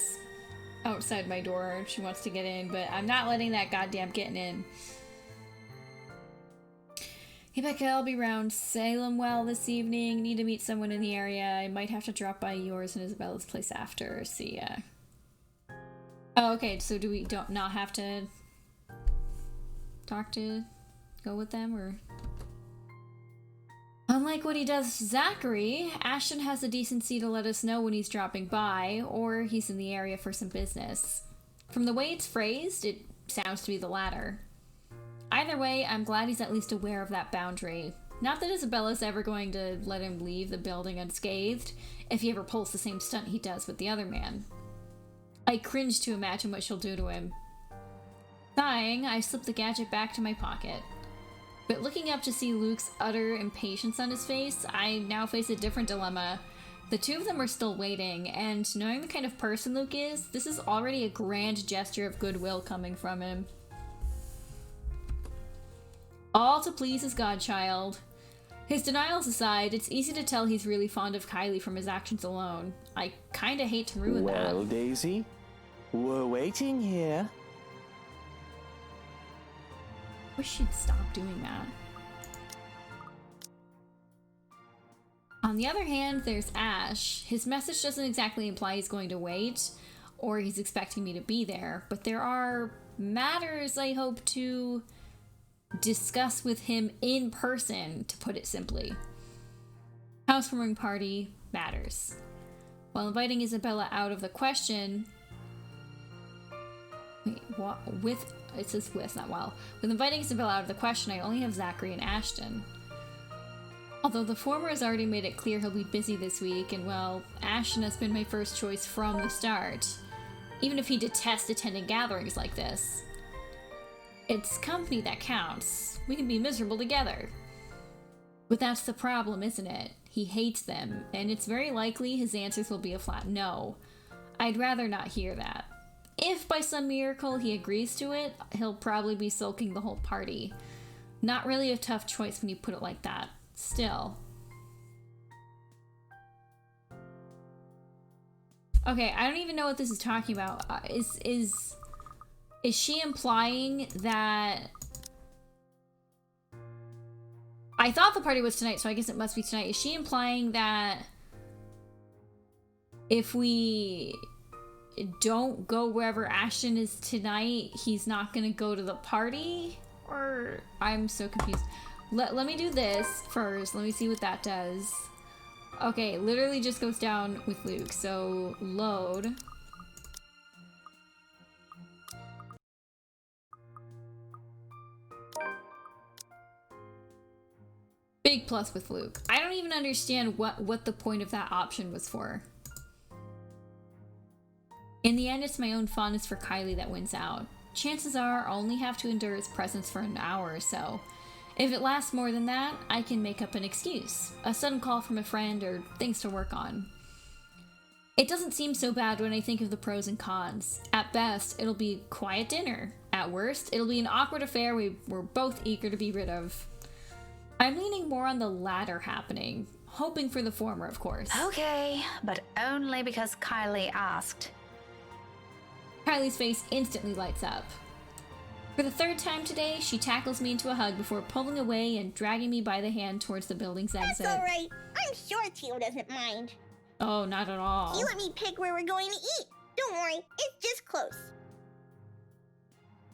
outside my door. She wants to get in, but I'm not letting that goddamn getting in. Hey Becca, I'll be around Salem well this evening. Need to meet someone in the area. I might have to drop by yours and Isabella's place after. See ya. Oh, okay, so do we not have to go with them, or? Unlike what he does to Zachary, Ashton has the decency to let us know when he's dropping by, or he's in the area for some business. From the way it's phrased, it sounds to be the latter. Either way, I'm glad he's at least aware of that boundary. Not that Isabella's ever going to let him leave the building unscathed, if he ever pulls the same stunt he does with the other man. I cringe to imagine what she'll do to him. Sighing, I slip the gadget back to my pocket. But looking up to see Luke's utter impatience on his face, I now face a different dilemma. The two of them are still waiting, and knowing the kind of person Luke is, this is already a grand gesture of goodwill coming from him. All to please his godchild. His denials aside, it's easy to tell he's really fond of Kylie from his actions alone. I kinda hate to ruin that. Well, Daisy, we're waiting here. Wish she'd stop doing that. On the other hand, there's Ash. His message doesn't exactly imply he's going to wait, or he's expecting me to be there, but there are matters I hope to discuss with him in person, to put it simply. Housewarming party matters. While inviting Isabella out of the question... Wait, what? It says with, not while. With inviting Isabella out of the question, I only have Zachary and Ashton. Although the former has already made it clear he'll be busy this week, and well, Ashton has been my first choice from the start. Even if he detests attending gatherings like this. It's company that counts. We can be miserable together. But that's the problem, isn't it? He hates them, and it's very likely his answers will be a flat no. I'd rather not hear that. If by some miracle he agrees to it, he'll probably be sulking the whole party. Not really a tough choice when you put it like that. Still. Okay, I don't even know what this is talking about. Is she implying that... I thought the party was tonight, so I guess it must be tonight. Is she implying that if we don't go wherever Ashton is tonight, he's not gonna go to the party? Or... I'm so confused. Let me do this first. Let me see what that does. Okay, literally just goes down with Luke. So, load. Big plus with Luke. I don't even understand what the point of that option was for. In the end, it's my own fondness for Kylie that wins out. Chances are I'll only have to endure his presence for an hour or so. If it lasts more than that, I can make up an excuse. A sudden call from a friend or things to work on. It doesn't seem so bad when I think of the pros and cons. At best, it'll be a quiet dinner. At worst, it'll be an awkward affair we're both eager to be rid of. I'm leaning more on the latter happening, hoping for the former, of course. Okay, but only because Kylie asked. Kylie's face instantly lights up. For the third time today, she tackles me into a hug before pulling away and dragging me by the hand towards the building's exit. That's alright. I'm sure Teal doesn't mind. Oh, not at all. He let me pick where we're going to eat. Don't worry, it's just close.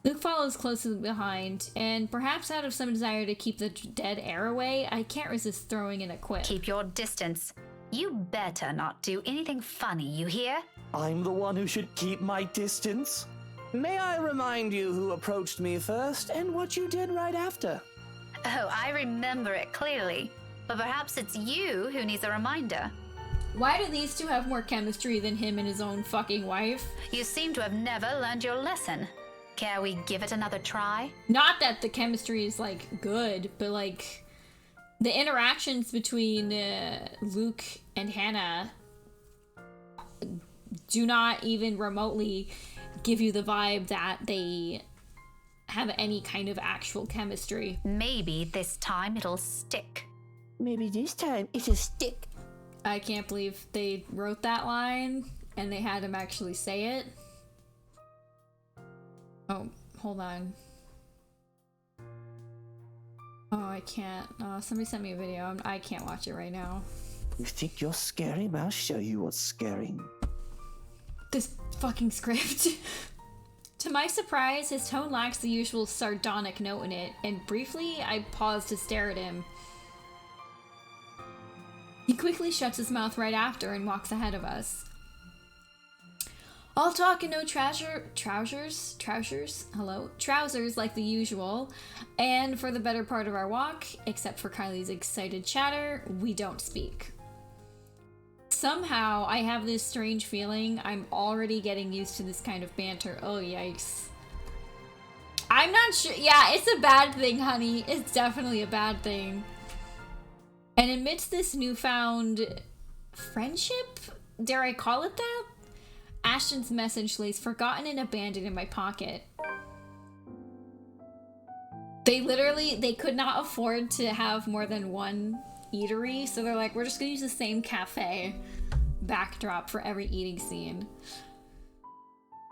Luke follows closely behind, and perhaps out of some desire to keep the dead air away, I can't resist throwing in a quip. Keep your distance. You better not do anything funny, you hear? I'm the one who should keep my distance. May I remind you who approached me first and what you did right after? Oh, I remember it clearly. But perhaps it's you who needs a reminder. Why do these two have more chemistry than him and his own fucking wife? You seem to have never learned your lesson. Care we give it another try? Not that the chemistry is, like, good, but, like, the interactions between Luke and Hannah do not even remotely give you the vibe that they have any kind of actual chemistry. Maybe this time it'll stick. Maybe this time it'll stick. I can't believe they wrote that line and they had him actually say it. Oh, hold on. Oh, I can't. Somebody sent me a video. I can't watch it right now. You think you're scary? I'll show you what's scary. This fucking script. To my surprise, his tone lacks the usual sardonic note in it, and briefly, I paused to stare at him. He quickly shuts his mouth right after and walks ahead of us. All talk and no trousers like the usual, and for the better part of our walk, except for Kylie's excited chatter, we don't speak. Somehow, I have this strange feeling I'm already getting used to this kind of banter. Oh, yikes. I'm not sure. Yeah, it's a bad thing, honey. It's definitely a bad thing. And amidst this newfound friendship, dare I call it that? Ashton's message lays forgotten and abandoned in my pocket. They could not afford to have more than one eatery, so they're like, we're just gonna use the same cafe backdrop for every eating scene.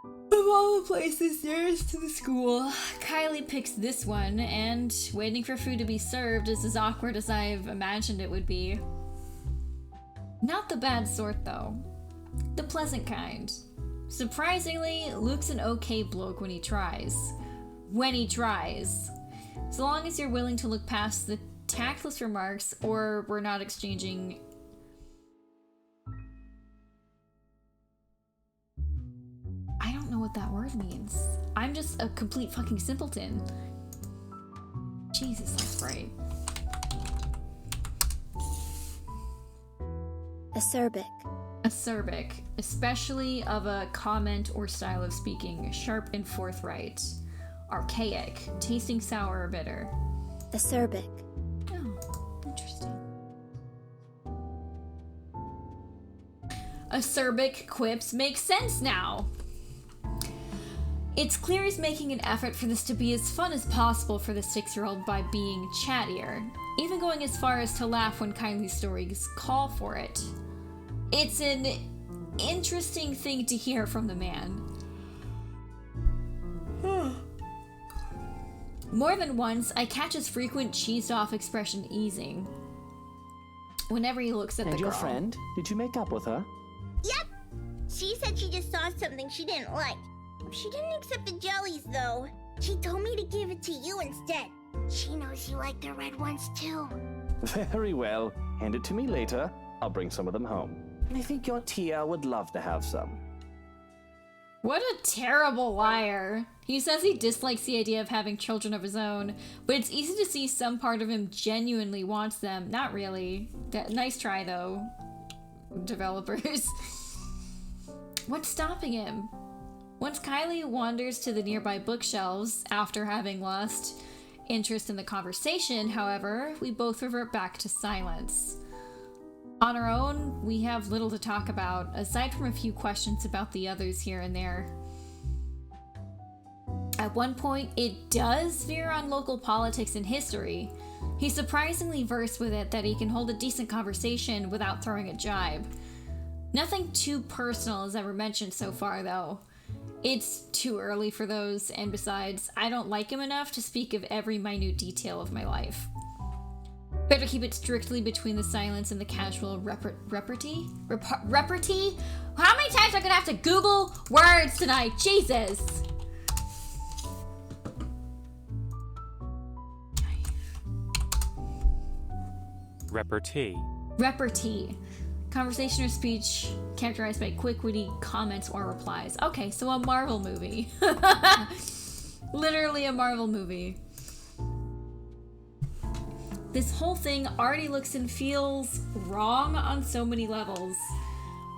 Of all the places nearest to the school, Kylie picks this one, and waiting for food to be served is as awkward as I've imagined it would be. Not the bad sort, though. The pleasant kind. Surprisingly, Luke's an okay bloke when he tries. When he tries. So long as you're willing to look past the tactless remarks, or we're not exchanging... I don't know what that word means. I'm just a complete fucking simpleton. Jesus, that's right. Acerbic. Acerbic, especially of a comment or style of speaking, sharp and forthright. Archaic, tasting sour or bitter. Acerbic. Oh, interesting. Acerbic quips make sense now. It's clear he's making an effort for this to be as fun as possible for the 6-year-old by being chattier, even going as far as to laugh when Kylie's stories call for it. It's an interesting thing to hear from the man. More than once, I catch his frequent cheesed-off expression easing whenever he looks at the girl. And your friend? Did you make up with her? Yep. She said she just saw something she didn't like. She didn't accept the jellies, though. She told me to give it to you instead. She knows you like the red ones, too. Very well. Hand it to me later. I'll bring some of them home. I think your Tia would love to have some. What a terrible liar. He says he dislikes the idea of having children of his own, but it's easy to see some part of him genuinely wants them. Not really. Nice try, though, developers. What's stopping him? Once Kylie wanders to the nearby bookshelves after having lost interest in the conversation, however, we both revert back to silence. On our own, we have little to talk about, aside from a few questions about the others here and there. At one point, it does veer on local politics and history. He's surprisingly versed with it that he can hold a decent conversation without throwing a jibe. Nothing too personal is ever mentioned so far, though. It's too early for those, and besides, I don't like him enough to speak of every minute detail of my life. Better keep it strictly between the silence and the casual repartee? How many times am I gonna have to Google words tonight? Jesus! Repartee. Conversation or speech characterized by quick, witty comments or replies. Okay, so a Marvel movie. Literally a Marvel movie. This whole thing already looks and feels wrong on so many levels.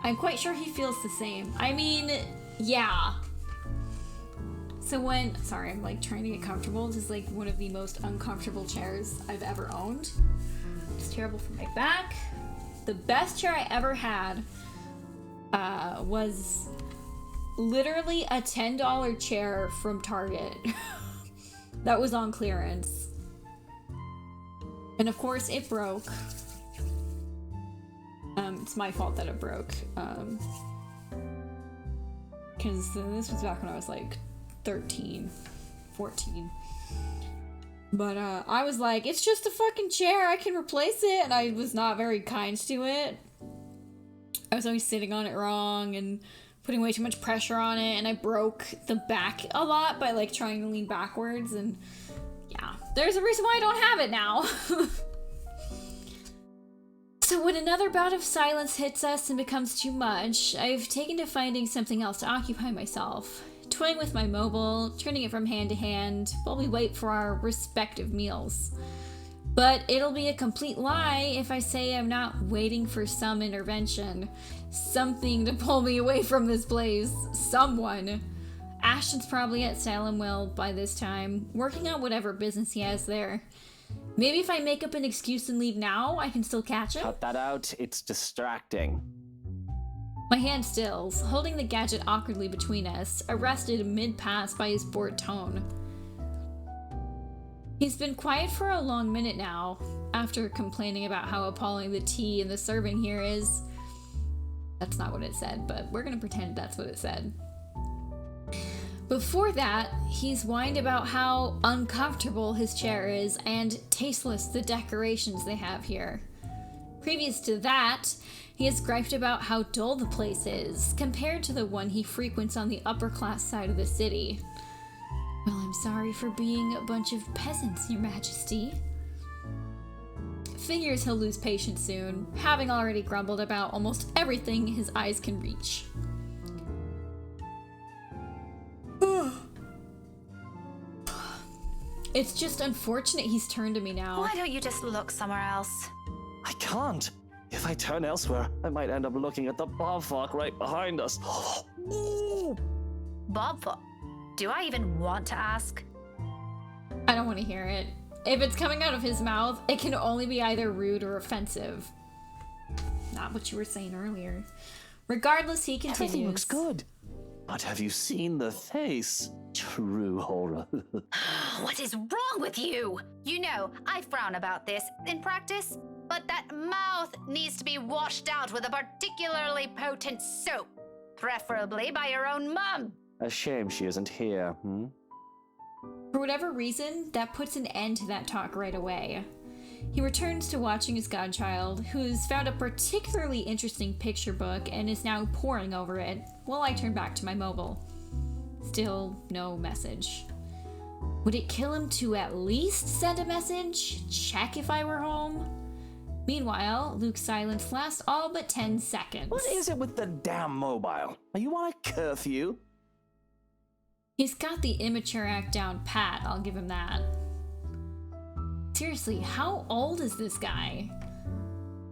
I'm quite sure he feels the same. I mean, yeah. So sorry, I'm like trying to get comfortable. This is like one of the most uncomfortable chairs I've ever owned. It's terrible for my back. The best chair I ever had was literally a $10 chair from Target that was on clearance. And of course it broke. It's my fault that it broke. Because this was back when I was like 13, 14. But I was like, it's just a fucking chair, I can replace it, and I was not very kind to it. I was always sitting on it wrong and putting way too much pressure on it, and I broke the back a lot by like trying to lean backwards, and yeah, there's a reason why I don't have it now. So when another bout of silence hits us and becomes too much, I've taken to finding something else to occupy myself. Toying with my mobile, turning it from hand to hand, while we wait for our respective meals. But it'll be a complete lie if I say I'm not waiting for some intervention. Something to pull me away from this place. Someone. Ashton's probably at Salem Well by this time, working on whatever business he has there. Maybe if I make up an excuse and leave now, I can still catch him? Cut that out, it's distracting. My hand stills, holding the gadget awkwardly between us, arrested mid-pass by his bored tone. He's been quiet for a long minute now, after complaining about how appalling the tea and the serving here is. That's not what it said, but we're gonna pretend that's what it said. Before that, he's whined about how uncomfortable his chair is and tasteless the decorations they have here. Previous to that, he has griped about how dull the place is, compared to the one he frequents on the upper-class side of the city. Well, I'm sorry for being a bunch of peasants, Your Majesty. Figures he'll lose patience soon, having already grumbled about almost everything his eyes can reach. It's just unfortunate he's turned to me now. Why don't you just look somewhere else? I can't. If I turn elsewhere, I might end up looking at the bobfuck right behind us. Bobfuck? Do I even want to ask? I don't want to hear it. If it's coming out of his mouth, it can only be either rude or offensive. Not what you were saying earlier. Regardless, he continues. Everything looks good. But have you seen the face? True horror. What is wrong with you? You know, I frown about this in practice, but that mouth needs to be washed out with a particularly potent soap. Preferably by your own mum. A shame she isn't here, For whatever reason, that puts an end to that talk right away. He returns to watching his godchild, who's found a particularly interesting picture book and is now poring over it, while I turn back to my mobile. Still no message. Would it kill him to at least send a message? Check if I were home? Meanwhile, Luke's silence lasts all but 10 seconds. What is it with the damn mobile? Are you on a curfew? He's got the immature act down pat, I'll give him that. Seriously, how old is this guy?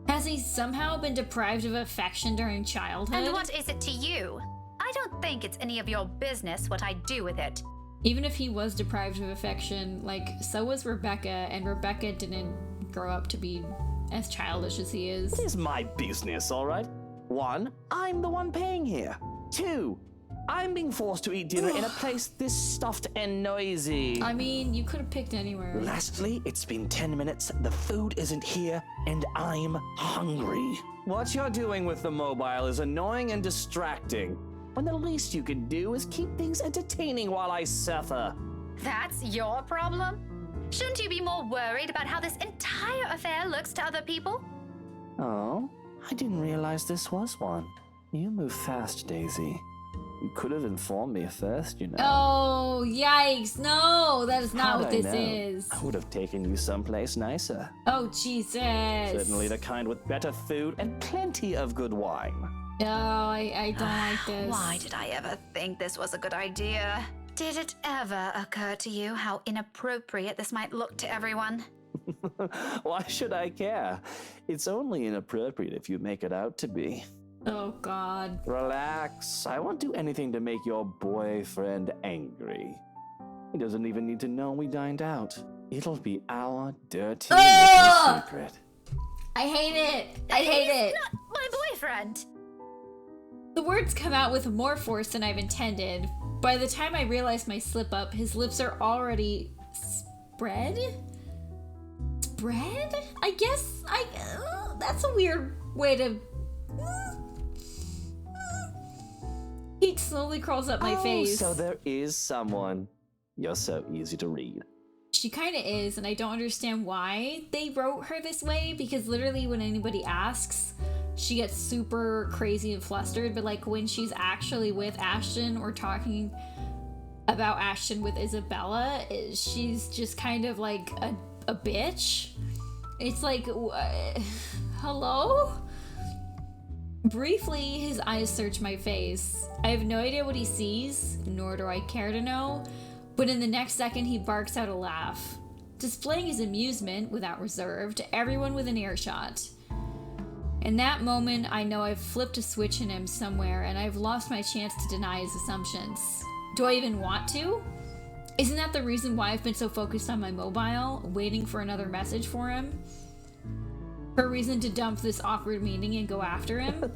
Has he somehow been deprived of affection during childhood? And what is it to you? I don't think it's any of your business what I do with it. Even if he was deprived of affection, like, so was Rebecca, and Rebecca didn't grow up to be as childish as he is. It is my business, all right? 1, I'm the one paying here. 2, I'm being forced to eat dinner in a place this stuffed and noisy. I mean, you could have picked anywhere. Lastly, it's been 10 minutes, the food isn't here, and I'm hungry. What you're doing with the mobile is annoying and distracting, when the least you can do is keep things entertaining while I suffer. That's your problem? Shouldn't you be more worried about how this entire affair looks to other people? Oh, I didn't realize this was one. You move fast, Daisy. You could have informed me first, you know. Oh, yikes. No, that is not what How'd I this know? is. I would have taken you someplace nicer. Oh, Jesus. Certainly the kind with better food and plenty of good wine. Oh, I don't like this. Why did I ever think this was a good idea? Did it ever occur to you how inappropriate this might look to everyone? Why should I care? It's only inappropriate if you make it out to be. Oh, God. Relax. I won't do anything to make your boyfriend angry. He doesn't even need to know we dined out. It'll be our dirty little secret. I hate it. I hate it. Not my boyfriend. The words come out with more force than I've intended. By the time I realize my slip up, his lips are already spread? Spread? I guess that's a weird way to... He slowly crawls up my face. So there is someone. You're so easy to read. She kind of is, and I don't understand why they wrote her this way, because literally when anybody asks, she gets super crazy and flustered, but like when she's actually with Ashton or talking about Ashton with Isabella, she's just kind of like a bitch. It's like, hello? Briefly, his eyes search my face. I have no idea what he sees, nor do I care to know, but in the next second he barks out a laugh, displaying his amusement without reserve to everyone within earshot. In that moment, I know I've flipped a switch in him somewhere and I've lost my chance to deny his assumptions. Do I even want to? Isn't that the reason why I've been so focused on my mobile, waiting for another message for him? For a reason to dump this awkward meeting and go after him?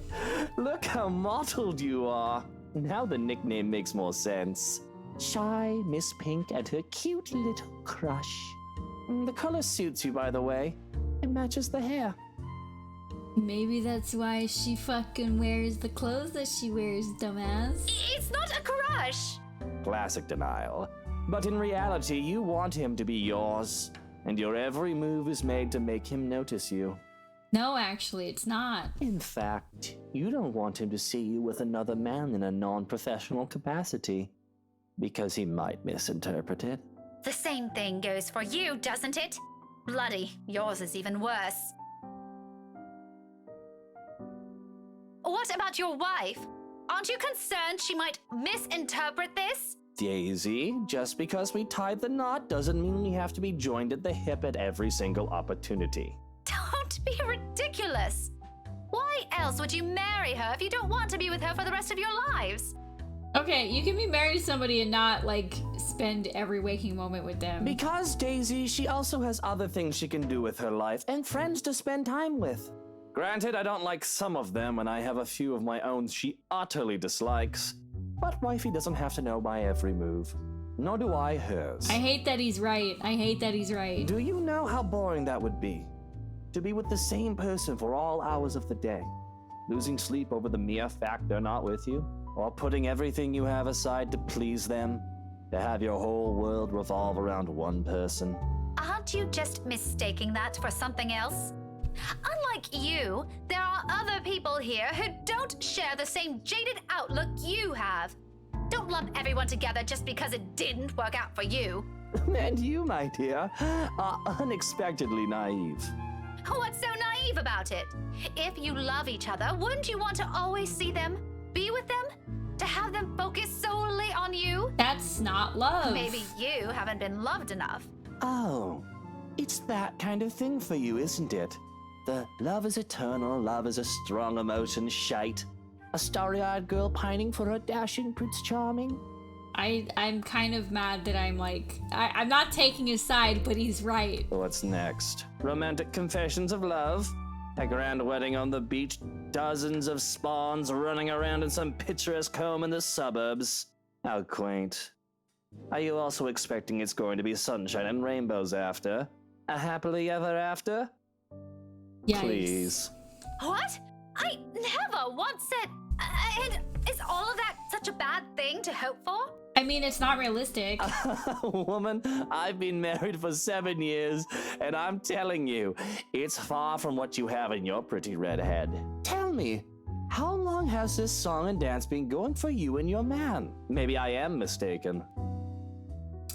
Look how mottled you are. Now the nickname makes more sense. Shy Miss Pink and her cute little crush. The color suits you, by the way. It matches the hair. Maybe that's why she fucking wears the clothes that she wears, dumbass. It's not a crush. Classic denial. But in reality, you want him to be yours, and your every move is made to make him notice you. No, actually, it's not. In fact, you don't want him to see you with another man in a non-professional capacity, because he might misinterpret it. The same thing goes for you, doesn't it? Bloody, yours is even worse. What about your wife? Aren't you concerned she might misinterpret this? Daisy, just because we tied the knot doesn't mean we have to be joined at the hip at every single opportunity. Don't be ridiculous. Why else would you marry her if you don't want to be with her for the rest of your lives? Okay, you can be married to somebody and not, like, spend every waking moment with them. Because, Daisy, she also has other things she can do with her life and friends to spend time with. Granted, I don't like some of them, and I have a few of my own she utterly dislikes. But wifey doesn't have to know my every move. Nor do I hers. I hate that he's right. I hate that he's right. Do you know how boring that would be? To be with the same person for all hours of the day, losing sleep over the mere fact they're not with you, or putting everything you have aside to please them, to have your whole world revolve around one person. Aren't you just mistaking that for something else? Unlike you, there are other people here who don't share the same jaded outlook you have. Don't lump everyone together just because it didn't work out for you. And you, my dear, are unexpectedly naive. What's so naive about it? If you love each other, wouldn't you want to always see them, be with them, to have them focus solely on you? That's not love. Maybe you haven't been loved enough. Oh, it's that kind of thing for you, isn't it? The love is eternal, love is a strong emotion shite. A starry-eyed girl pining for her dashing Prince Charming. I'm kind of mad that I'm like, I'm not taking his side, but he's right. What's next? Romantic confessions of love? A grand wedding on the beach? Dozens of spawns running around in some picturesque home in the suburbs? How quaint. Are you also expecting it's going to be sunshine and rainbows after? A happily ever after? Yikes. Please. What? I never once said... And is all of that such a bad thing to hope for? I mean, it's not realistic. Woman, I've been married for 7 years, and I'm telling you, it's far from what you have in your pretty red head. Tell me, how long has this song and dance been going for you and your man? Maybe I am mistaken.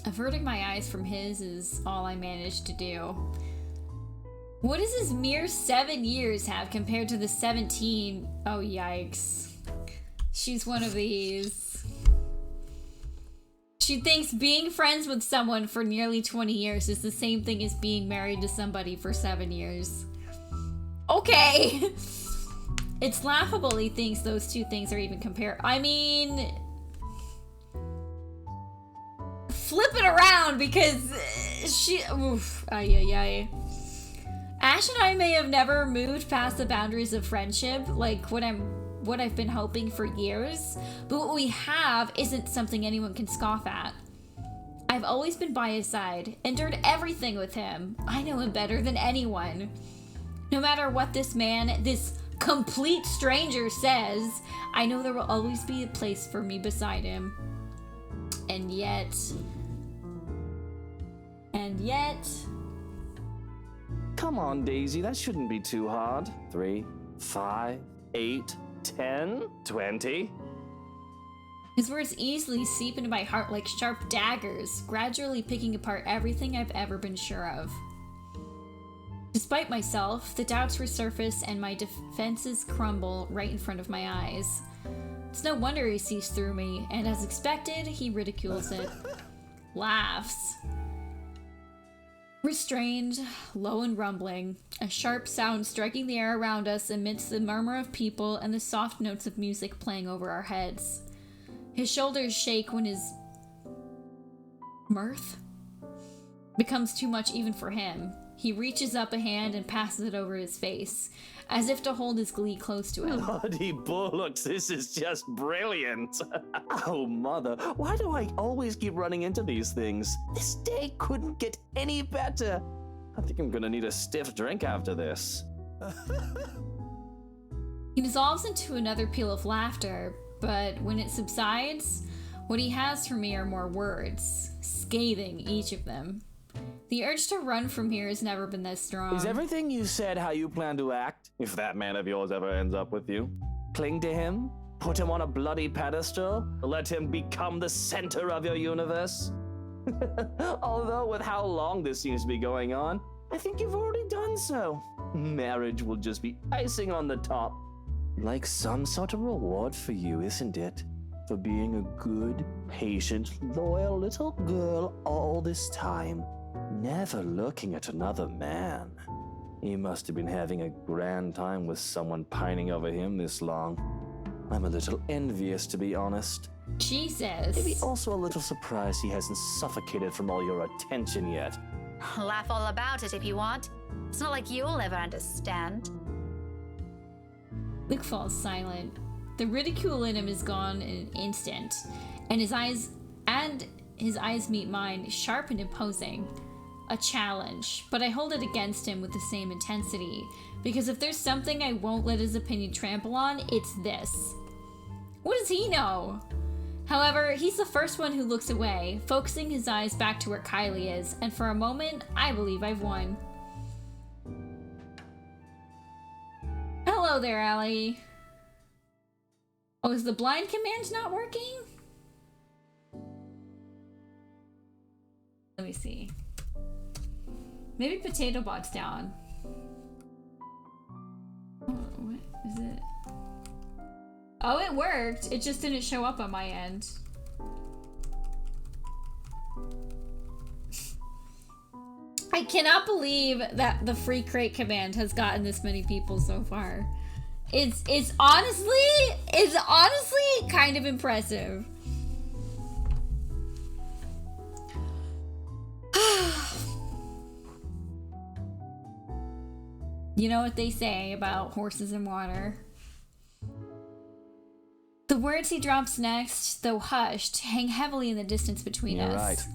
Averting my eyes from his is all I managed to do. What does this mere 7 years have compared to the 17? Oh, yikes. She's one of these. She thinks being friends with someone for nearly 20 years is the same thing as being married to somebody for 7 years. Okay. It's laughable he thinks those two things are even compared. I mean, flip it around because she... Oof. Ay, ay, ay. Ash and I may have never moved past the boundaries of friendship, like what I've been hoping for years, but what we have isn't something anyone can scoff at. I've always been by his side, endured everything with him. I know him better than anyone. No matter what this man, this complete stranger says, I know there will always be a place for me beside him. And yet... Come on, Daisy, that shouldn't be too hard. 3, 5, 8, 10, 20. His words easily seep into my heart like sharp daggers, gradually picking apart everything I've ever been sure of. Despite myself, the doubts resurface and my defenses crumble right in front of my eyes. It's no wonder he sees through me, and as expected, he ridicules it. Laughs. Restrained, low and rumbling, a sharp sound striking the air around us amidst the murmur of people and the soft notes of music playing over our heads. His shoulders shake when his mirth becomes too much even for him. He reaches up a hand and passes it over his face, as if to hold his glee close to him. Bloody bullocks, this is just brilliant. Oh, mother, why do I always keep running into these things? This day couldn't get any better. I think I'm gonna need a stiff drink after this. He dissolves into another peal of laughter, but when it subsides, what he has for me are more words, scathing each of them. The urge to run from here has never been this strong. Is everything you said how you plan to act, if that man of yours ever ends up with you? Cling to him? Put him on a bloody pedestal? Let him become the center of your universe? Although with how long this seems to be going on, I think you've already done so. Marriage will just be icing on the top. Like some sort of reward for you, isn't it? For being a good, patient, loyal little girl all this time. Never looking at another man. He must have been having a grand time with someone pining over him this long. I'm a little envious, to be honest. Jesus. Maybe also a little surprised he hasn't suffocated from all your attention yet. Laugh all about it if you want. It's not like you'll ever understand. Luke falls silent. The ridicule in him is gone in an instant, and his eyes meet mine, sharp and imposing. A challenge, but I hold it against him with the same intensity, because if there's something I won't let his opinion trample on, it's this. What does he know? However, he's the first one who looks away, focusing his eyes back to where Kylie is, and for a moment, I believe I've won. Hello there, Allie. Oh, is the blind command not working? Let me see. Maybe Potato Bot's down. Oh, what is it? Oh, it worked. It just didn't show up on my end. I cannot believe that the free crate command has gotten this many people so far. It's honestly kind of impressive. You know what they say about horses and water. The words he drops next, though hushed, hang heavily in the distance between us. You're right.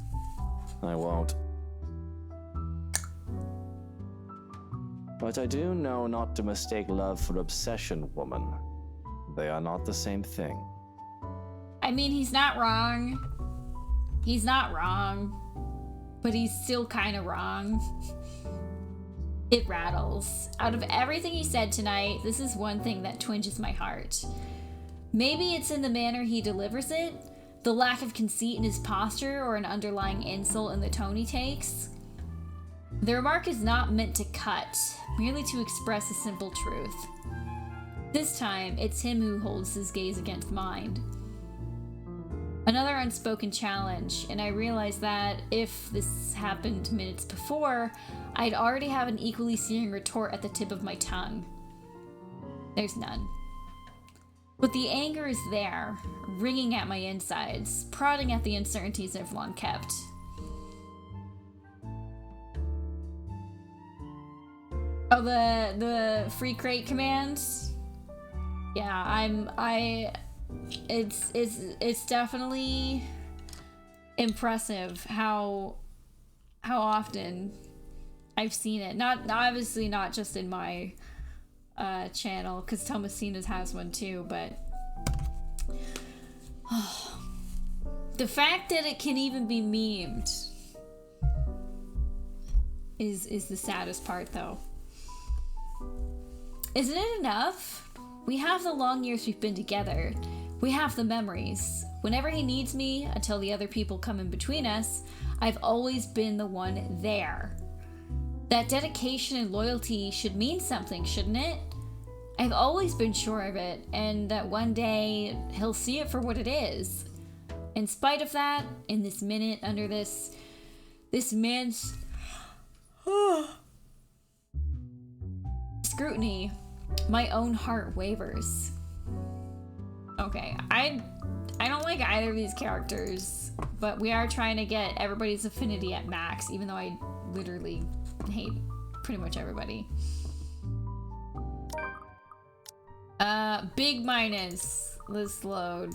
I won't. But I do know not to mistake love for obsession, woman. They are not the same thing. I mean, he's not wrong. He's not wrong, but he's still kind of wrong. It rattles. Out of everything he said tonight, this is one thing that twinges my heart. Maybe it's in the manner he delivers it, the lack of conceit in his posture, or an underlying insult in the tone he takes. The remark is not meant to cut, merely to express a simple truth. This time, it's him who holds his gaze against mine. Another unspoken challenge, and I realize that if this happened minutes before, I'd already have an equally searing retort at the tip of my tongue. There's none. But the anger is there, ringing at my insides, prodding at the uncertainties I've long kept. Oh, the free crate command? Yeah, it's definitely impressive how often I've seen it. Obviously not just in my channel, because Thomasina's has one too, but the fact that it can even be memed is the saddest part, though. Isn't it enough? We have the long years we've been together. We have the memories. Whenever he needs me, until the other people come in between us, I've always been the one there. That dedication and loyalty should mean something, shouldn't it? I've always been sure of it, and that one day he'll see it for what it is. In spite of that, in this minute, under this man's scrutiny, my own heart wavers. Okay, I don't like either of these characters, but we are trying to get everybody's affinity at max, even though I literally hate pretty much everybody. Big minus. Let's load.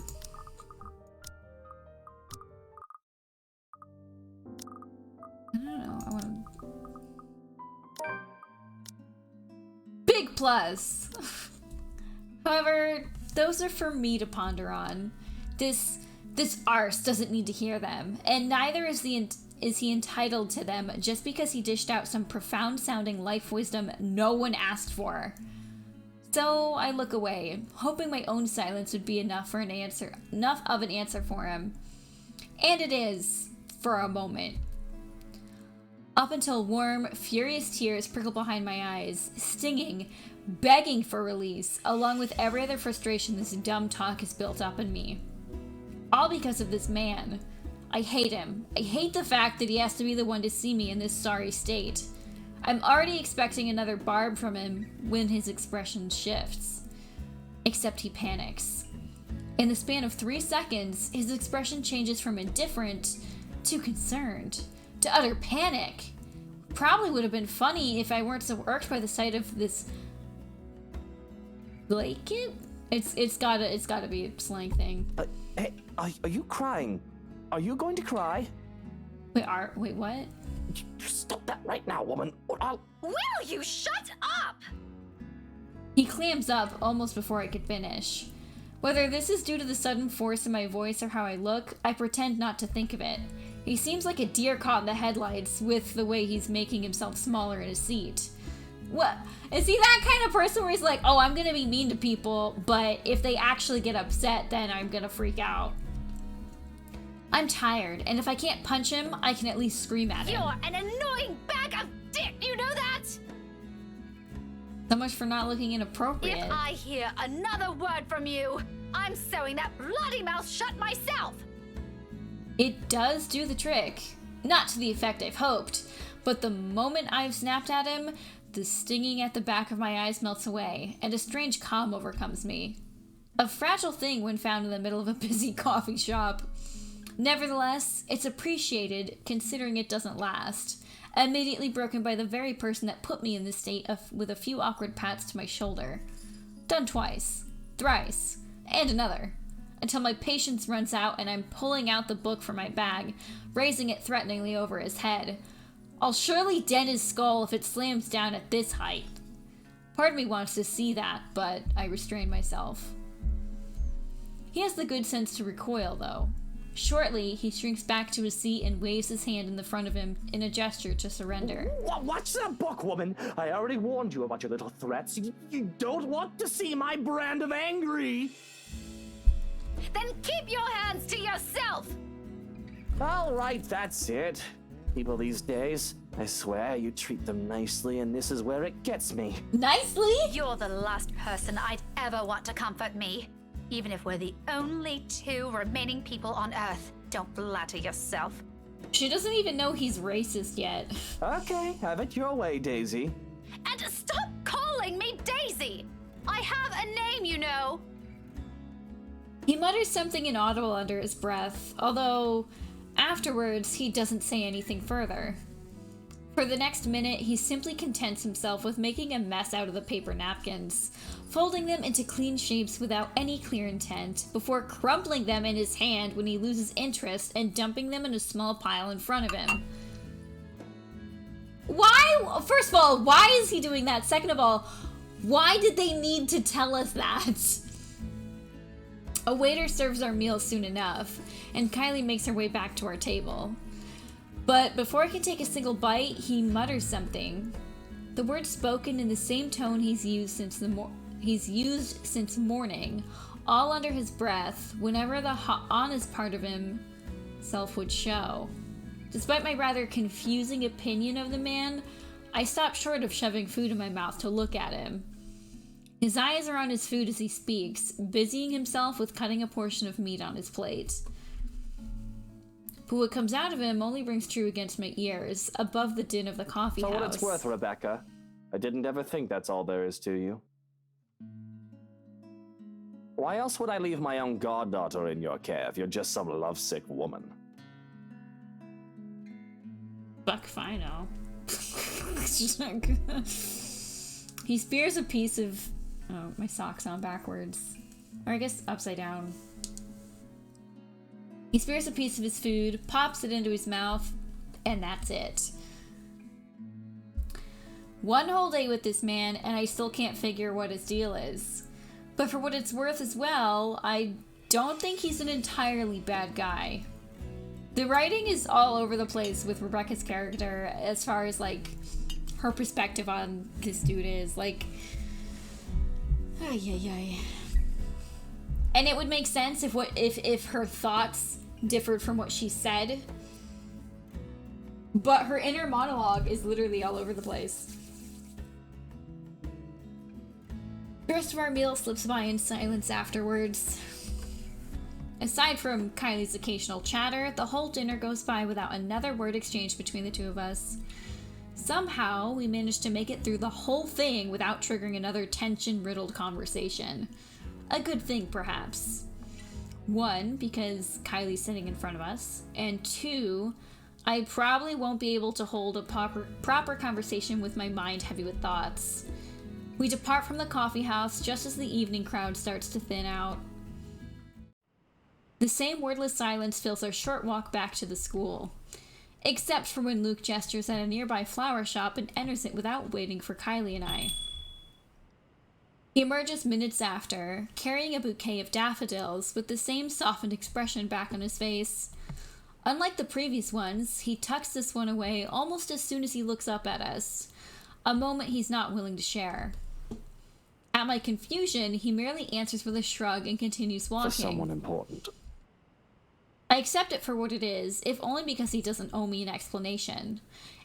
I don't know. I want big plus. However, those are for me to ponder on. This arse doesn't need to hear them, and neither is he entitled to them just because he dished out some profound-sounding life wisdom no one asked for. So I look away, hoping my own silence would be enough of an answer for him. And it is, for a moment. Up until warm, furious tears prickle behind my eyes, stinging, begging for release, along with every other frustration this dumb talk has built up in me. All because of this man. I hate him. I hate the fact that he has to be the one to see me in this sorry state. I'm already expecting another barb from him when his expression shifts. Except he panics. In the span of 3 seconds, his expression changes from indifferent to concerned to utter panic. Probably would have been funny if I weren't so irked by the sight of this blanket. It's gotta be a slang thing. Hey, are you crying? Are you going to cry? Wait, what? Stop that right now, woman, or I'll... Will you shut up? He clams up almost before I could finish. Whether this is due to the sudden force in my voice or how I look, I pretend not to think of it. He seems like a deer caught in the headlights with the way he's making himself smaller in his seat. What? Is he that kind of person where he's like, oh, I'm gonna be mean to people, but if they actually get upset, then I'm gonna freak out? I'm tired, and if I can't punch him, I can at least scream at him. You're an annoying bag of dick, you know that? So much for not looking inappropriate. If I hear another word from you, I'm sewing that bloody mouth shut myself. It does do the trick. Not to the effect I've hoped, but the moment I've snapped at him, the stinging at the back of my eyes melts away, and a strange calm overcomes me. A fragile thing when found in the middle of a busy coffee shop. Nevertheless, it's appreciated considering it doesn't last, immediately broken by the very person that put me in this state with a few awkward pats to my shoulder. Done twice, thrice, and another, until my patience runs out and I'm pulling out the book from my bag, raising it threateningly over his head. I'll surely dent his skull if it slams down at this height. Part of me wants to see that, but I restrain myself. He has the good sense to recoil, though. Shortly, he shrinks back to his seat and waves his hand in the front of him in a gesture to surrender. Watch that book, woman! I already warned you about your little threats. You don't want to see my brand of angry! Then keep your hands to yourself! All right, that's it. People these days, I swear you treat them nicely, and this is where it gets me. Nicely? You're the last person I'd ever want to comfort me. Even if we're the only two remaining people on Earth, don't flatter yourself. She doesn't even know he's racist yet. Okay, have it your way, Daisy. And stop calling me Daisy! I have a name, you know! He mutters something inaudible under his breath, although afterwards he doesn't say anything further. For the next minute, he simply contents himself with making a mess out of the paper napkins, folding them into clean shapes without any clear intent, before crumpling them in his hand when he loses interest and dumping them in a small pile in front of him. Why? First of all, why is he doing that? Second of all, why did they need to tell us that? A waiter serves our meal soon enough, and Kylie makes her way back to our table. But before I can take a single bite, he mutters something. The words spoken in the same tone he's used since morning, all under his breath, whenever the honest part of himself would show. Despite my rather confusing opinion of the man, I stop short of shoving food in my mouth to look at him. His eyes are on his food as he speaks, busying himself with cutting a portion of meat on his plate. But what comes out of him only rings true against my ears, above the din of the coffee house. For what it's worth, Rebecca, I didn't ever think that's all there is to you. Why else would I leave my own goddaughter in your care if you're just some lovesick woman? Fuck if I know. It's just not good. He spears a piece of... Oh, my sock's on backwards. Or I guess upside down. He spears a piece of his food, pops it into his mouth, and that's it. One whole day with this man, and I still can't figure what his deal is. But for what it's worth as well, I don't think he's an entirely bad guy. The writing is all over the place with Rebecca's character as far as, like, her perspective on this dude is. Like, ay, ay, ay. And it would make sense if her thoughts differed from what she said. But her inner monologue is literally all over the place. The rest of our meal slips by in silence afterwards. Aside from Kylie's occasional chatter, the whole dinner goes by without another word exchanged between the two of us. Somehow, we managed to make it through the whole thing without triggering another tension-riddled conversation. A good thing, perhaps. One, because Kylie's sitting in front of us, and two, I probably won't be able to hold a proper conversation with my mind heavy with thoughts. We depart from the coffee house just as the evening crowd starts to thin out. The same wordless silence fills our short walk back to the school, except for when Luke gestures at a nearby flower shop and enters it without waiting for Kylie and I. He emerges minutes after, carrying a bouquet of daffodils with the same softened expression back on his face. Unlike the previous ones, he tucks this one away almost as soon as he looks up at us, a moment he's not willing to share. At my confusion, he merely answers with a shrug and continues walking. For someone important. I accept it for what it is, if only because he doesn't owe me an explanation.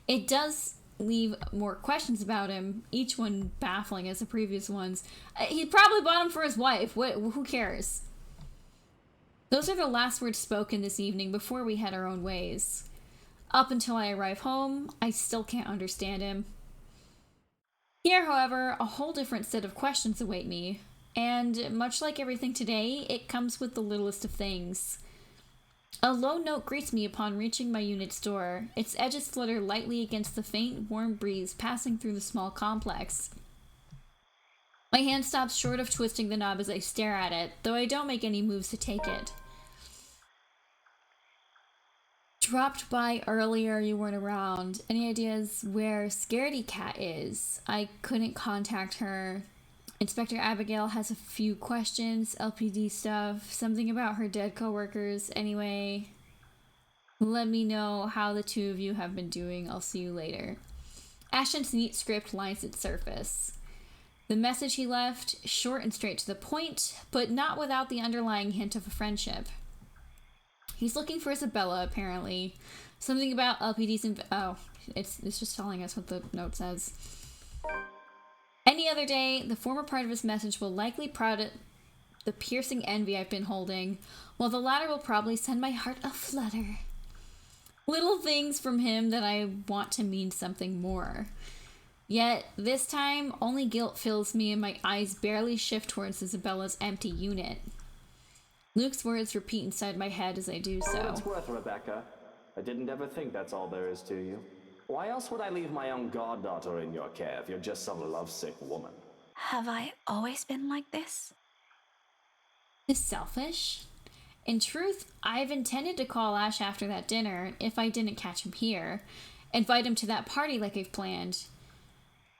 It does leave more questions about him, each one baffling as the previous ones. He probably bought him for his wife. Who cares? Those are the last words spoken this evening before we had our own ways. Up until I arrive home, I still can't understand him. Here, however, a whole different set of questions await me, and much like everything today, it comes with the littlest of things. A low note greets me upon reaching my unit's door. Its edges flutter lightly against the faint, warm breeze passing through the small complex. My hand stops short of twisting the knob as I stare at it, though I don't make any moves to take it. Dropped by earlier, you weren't around. Any ideas where Scaredy Cat is? I couldn't contact her. Inspector Abigail has a few questions, LPD stuff, something about her dead coworkers. Anyway, let me know how the two of you have been doing. I'll see you later. Ashton's neat script lines its surface. The message he left, short and straight to the point, but not without the underlying hint of a friendship. He's looking for Isabella, apparently. Something about LPD's it's just telling us what the note says. Any other day, the former part of his message will likely prod at the piercing envy I've been holding, while the latter will probably send my heart aflutter. Little things from him that I want to mean something more. Yet, this time, only guilt fills me and my eyes barely shift towards Isabella's empty unit. Luke's words repeat inside my head as I do so. For what it's worth, Rebecca, I didn't ever think that's all there is to you. Why else would I leave my own goddaughter in your care if you're just some lovesick woman? Have I always been like this? Is selfish? In truth, I've intended to call Ash after that dinner, if I didn't catch him here, invite him to that party like I've planned.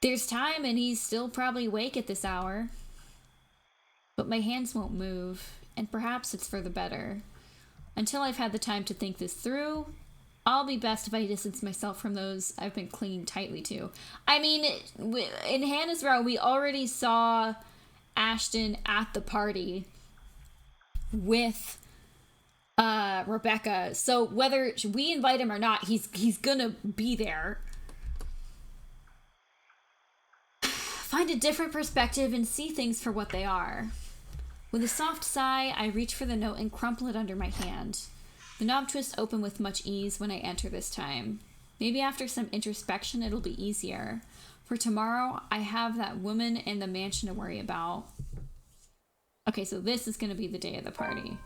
There's time and he's still probably awake at this hour. But my hands won't move, and perhaps it's for the better. Until I've had the time to think this through, I'll be best if I distance myself from those I've been clinging tightly to. I mean, in Hannah's row, we already saw Ashton at the party with Rebecca. So whether we invite him or not, he's gonna be there. Find a different perspective and see things for what they are. With a soft sigh, I reach for the note and crumple it under my hand. The knob twists open with much ease when I enter this time. Maybe after some introspection it'll be easier. For tomorrow, I have that woman and the mansion to worry about. Okay, so this is going to be the day of the party.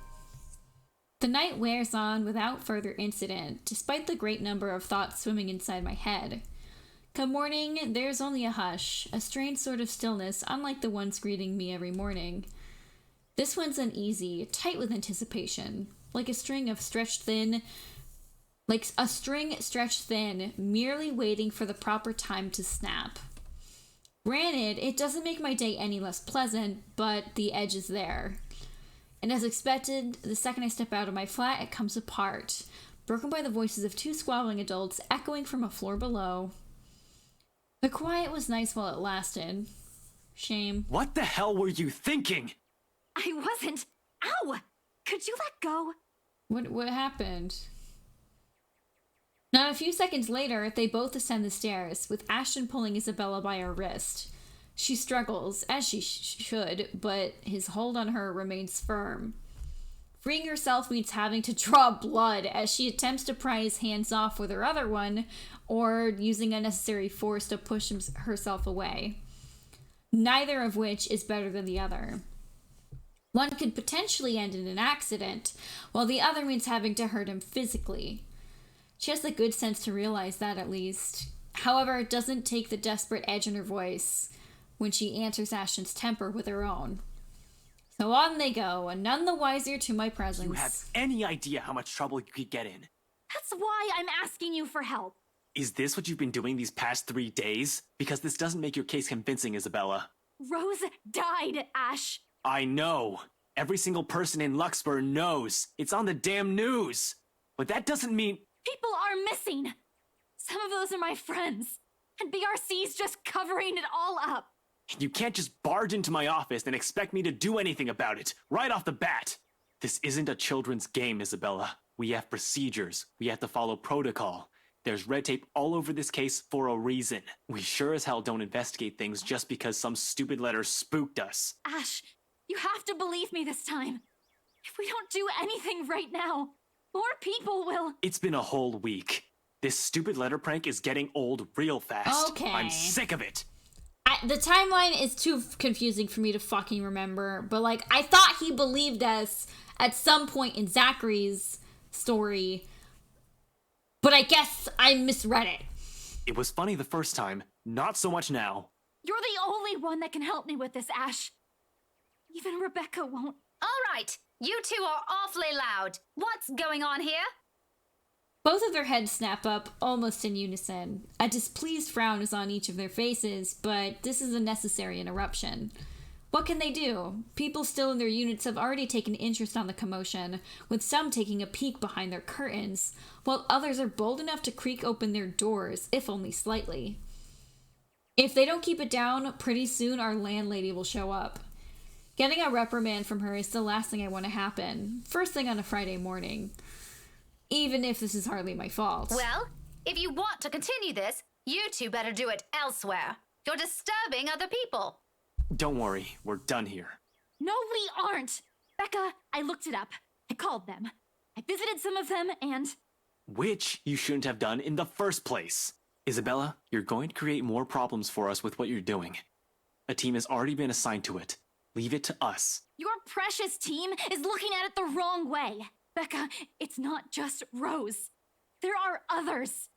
The night wears on without further incident, despite the great number of thoughts swimming inside my head. Come morning, there's only a hush, a strange sort of stillness unlike the ones greeting me every morning. This one's uneasy, tight with anticipation, like a string stretched thin, merely waiting for the proper time to snap. Granted, it doesn't make my day any less pleasant, but the edge is there. And as expected, the second I step out of my flat, it comes apart, broken by the voices of two squabbling adults echoing from a floor below. The quiet was nice while it lasted. Shame. What the hell were you thinking? I wasn't. Ow! Could you let go? What happened? Now, a few seconds later, they both ascend the stairs, with Ashton pulling Isabella by her wrist. She struggles, as she should, but his hold on her remains firm. Freeing herself means having to draw blood as she attempts to pry his hands off with her other one, or using unnecessary force to push herself away. Neither of which is better than the other. One could potentially end in an accident, while the other means having to hurt him physically. She has the good sense to realize that, at least. However, it doesn't take the desperate edge in her voice when she answers Ashton's temper with her own. So on they go, and none the wiser to my presence. You have any idea how much trouble you could get in? That's why I'm asking you for help. Is this what you've been doing these past 3 days? Because this doesn't make your case convincing, Isabella. Rose died, Ash. I know. Every single person in Luxburg knows. It's on the damn news. But that doesn't mean... People are missing. Some of those are my friends. And BRC's just covering it all up. You can't just barge into my office and expect me to do anything about it, right off the bat. This isn't a children's game, Isabella. We have procedures. We have to follow protocol. There's red tape all over this case for a reason. We sure as hell don't investigate things just because some stupid letter spooked us. Ash, you have to believe me this time. If we don't do anything right now, more people will. It's been a whole week. This stupid letter prank is getting old real fast. Okay. I'm sick of it. The timeline is too confusing for me to fucking remember, but I thought he believed us at some point in Zachary's story, but I guess I misread it. It was funny the first time, not so much now. You're the only one that can help me with this, Ash. Even Rebecca won't. All right, you two are awfully loud. What's going on here? Both of their heads snap up, almost in unison. A displeased frown is on each of their faces, but this is a necessary interruption. What can they do? People still in their units have already taken interest on the commotion, with some taking a peek behind their curtains, while others are bold enough to creak open their doors, if only slightly. If they don't keep it down, pretty soon our landlady will show up. Getting a reprimand from her is the last thing I want to happen, first thing on a Friday morning. Even if this is hardly my fault. Well, if you want to continue this, you two better do it elsewhere. You're disturbing other people. Don't worry, we're done here. No, we aren't! Becca, I looked it up. I called them. I visited some of them, and... Which you shouldn't have done in the first place. Isabella, you're going to create more problems for us with what you're doing. A team has already been assigned to it. Leave it to us. Your precious team is looking at it the wrong way. Becca, it's not just Rose. There are others.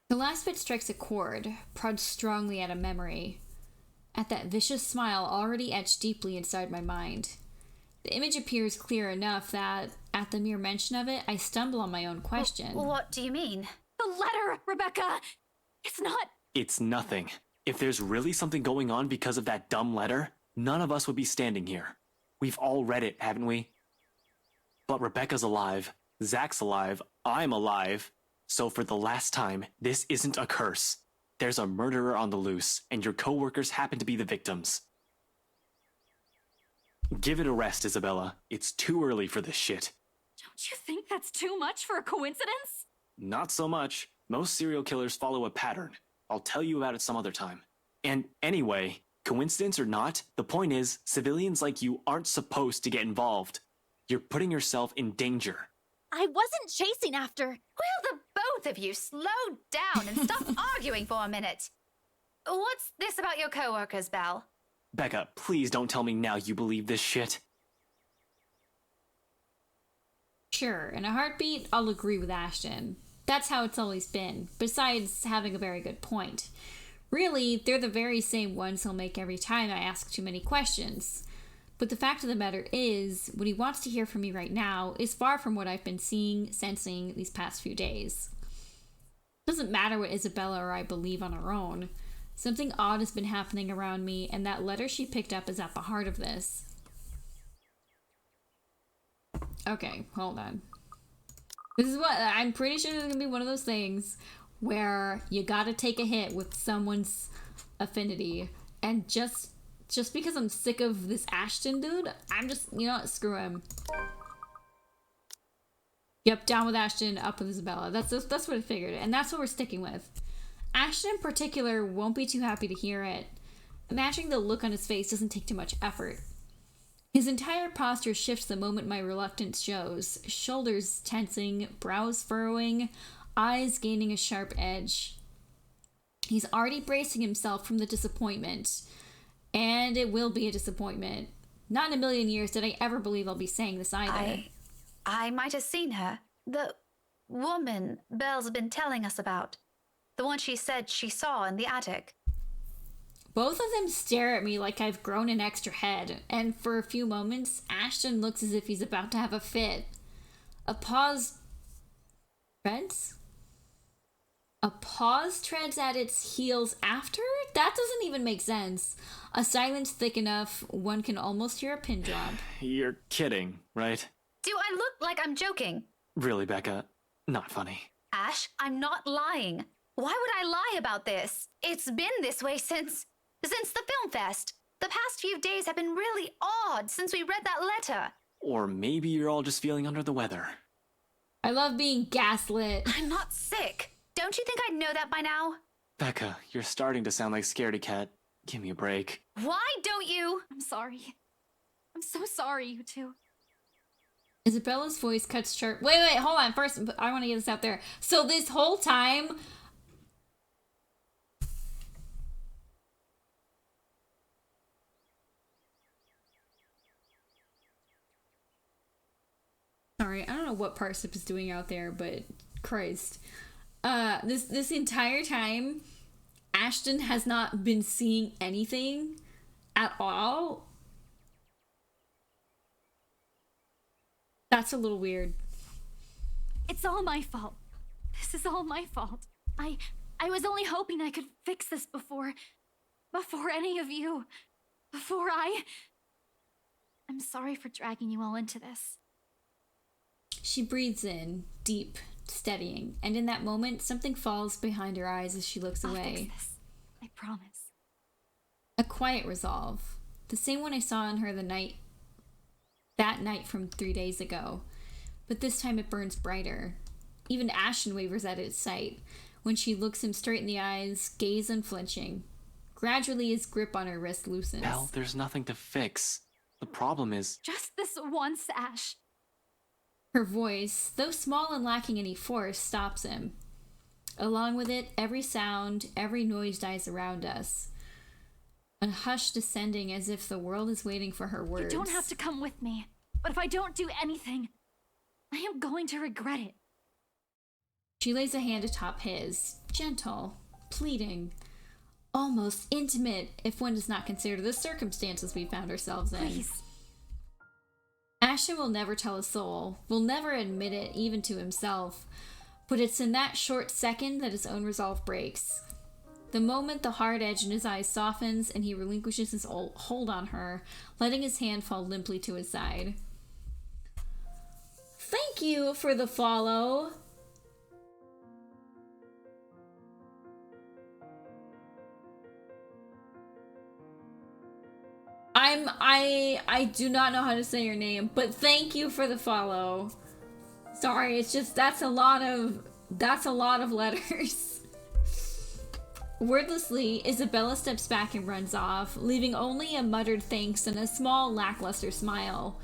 The last bit strikes a chord, prods strongly at a memory. At that vicious smile already etched deeply inside my mind. The image appears clear enough that, at the mere mention of it, I stumble on my own question. What do you mean? The letter, Rebecca! It's not... It's nothing. If there's really something going on because of that dumb letter, none of us would be standing here. We've all read it, haven't we? But Rebecca's alive, Zach's alive, I'm alive. So for the last time, this isn't a curse. There's a murderer on the loose, and your co-workers happen to be the victims. Give it a rest, Isabella. It's too early for this shit. Don't you think that's too much for a coincidence? Not so much. Most serial killers follow a pattern. I'll tell you about it some other time. And anyway, coincidence or not, the point is, civilians like you aren't supposed to get involved. You're putting yourself in danger. I wasn't chasing after... Will the both of you slow down and stop arguing for a minute? What's this about your coworkers, Belle? Becca, please don't tell me now you believe this shit. Sure, in a heartbeat, I'll agree with Ashton. That's how it's always been, besides having a very good point. Really, they're the very same ones he'll make every time I ask too many questions. But the fact of the matter is, what he wants to hear from me right now is far from what I've been seeing, sensing these past few days. It doesn't matter what Isabella or I believe on our own. Something odd has been happening around me, and that letter she picked up is at the heart of this. Okay, hold on. This is what, I'm pretty sure this is going to be one of those things where you gotta take a hit with someone's affinity, and just because I'm sick of this Ashton dude, I'm just, you know what, screw him. Yep, down with Ashton, up with Isabella. That's what I figured, and that's what we're sticking with. Ashton in particular won't be too happy to hear it. Matching the look on his face doesn't take too much effort. His entire posture shifts the moment my reluctance shows, shoulders tensing, brows furrowing, eyes gaining a sharp edge. He's already bracing himself from the disappointment. And it will be a disappointment. Not in a million years did I ever believe I'll be saying this either. I might have seen her. The woman Belle's been telling us about. The one she said she saw in the attic. Both of them stare at me like I've grown an extra head, and for a few moments, Ashton looks as if he's about to have a fit. A pause treads? A pause treads at its heels after? That doesn't even make sense. A silence thick enough, one can almost hear a pin drop. You're kidding, right? Do I look like I'm joking? Really, Becca? Not funny. Ash, I'm not lying. Why would I lie about this? It's been this way since the film fest. The past few days have been really odd since we read that letter. Or maybe you're all just feeling under the weather. I love being gaslit. I'm not sick. Don't you think I'd know that by now? Becca, you're starting to sound like Scaredy Cat. Give me a break. Why don't you? I'm sorry. I'm so sorry, you two. Isabella's voice cuts sharp. Wait, hold on. First, I want to get this out there. So this whole time... Sorry, I don't know what Parsnip is doing out there, but Christ. This entire time, Ashton has not been seeing anything at all. That's a little weird. It's all my fault. This is all my fault. I was only hoping I could fix this before any of you. before I'm sorry for dragging you all into this. She breathes in, deep, steadying, and in that moment, something falls behind her eyes as she looks I'll away. fix this. I promise. A quiet resolve. The same one I saw in her that night from 3 days ago. But this time it burns brighter. Even Ashton wavers at its sight when she looks him straight in the eyes, gaze unflinching. Gradually his grip on her wrist loosens. Belle, there's nothing to fix. The problem is... Just this once, Ash. Her voice, though small and lacking any force, stops him. Along with it, every sound, every noise dies around us. A hush descending as if the world is waiting for her words. You don't have to come with me, but if I don't do anything, I am going to regret it. She lays a hand atop his, gentle, pleading, almost intimate if one does not consider the circumstances we found ourselves in. Please. Ashton will never tell a soul, will never admit it even to himself, but it's in that short second that his own resolve breaks. The moment the hard edge in his eyes softens and he relinquishes his hold on her, letting his hand fall limply to his side. Thank you for the follow. I do not know how to say your name, but thank you for the follow. Sorry, it's just that's a lot of letters. Wordlessly, Isabella steps back and runs off, leaving only a muttered thanks and a small lackluster smile.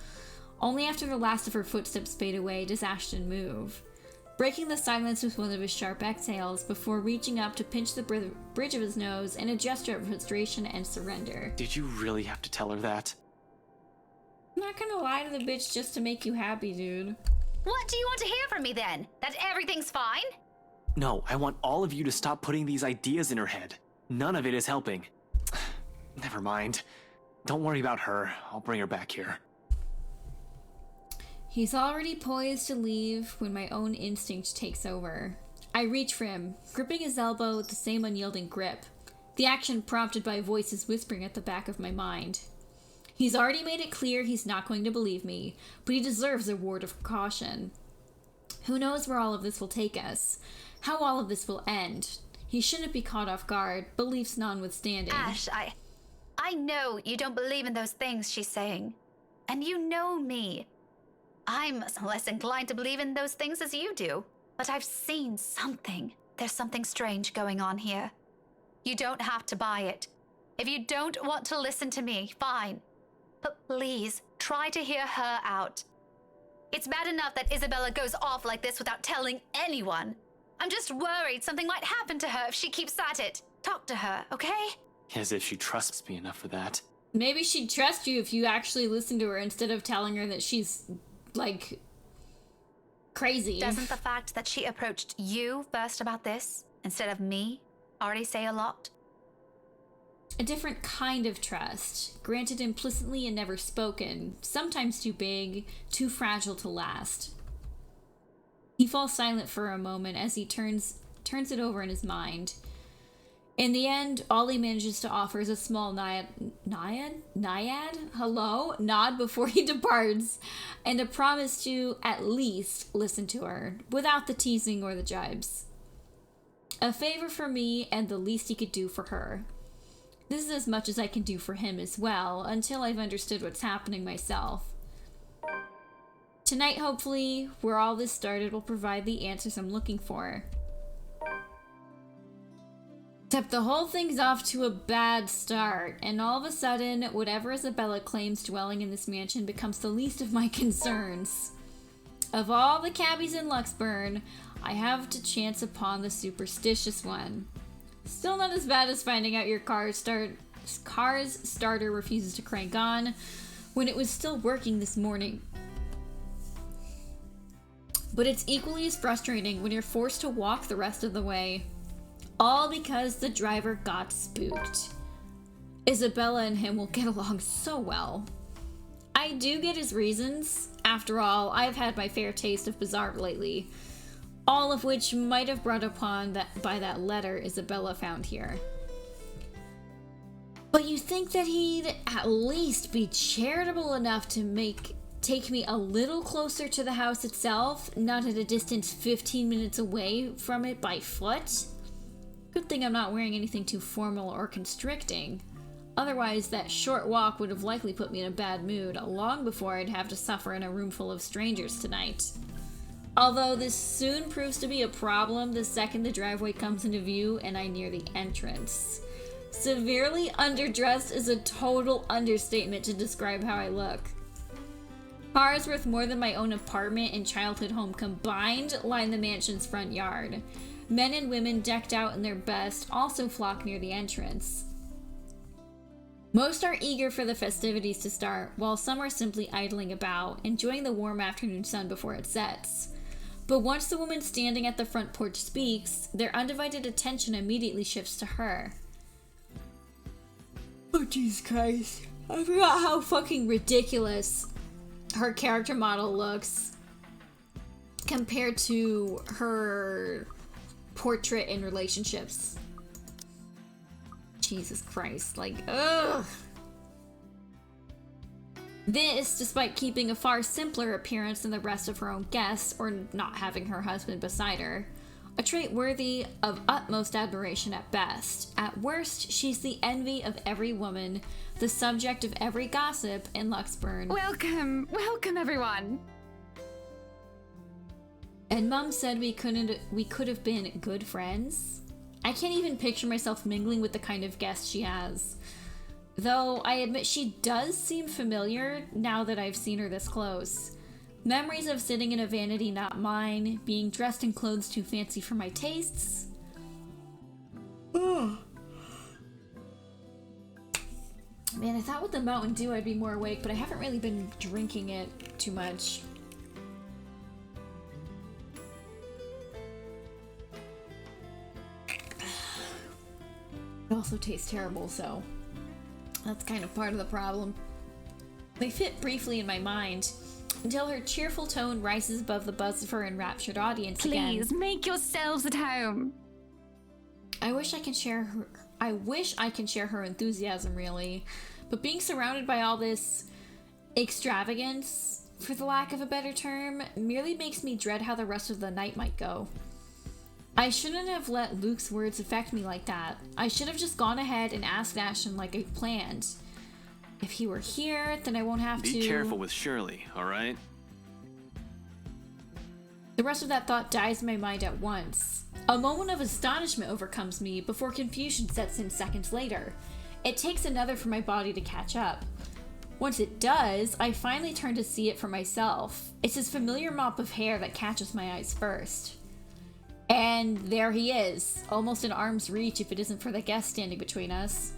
Only after the last of her footsteps fade away does Ashton move, breaking the silence with one of his sharp exhales before reaching up to pinch the bridge of his nose in a gesture of frustration and surrender. Did you really have to tell her that? I'm not gonna lie to the bitch just to make you happy, dude. What do you want to hear from me then? That everything's fine? No, I want all of you to stop putting these ideas in her head. None of it is helping. Never mind. Don't worry about her. I'll bring her back here. He's already poised to leave when my own instinct takes over. I reach for him, gripping his elbow with the same unyielding grip, the action prompted by voices whispering at the back of my mind. He's already made it clear he's not going to believe me, but he deserves a word of caution. Who knows where all of this will take us? How all of this will end? He shouldn't be caught off guard, beliefs notwithstanding. Ash, I know you don't believe in those things she's saying. And you know me. I'm less inclined to believe in those things as you do. But I've seen something. There's something strange going on here. You don't have to buy it. If you don't want to listen to me, fine. But please, try to hear her out. It's bad enough that Isabella goes off like this without telling anyone. I'm just worried something might happen to her if she keeps at it. Talk to her, okay? As if she trusts me enough for that. Maybe she'd trust you if you actually listen to her instead of telling her that she's, like, crazy. Doesn't the fact that she approached you first about this, instead of me, already say a lot? A different kind of trust, granted implicitly and never spoken, sometimes too big, too fragile to last. He falls silent for a moment as he turns it over in his mind. In the end, all he manages to offer is a small nod before he departs, and a promise to at least listen to her, without the teasing or the jibes. A favor for me and the least he could do for her. This is as much as I can do for him as well, until I've understood what's happening myself. Tonight, hopefully, where all this started will provide the answers I'm looking for. Except the whole thing's off to a bad start, and all of a sudden, whatever Isabella claims dwelling in this mansion becomes the least of my concerns. Of all the cabbies in Luxburn, I have to chance upon the superstitious one. Still not as bad as finding out your car's starter refuses to crank on when it was still working this morning. But it's equally as frustrating when you're forced to walk the rest of the way. All because the driver got spooked. Isabella and him will get along so well. I do get his reasons. After all, I've had my fair taste of bizarre lately. All of which might have brought upon by that letter Isabella found here. But you think that he'd at least be charitable enough to take me a little closer to the house itself, not at a distance 15 minutes away from it by foot? Good thing I'm not wearing anything too formal or constricting. Otherwise, that short walk would have likely put me in a bad mood long before I'd have to suffer in a room full of strangers tonight. Although this soon proves to be a problem the second the driveway comes into view and I near the entrance. Severely underdressed is a total understatement to describe how I look. Cars worth more than my own apartment and childhood home combined line the mansion's front yard. Men and women decked out in their best also flock near the entrance. Most are eager for the festivities to start, while some are simply idling about, enjoying the warm afternoon sun before it sets. But once the woman standing at the front porch speaks, their undivided attention immediately shifts to her. Oh, Jesus Christ. I forgot how fucking ridiculous her character model looks compared to her portrait in relationships. Jesus Christ, like, ugh. This, despite keeping a far simpler appearance than the rest of her own guests, or not having her husband beside her. A trait worthy of utmost admiration at best. At worst, she's the envy of every woman, the subject of every gossip in Luxburn. Welcome everyone. And Mum said we could have been good friends. I can't even picture myself mingling with the kind of guest she has. Though I admit she does seem familiar now that I've seen her this close. Memories of sitting in a vanity not mine, being dressed in clothes too fancy for my tastes. Man, I thought with the Mountain Dew I'd be more awake, but I haven't really been drinking it too much. It also tastes terrible, so that's kind of part of the problem. They fit briefly in my mind, until her cheerful tone rises above the buzz of her enraptured audience again. Please, make yourselves at home. I wish I can share her enthusiasm, really. But being surrounded by all this extravagance, for the lack of a better term, merely makes me dread how the rest of the night might go. I shouldn't have let Luke's words affect me like that. I should have just gone ahead and asked Ashton like I planned. If he were here, then I won't have to... Be careful with Shirley, alright? The rest of that thought dies in my mind at once. A moment of astonishment overcomes me before confusion sets in seconds later. It takes another for my body to catch up. Once it does, I finally turn to see it for myself. It's his familiar mop of hair that catches my eyes first. And there he is, almost in arm's reach if it isn't for the guest standing between us.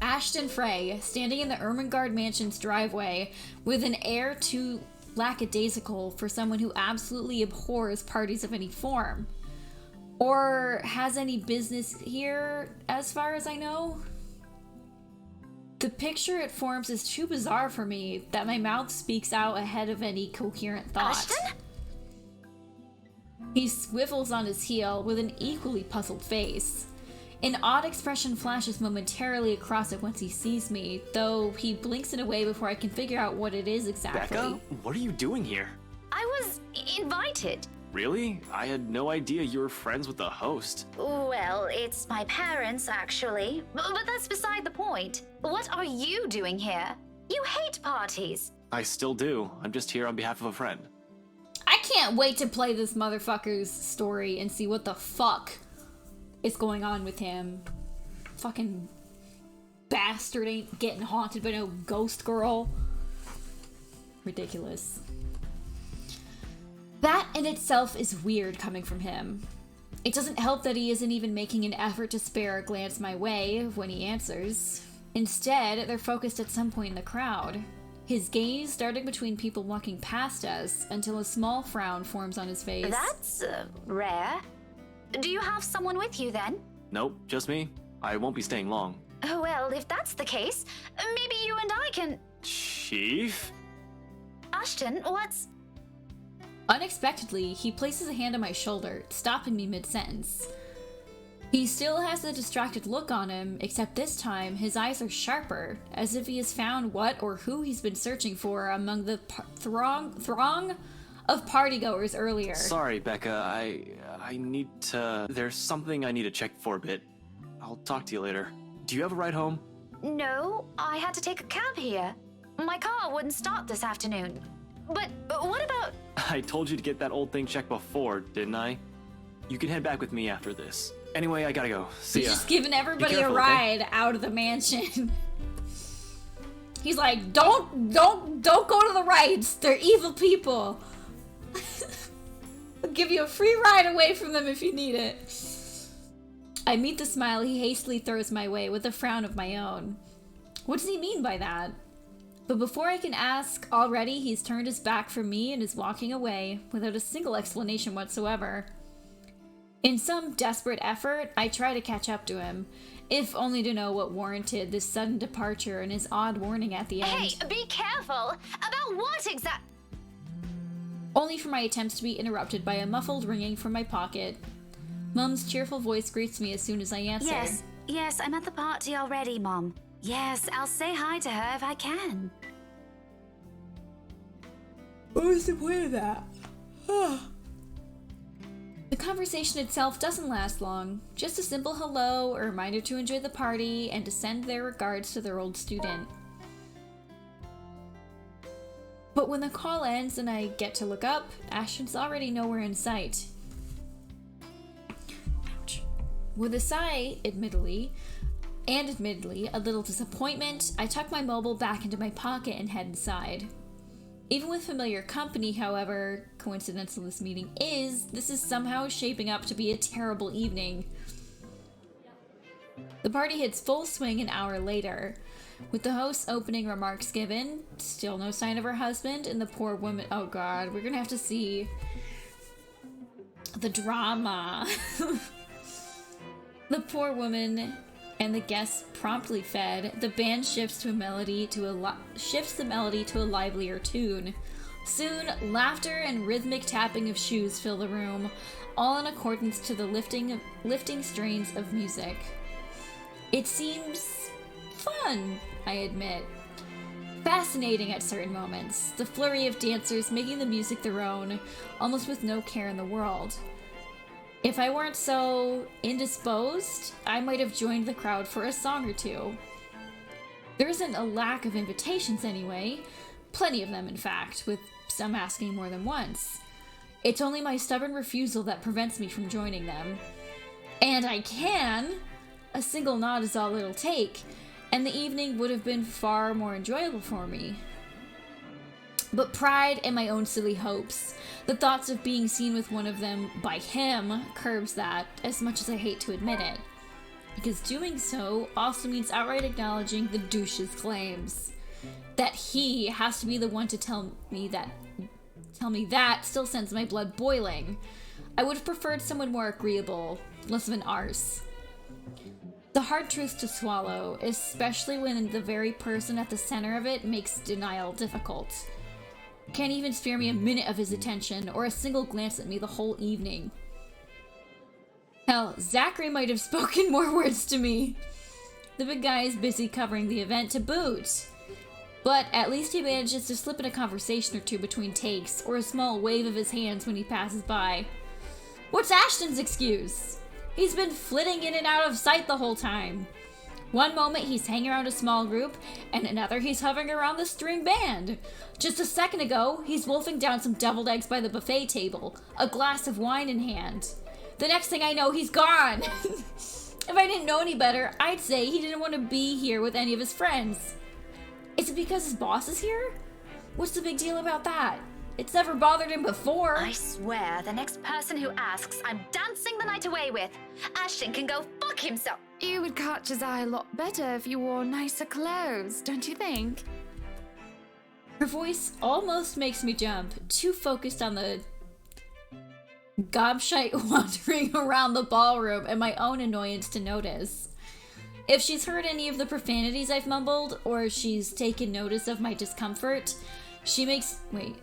Ashton Frey, standing in the Ermengarde Mansion's driveway, with an air too lackadaisical for someone who absolutely abhors parties of any form. Or has any business here, as far as I know? The picture it forms is too bizarre for me that my mouth speaks out ahead of any coherent thought. Ashton? He swivels on his heel with an equally puzzled face. An odd expression flashes momentarily across it once he sees me, though he blinks it away before I can figure out what it is exactly. Becca, what are you doing here? I was invited. Really? I had no idea you were friends with the host. Well, it's my parents, actually. But that's beside the point. What are you doing here? You hate parties. I still do. I'm just here on behalf of a friend. I can't wait to play this motherfucker's story and see what the fuck is going on with him. Fucking bastard ain't getting haunted by no ghost girl. Ridiculous. That in itself is weird coming from him. It doesn't help that he isn't even making an effort to spare a glance my way when he answers. Instead, they're focused at some point in the crowd. His gaze darting between people walking past us until a small frown forms on his face. That's rare. Do you have someone with you then? Nope, just me. I won't be staying long. Oh, well, if that's the case, maybe you and I can... Chief? Ashton, what's... Unexpectedly, he places a hand on my shoulder, stopping me mid-sentence. He still has a distracted look on him, except this time his eyes are sharper, as if he has found what or who he's been searching for among the throng of partygoers earlier. Sorry, Becca. I need to... There's something I need to check for a bit. I'll talk to you later. Do you have a ride home? No, I had to take a cab here. My car wouldn't start this afternoon. But what about... I told you to get that old thing checked before, didn't I? You can head back with me after this. Anyway, I gotta go. See ya. He's just giving everybody careful, a ride out of the mansion. He's like, don't go to the rides. They're evil people. I'll give you a free ride away from them if you need it. I meet the smile he hastily throws my way with a frown of my own. What does he mean by that? But before I can ask, already he's turned his back from me and is walking away without a single explanation whatsoever. In some desperate effort, I try to catch up to him, if only to know what warranted this sudden departure and his odd warning at the end. Hey, be careful! About what exact... Only for my attempts to be interrupted by a muffled ringing from my pocket. Mum's cheerful voice greets me as soon as I answer. Yes, I'm at the party already, Mom. Yes, I'll say hi to her if I can. What was the point of that? The conversation itself doesn't last long. Just a simple hello, a reminder to enjoy the party, and to send their regards to their old student. But when the call ends and I get to look up, Ashton's already nowhere in sight. Ouch. With a sigh, admittedly, a little disappointment, I tuck my mobile back into my pocket and head inside. Even with familiar company, however coincidental this meeting is, this is somehow shaping up to be a terrible evening. The party hits full swing an hour later. With the host's opening remarks given, still no sign of her husband, and the poor woman... Oh god, we're gonna have to see the drama. The poor woman and the guests promptly fed. The band shifts the melody to a livelier tune. Soon, laughter and rhythmic tapping of shoes fill the room, all in accordance to the lifting strains of music. It seems fun, I admit. Fascinating at certain moments, the flurry of dancers making the music their own, almost with no care in the world. If I weren't so indisposed, I might have joined the crowd for a song or two. There isn't a lack of invitations anyway, plenty of them in fact, with some asking more than once. It's only my stubborn refusal that prevents me from joining them. And I can! A single nod is all it'll take, and the evening would have been far more enjoyable for me. But pride and my own silly hopes, the thoughts of being seen with one of them by him, curbs that, as much as I hate to admit it. Because doing so also means outright acknowledging the douche's claims. That he has to be the one to tell me that still sends my blood boiling. I would have preferred someone more agreeable, less of an arse. The hard truth to swallow, especially when the very person at the center of it makes denial difficult. Can't even spare me a minute of his attention, or a single glance at me the whole evening. Hell, Zachary might have spoken more words to me. The big guy is busy covering the event to boot. But at least he manages to slip in a conversation or two between takes, or a small wave of his hands when he passes by. What's Ashton's excuse? He's been flitting in and out of sight the whole time. One moment he's hanging around a small group, and another he's hovering around the string band. Just a second ago, he's wolfing down some deviled eggs by the buffet table, a glass of wine in hand. The next thing I know, he's gone. If I didn't know any better, I'd say he didn't want to be here with any of his friends. Is it because his boss is here? What's the big deal about that? It's never bothered him before. I swear, the next person who asks, I'm dancing the night away with. Ashton can go fuck himself. You would catch his eye a lot better if you wore nicer clothes, don't you think? Her voice almost makes me jump, too focused on the gobshite wandering around the ballroom and my own annoyance to notice. If she's heard any of the profanities I've mumbled, or she's taken notice of my discomfort, she makes... Wait.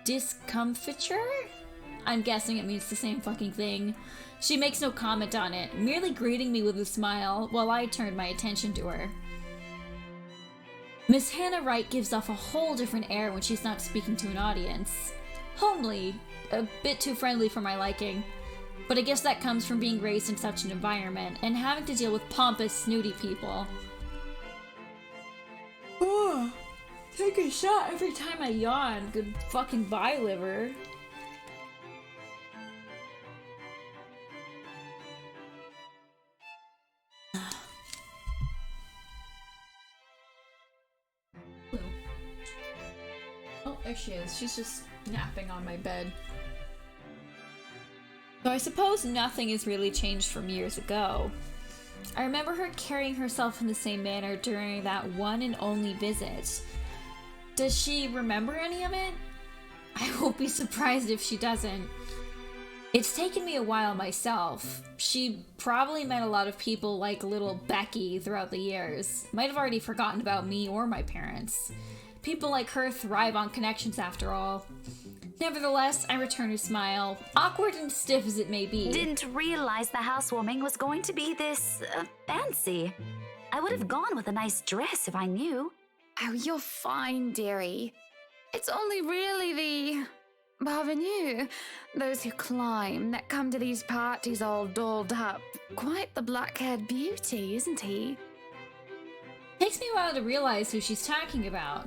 Discomfiture? I'm guessing it means the same fucking thing. She makes no comment on it, merely greeting me with a smile while I turned my attention to her. Miss Hannah Wright gives off a whole different air when she's not speaking to an audience. Homely, a bit too friendly for my liking. But I guess that comes from being raised in such an environment and having to deal with pompous, snooty people. Oh, take a shot every time I yawn. Good fucking bye, liver. Oh, there she is. She's just napping on my bed. So I suppose nothing has really changed from years ago. I remember her carrying herself in the same manner during that one and only visit. Does she remember any of it? I won't be surprised if she doesn't. It's taken me a while myself. She probably met a lot of people like little Becky throughout the years. Might have already forgotten about me or my parents. People like her thrive on connections after all. Nevertheless, I return her smile, awkward and stiff as it may be. Didn't realize the housewarming was going to be this fancy. I would have gone with a nice dress if I knew. Oh, you're fine, dearie. It's only really the parvenu, those who climb, that come to these parties all dolled up. Quite the black-haired beauty, isn't he? Takes me a while to realize who she's talking about,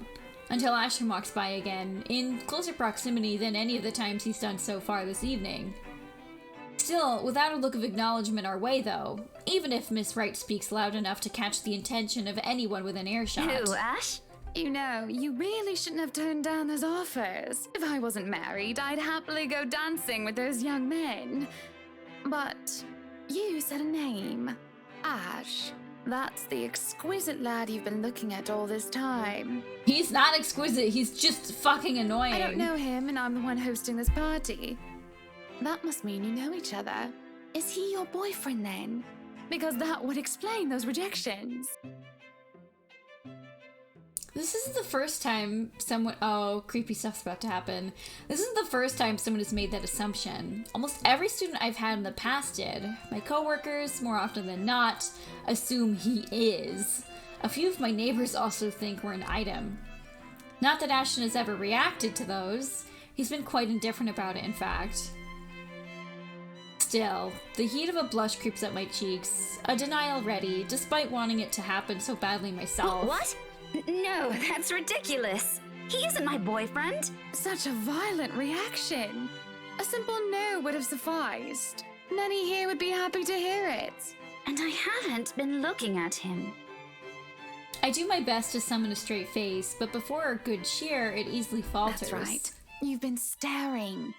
until Ashton walks by again, in closer proximity than any of the times he's done so far this evening. Still, without a look of acknowledgement our way though, even if Miss Wright speaks loud enough to catch the attention of anyone within earshot. Who, Ash? You know, you really shouldn't have turned down those offers. If I wasn't married, I'd happily go dancing with those young men. But you said a name. Ash. That's the exquisite lad you've been looking at all this time. He's not exquisite, he's just fucking annoying. I don't know him, and I'm the one hosting this party. That must mean you know each other. Is he your boyfriend then? Because that would explain those rejections. This isn't the first time someone— oh, creepy stuff's about to happen. This isn't the first time someone has made that assumption. Almost every student I've had in the past did. My coworkers, more often than not, assume he is. A few of my neighbors also think we're an item. Not that Ashton has ever reacted to those. He's been quite indifferent about it, in fact. Still, the heat of a blush creeps up my cheeks, a denial ready, despite wanting it to happen so badly myself. What? No, that's ridiculous. He isn't my boyfriend. Such a violent reaction. A simple no would have sufficed. Many here would be happy to hear it. And I haven't been looking at him. I do my best to summon a straight face, but before a good cheer, it easily falters. That's right. You've been staring.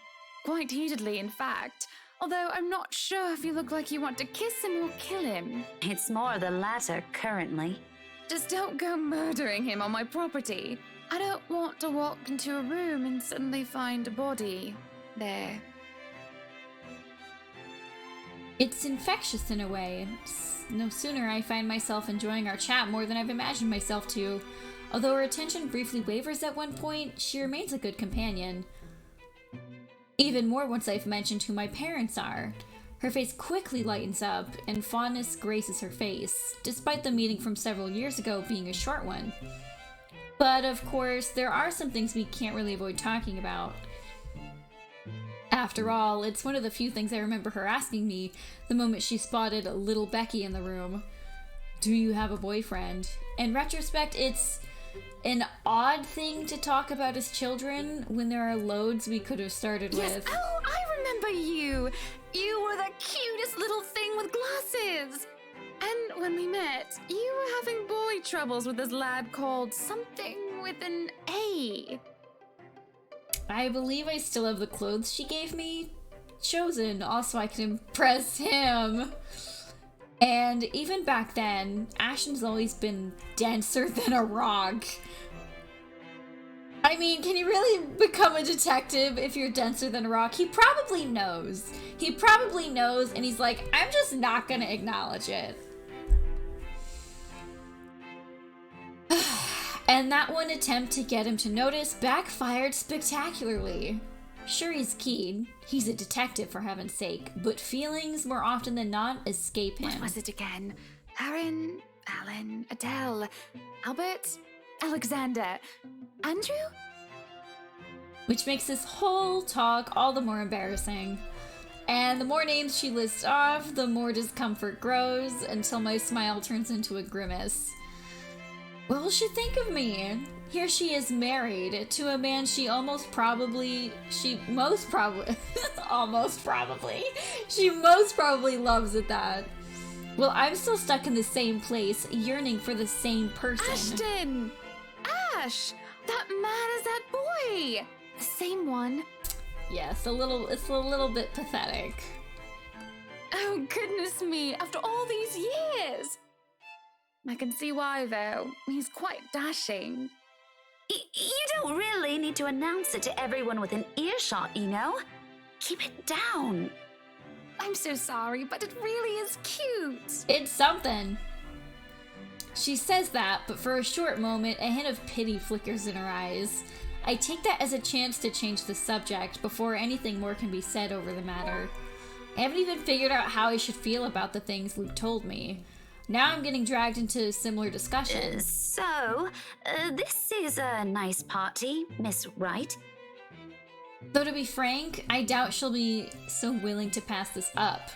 Quite heatedly, in fact. Although I'm not sure if you look like you want to kiss him or kill him. It's more the latter currently. Just don't go murdering him on my property. I don't want to walk into a room and suddenly find a body there. It's infectious in a way. No sooner I find myself enjoying our chat more than I've imagined myself to. Although her attention briefly wavers at one point, she remains a good companion. Even more once I've mentioned who my parents are. Her face quickly lightens up, and fondness graces her face, despite the meeting from several years ago being a short one. But of course, there are some things we can't really avoid talking about. After all, it's one of the few things I remember her asking me the moment she spotted little Becky in the room. Do you have a boyfriend? In retrospect, it's an odd thing to talk about as children when there are loads we could have started with. Oh, I remember you! You were the cutest little thing with glasses! And when we met, you were having boy troubles with this lad called something with an A. I believe I still have the clothes she gave me, chosen also I can impress him. And even back then, Ashton's always been denser than a rock. I mean, can you really become a detective if you're denser than a rock? He probably knows. He probably knows, and he's like, I'm just not gonna acknowledge it. And that one attempt to get him to notice backfired spectacularly. Sure, he's keen. He's a detective, for heaven's sake. But feelings, more often than not, escape him. What was it again? Aaron, Alan, Adele, Albert, Alexander, Andrew? Which makes this whole talk all the more embarrassing. And the more names she lists off, the more discomfort grows until my smile turns into a grimace. What will she think of me? Here she is married to a man she most probably loves at that. Well, I'm still stuck in the same place, yearning for the same person. Ashton! Ash! That man is that boy! The same one. Yes, it's a little bit pathetic. Oh, goodness me, after all these years! I can see why, though. He's quite dashing. You don't really need to announce it to everyone within earshot, you know? Keep it down. I'm so sorry, but it really is cute. It's something. She says that, but for a short moment, a hint of pity flickers in her eyes. I take that as a chance to change the subject before anything more can be said over the matter. I haven't even figured out how I should feel about the things Luke told me. Now I'm getting dragged into similar discussions. So, this is a nice party, Miss Wright. Though to be frank, I doubt she'll be so willing to pass this up.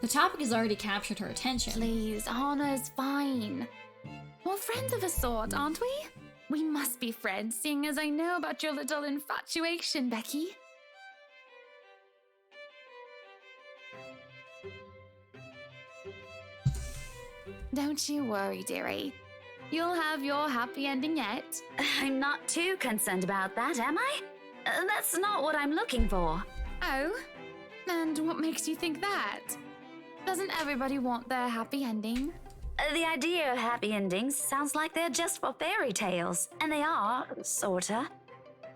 The topic has already captured her attention. Please, Anna's fine. We're friends of a sort, aren't we? We must be friends, seeing as I know about your little infatuation, Becky. Don't you worry, dearie. You'll have your happy ending yet. I'm not too concerned about that, am I? That's not what I'm looking for. Oh? And what makes you think that? Doesn't everybody want their happy ending? The idea of happy endings sounds like they're just for fairy tales. And they are, sorta.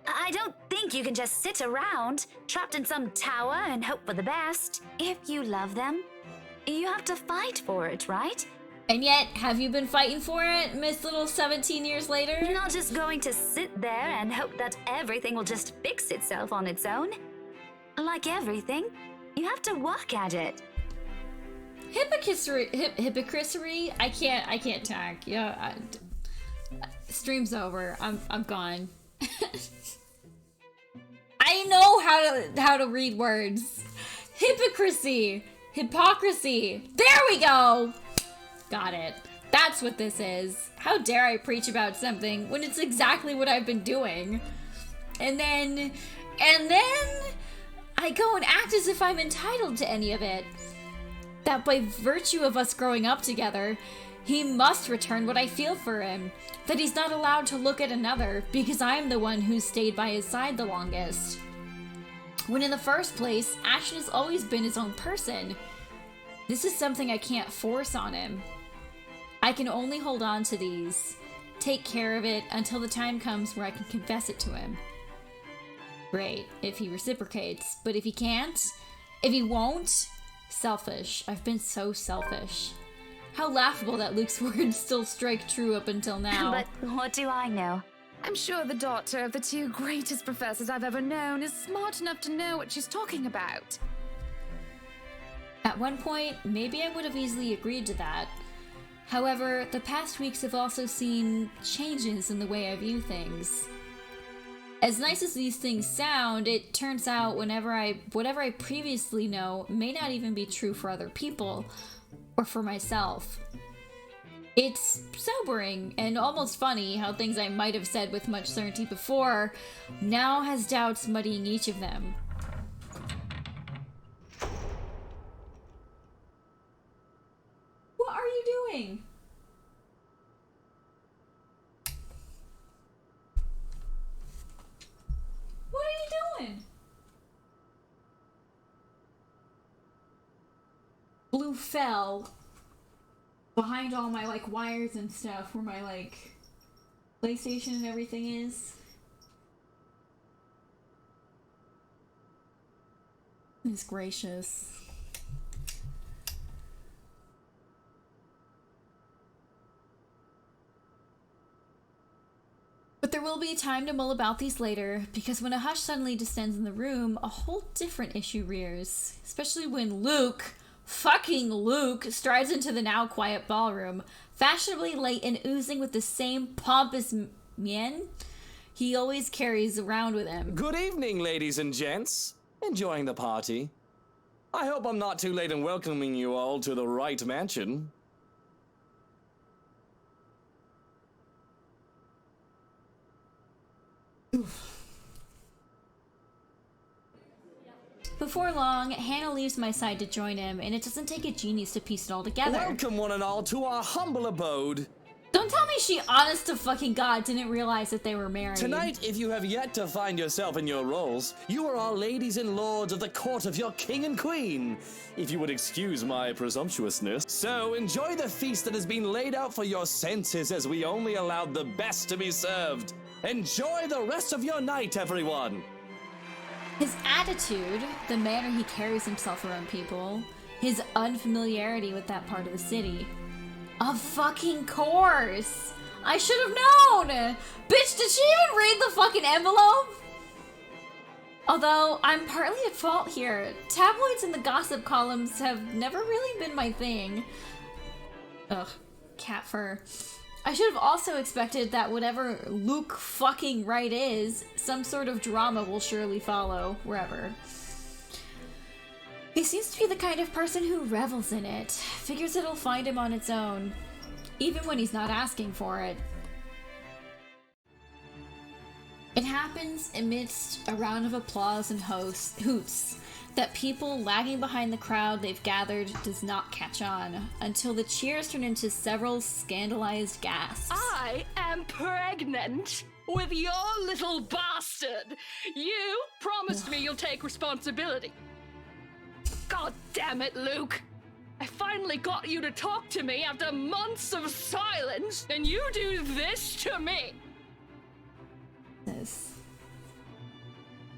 I don't think you can just sit around, trapped in some tower and hope for the best. If you love them, you have to fight for it, right? And yet, have you been fighting for it, Miss Little 17 years later? You're not just going to sit there and hope that everything will just fix itself on its own. Like everything, you have to work at it. Hypocrisy? I can't talk. Yeah, stream's over. I'm gone. I know how to read words. Hypocrisy. There we go. Got it. That's what this is. How dare I preach about something when it's exactly what I've been doing? And then I go and act as if I'm entitled to any of it. That by virtue of us growing up together, he must return what I feel for him. That he's not allowed to look at another because I'm the one who's stayed by his side the longest. When in the first place, Ashton has always been his own person. This is something I can't force on him. I can only hold on to these, take care of it until the time comes where I can confess it to him. Great, if he reciprocates, but if he can't, if he won't, selfish. I've been so selfish. How laughable that Luke's words still strike true up until now. But what do I know? I'm sure the daughter of the two greatest professors I've ever known is smart enough to know what she's talking about. At one point, maybe I would have easily agreed to that. However, the past weeks have also seen changes in the way I view things. As nice as these things sound, it turns out whatever I previously know may not even be true for other people, or for myself. It's sobering and almost funny how things I might have said with much certainty before now has doubts muddying each of them. What are you doing? What are you doing? Blue fell behind all my wires and stuff where my PlayStation and everything is. Goodness gracious. But But there will be time to mull about these later, because when a hush suddenly descends in the room, a whole different issue rears. Especially when fucking Luke, strides into the now quiet ballroom, fashionably late and oozing with the same pompous mien he always carries around with him. Good evening, ladies and gents. Enjoying the party? I hope I'm not too late in welcoming you all to the right mansion. Before long, Hannah leaves my side to join him, and it doesn't take a genius to piece it all together. Welcome, one and all, to our humble abode. Don't tell me she, honest to fucking God, didn't realize that they were married. Tonight, if you have yet to find yourself in your roles, you are all ladies and lords of the court of your king and queen, if you would excuse my presumptuousness. So enjoy the feast that has been laid out for your senses, as we only allowed the best to be served. Enjoy the rest of your night, everyone. His attitude, the manner he carries himself around people, his unfamiliarity with that part of the city. Of fucking course! I should have known! Bitch, did she even read the fucking envelope? Although, I'm partly at fault here. Tabloids and the gossip columns have never really been my thing. Ugh, cat fur. I should have also expected that whatever Luke fucking Wright is, some sort of drama will surely follow, wherever. He seems to be the kind of person who revels in it, figures it'll find him on its own, even when he's not asking for it. It happens amidst a round of applause and hoots that people lagging behind the crowd they've gathered does not catch on, until the cheers turn into several scandalized gasps. I am pregnant with your little bastard. You promised me you'll take responsibility. God damn it, Luke. I finally got you to talk to me after months of silence, and you do this to me. This.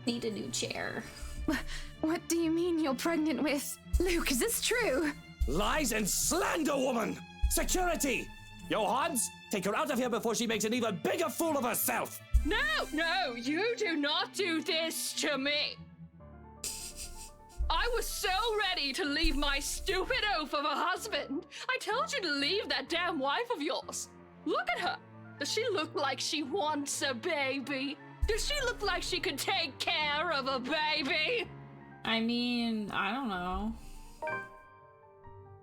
Need a new chair. What do you mean you're pregnant with? Luke, is this true? Lies and slander, woman! Security! Johans, take her out of here before she makes an even bigger fool of herself! No, you do not do this to me. I was so ready to leave my stupid oaf of a husband. I told you to leave that damn wife of yours. Look at her. Does she look like she wants a baby? Does she look like she could take care of a baby? I mean, I don't know.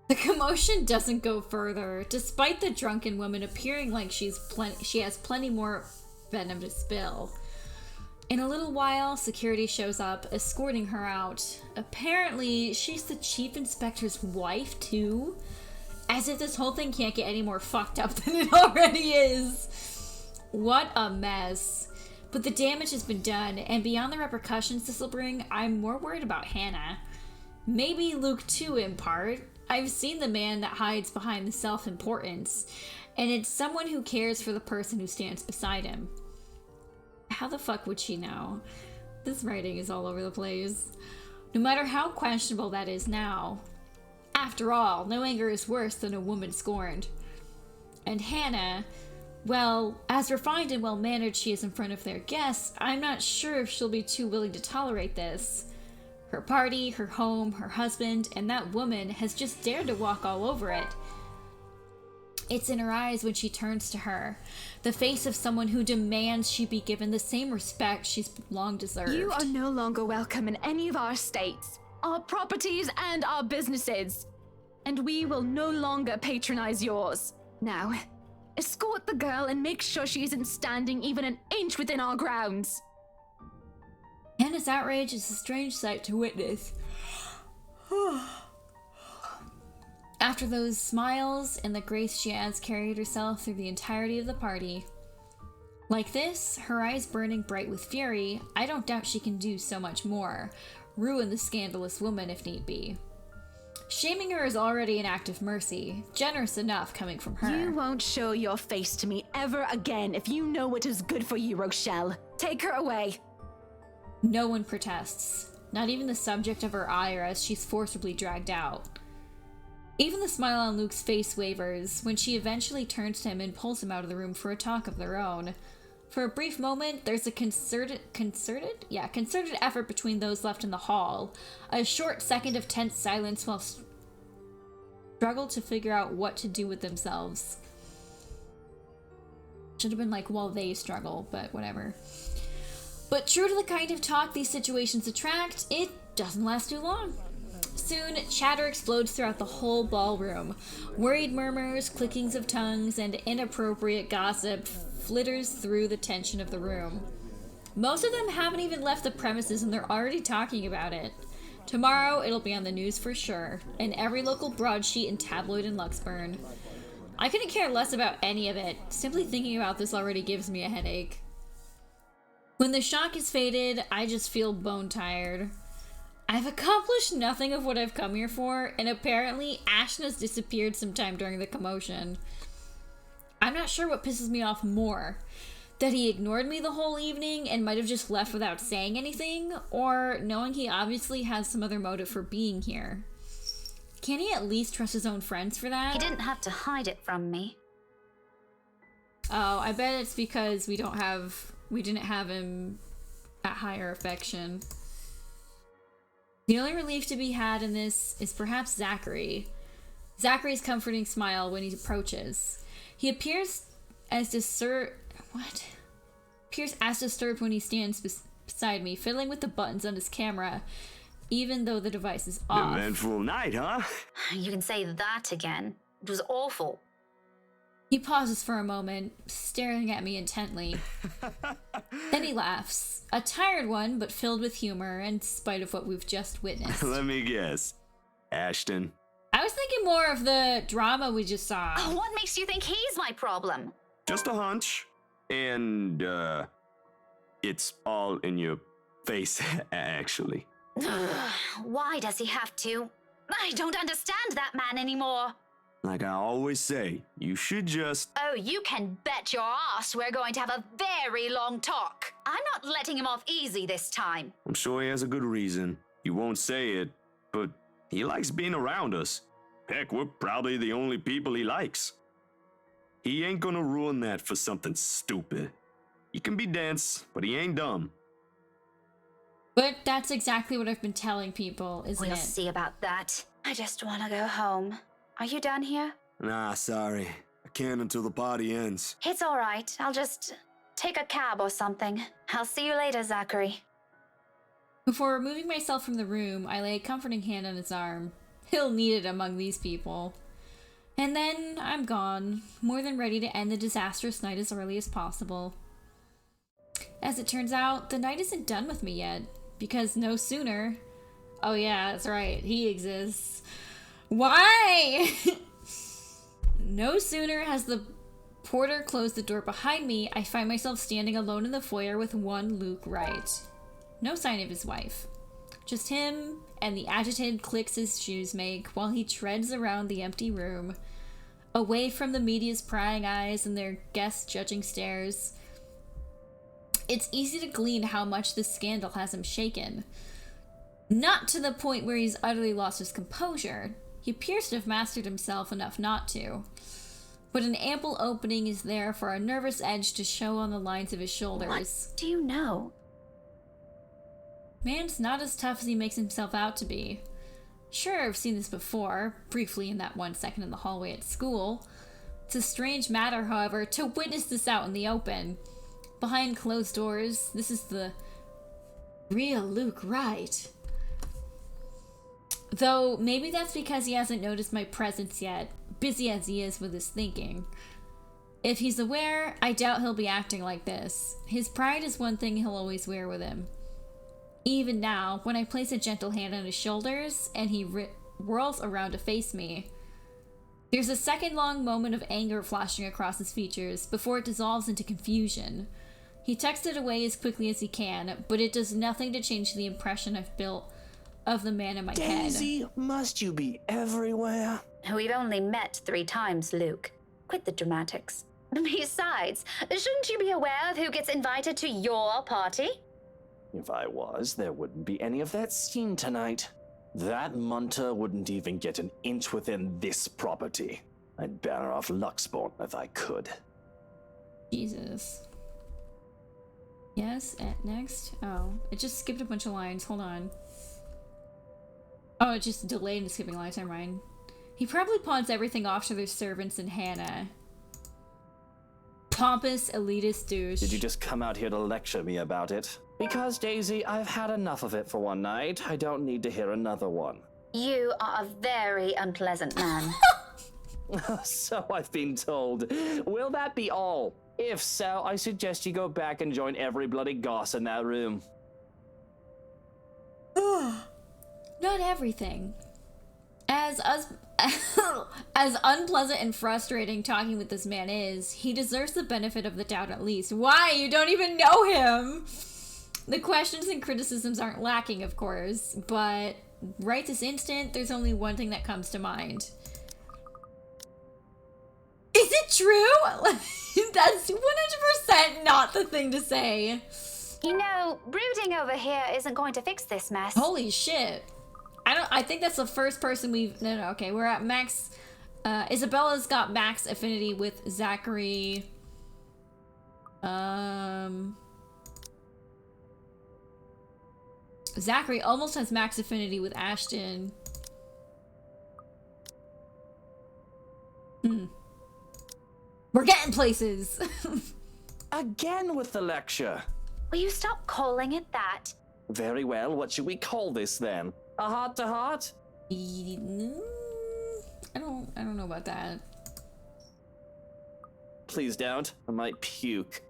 The commotion doesn't go further, despite the drunken woman appearing like she has plenty more venom to spill. In a little while, security shows up, escorting her out. Apparently, she's the chief inspector's wife, too. As if this whole thing can't get any more fucked up than it already is. What a mess. But the damage has been done, and beyond the repercussions this will bring, I'm more worried about Hannah. Maybe Luke too, in part. I've seen the man that hides behind the self-importance, and it's someone who cares for the person who stands beside him. How the fuck would she know? This writing is all over the place. No matter how questionable that is now. After all, no anger is worse than a woman scorned. And Hannah, well, as refined and well-mannered she is in front of their guests, I'm not sure if she'll be too willing to tolerate this. Her party, her home, her husband, and that woman has just dared to walk all over it. It's in her eyes when she turns to her, the face of someone who demands she be given the same respect she's long deserved. You are no longer welcome in any of our states, our properties, and our businesses. And we will no longer patronize yours. Now, escort the girl and make sure she isn't standing even an inch within our grounds. Hannah's outrage is a strange sight to witness. After those smiles and the grace she has carried herself through the entirety of the party. Like this, her eyes burning bright with fury, I don't doubt she can do so much more. Ruin the scandalous woman if need be. Shaming her is already an act of mercy, generous enough coming from her. You won't show your face to me ever again if you know what is good for you, Rochelle. Take her away. No one protests, not even the subject of her ire as she's forcibly dragged out. Even the smile on Luke's face wavers when she eventually turns to him and pulls him out of the room for a talk of their own. For a brief moment, there's a concerted effort between those left in the hall. A short second of tense silence while struggle to figure out what to do with themselves. Should have been like, while they struggle, but whatever. But true to the kind of talk these situations attract, it doesn't last too long. Soon, chatter explodes throughout the whole ballroom. Worried murmurs, clickings of tongues, and inappropriate gossip flitters through the tension of the room. Most of them haven't even left the premises and they're already talking about it. Tomorrow, it'll be on the news for sure, in every local broadsheet and tabloid in Luxburn. I couldn't care less about any of it. Simply thinking about this already gives me a headache. When the shock is faded, I just feel bone tired. I've accomplished nothing of what I've come here for, and apparently Ashton has disappeared sometime during the commotion. I'm not sure what pisses me off more. That he ignored me the whole evening and might have just left without saying anything, or knowing he obviously has some other motive for being here. Can he at least trust his own friends for that? He didn't have to hide it from me. Oh, I bet it's because we didn't have him at higher affection. The only relief to be had in this is perhaps Zachary. Zachary's comforting smile when he approaches. He appears as disturbed when he stands beside me, fiddling with the buttons on his camera, even though the device is off. Eventful night, huh? You can say that again. It was awful. He pauses for a moment, staring at me intently. Then he laughs. A tired one, but filled with humor, in spite of what we've just witnessed. Let me guess. Ashton. I was thinking more of the drama we just saw. Oh, what makes you think he's my problem? Just a hunch. And, it's all in your face, actually. Why does he have to? I don't understand that man anymore. Like I always say, you should just... Oh, you can bet your ass we're going to have a very long talk. I'm not letting him off easy this time. I'm sure he has a good reason. He won't say it, but he likes being around us. Heck, we're probably the only people he likes. He ain't gonna ruin that for something stupid. He can be dense, but he ain't dumb. But that's exactly what I've been telling people, isn't it? We'll see about that. I just want to go home. Are you done here? Nah, sorry. I can't until the party ends. It's all right. I'll just take a cab or something. I'll see you later, Zachary. Before removing myself from the room, I lay a comforting hand on his arm. He'll need it among these people. And then I'm gone, more than ready to end the disastrous night as early as possible. As it turns out, the night isn't done with me yet, because no sooner... Oh yeah, that's right, he exists. Why? No sooner has the porter closed the door behind me, I find myself standing alone in the foyer with one Luke Wright. No sign of his wife. Just him and the agitated clicks his shoes make while he treads around the empty room, away from the media's prying eyes and their guest-judging stares. It's easy to glean how much this scandal has him shaken. Not to the point where he's utterly lost his composure. He appears to have mastered himself enough not to. But an ample opening is there for a nervous edge to show on the lines of his shoulders. What do you know? Man's not as tough as he makes himself out to be. Sure, I've seen this before, briefly in that 1 second in the hallway at school. It's a strange matter, however, to witness this out in the open. Behind closed doors, this is the real Luke Wright. Though, maybe that's because he hasn't noticed my presence yet, busy as he is with his thinking. If he's aware, I doubt he'll be acting like this. His pride is one thing he'll always wear with him. Even now, when I place a gentle hand on his shoulders, and he whirls around to face me, there's a second-long moment of anger flashing across his features before it dissolves into confusion. He tucks it away as quickly as he can, but it does nothing to change the impression I've built of the man in my head. Daisy, must you be everywhere? We've only met 3 times, Luke. Quit the dramatics. Besides, shouldn't you be aware of who gets invited to your party? If I was, there wouldn't be any of that scene tonight. That munter wouldn't even get an inch within this property. I'd ban her off Luxborn if I could. Jesus. Yes, at next. Oh, it just skipped a bunch of lines. Hold on. Oh, it just delayed into skipping lines. Never mind. He probably pawns everything off to their servants and Hannah. Pompous, elitist douche. Did you just come out here to lecture me about it? Because, Daisy, I've had enough of it for one night. I don't need to hear another one. You are a very unpleasant man. So I've been told. Will that be all? If so, I suggest you go back and join every bloody goss in that room. Not everything. As unpleasant and frustrating talking with this man is, he deserves the benefit of the doubt at least. Why? You don't even know him! The questions and criticisms aren't lacking, of course, but right this instant, there's only one thing that comes to mind. Is it true? That's 100% not the thing to say. You know, brooding over here isn't going to fix this mess. Holy shit. I think that's the first person we've... No, okay, we're at max... Isabella's got max affinity with Zachary. Zachary almost has max affinity with Ashton. We're getting places. Again with the lecture. Will you stop calling it that? Very well, what should we call this then? A heart-to-heart? I don't know about that. Please don't. I might puke.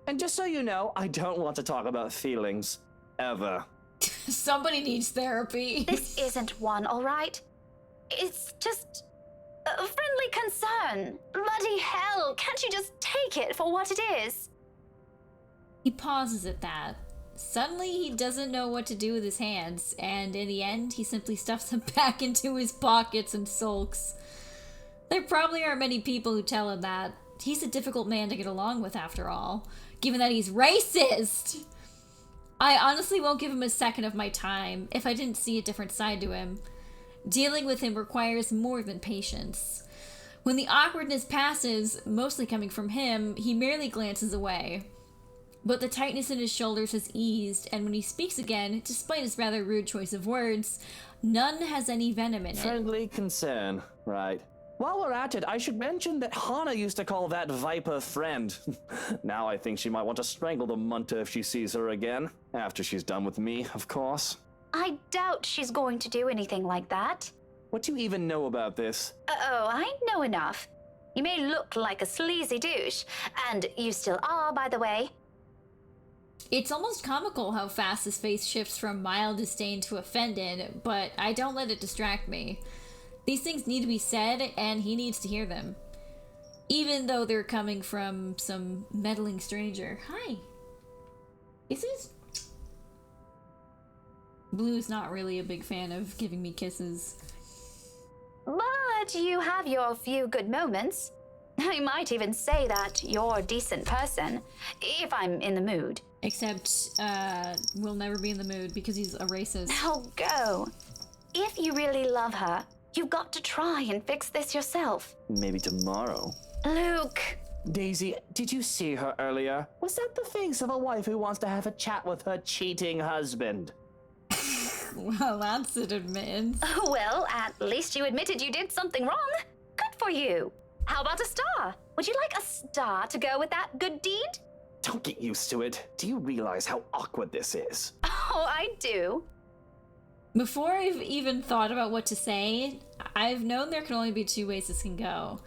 And just so you know, I don't want to talk about feelings. Ever. Somebody needs therapy. This isn't one, all right? It's just a friendly concern. Bloody hell, can't you just take it for what it is? He pauses at that. Suddenly, he doesn't know what to do with his hands, and in the end, he simply stuffs them back into his pockets and sulks. There probably aren't many people who tell him that. He's a difficult man to get along with, after all, given that he's racist. I honestly won't give him a second of my time if I didn't see a different side to him. Dealing with him requires more than patience. When the awkwardness passes, mostly coming from him, he merely glances away. But the tightness in his shoulders has eased, and when he speaks again, despite his rather rude choice of words, none has any venom in it. Friendly concern, right. While we're at it, I should mention that Hana used to call that Viper friend. Now I think she might want to strangle the Munta if she sees her again. After she's done with me, of course. I doubt she's going to do anything like that. What do you even know about this? Oh, I know enough. You may look like a sleazy douche, and you still are, by the way. It's almost comical how fast his face shifts from mild disdain to offended, but I don't let it distract me. These things need to be said, and he needs to hear them. Even though they're coming from some meddling stranger. Hi. Is this... Blue's not really a big fan of giving me kisses. But you have your few good moments. I might even say that you're a decent person, if I'm in the mood. Except, we'll never be in the mood because he's a racist. Now go. If you really love her, you've got to try and fix this yourself. Maybe tomorrow. Luke. Daisy, did you see her earlier? Was that the face of a wife who wants to have a chat with her cheating husband? Well, that's an admittance. Well, at least you admitted you did something wrong. Good for you. How about a star? Would you like a star to go with that good deed? Don't get used to it. Do you realize how awkward this is? Oh, I do. Before I've even thought about what to say, I've known there can only be two ways this can go.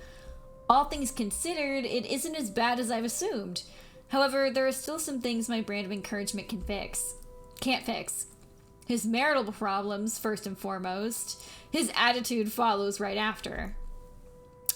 All things considered, it isn't as bad as I've assumed. However, there are still some things my brand of encouragement can't fix. His marital problems, first and foremost. His attitude follows right after.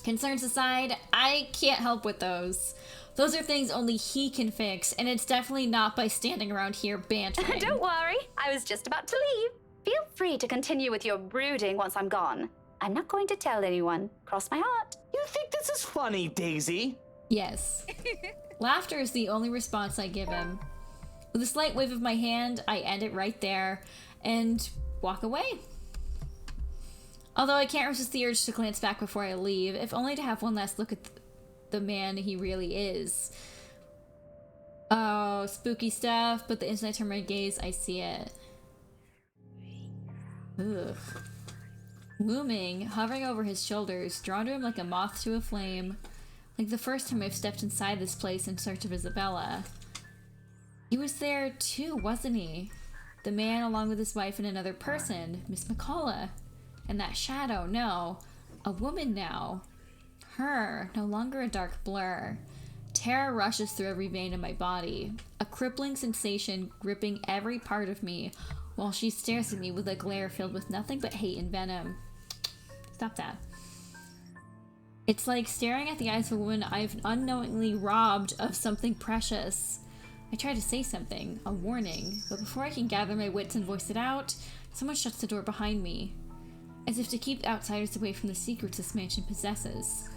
Concerns aside, I can't help with those. Those are things only he can fix, and it's definitely not by standing around here bantering. Don't worry, I was just about to leave. Feel free to continue with your brooding once I'm gone. I'm not going to tell anyone. Cross my heart. You think this is funny, Daisy? Yes. Laughter is the only response I give him. With a slight wave of my hand, I end it right there and walk away. Although I can't resist the urge to glance back before I leave, if only to have one last look at the man he really is. Oh, spooky stuff, but the instant I turn my gaze, I see it. Ugh. Looming, hovering over his shoulders, drawn to him like a moth to a flame. Like the first time I've stepped inside this place in search of Isabella. He was there too, wasn't he? The man along with his wife and another person, Miss McCullough. And that shadow, no. A woman now. Her, no longer a dark blur. Terror rushes through every vein in my body, a crippling sensation gripping every part of me, while she stares at me with a glare filled with nothing but hate and venom. Stop that. It's like staring at the eyes of a woman I've unknowingly robbed of something precious. I try to say something, a warning, but before I can gather my wits and voice it out, someone shuts the door behind me, as if to keep outsiders away from the secrets this mansion possesses.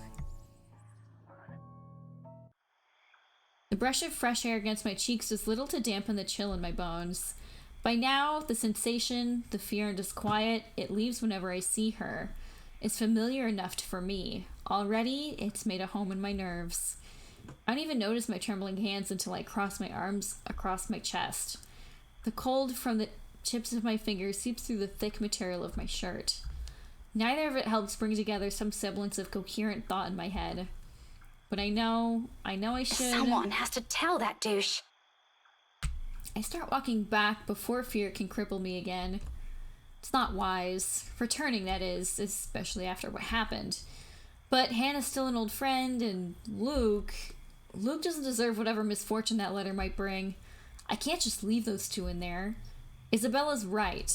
The brush of fresh air against my cheeks does little to dampen the chill in my bones. By now, the sensation, the fear and disquiet it leaves whenever I see her is familiar enough for me. Already, it's made a home in my nerves. I don't even notice my trembling hands until I cross my arms across my chest. The cold from the tips of my fingers seeps through the thick material of my shirt. Neither of it helps bring together some semblance of coherent thought in my head. But I know I should... Someone has to tell that douche. I start walking back before fear can cripple me again. It's not wise. Returning, that is, especially after what happened. But Hannah's still an old friend, and Luke doesn't deserve whatever misfortune that letter might bring. I can't just leave those two in there. Isabella's right.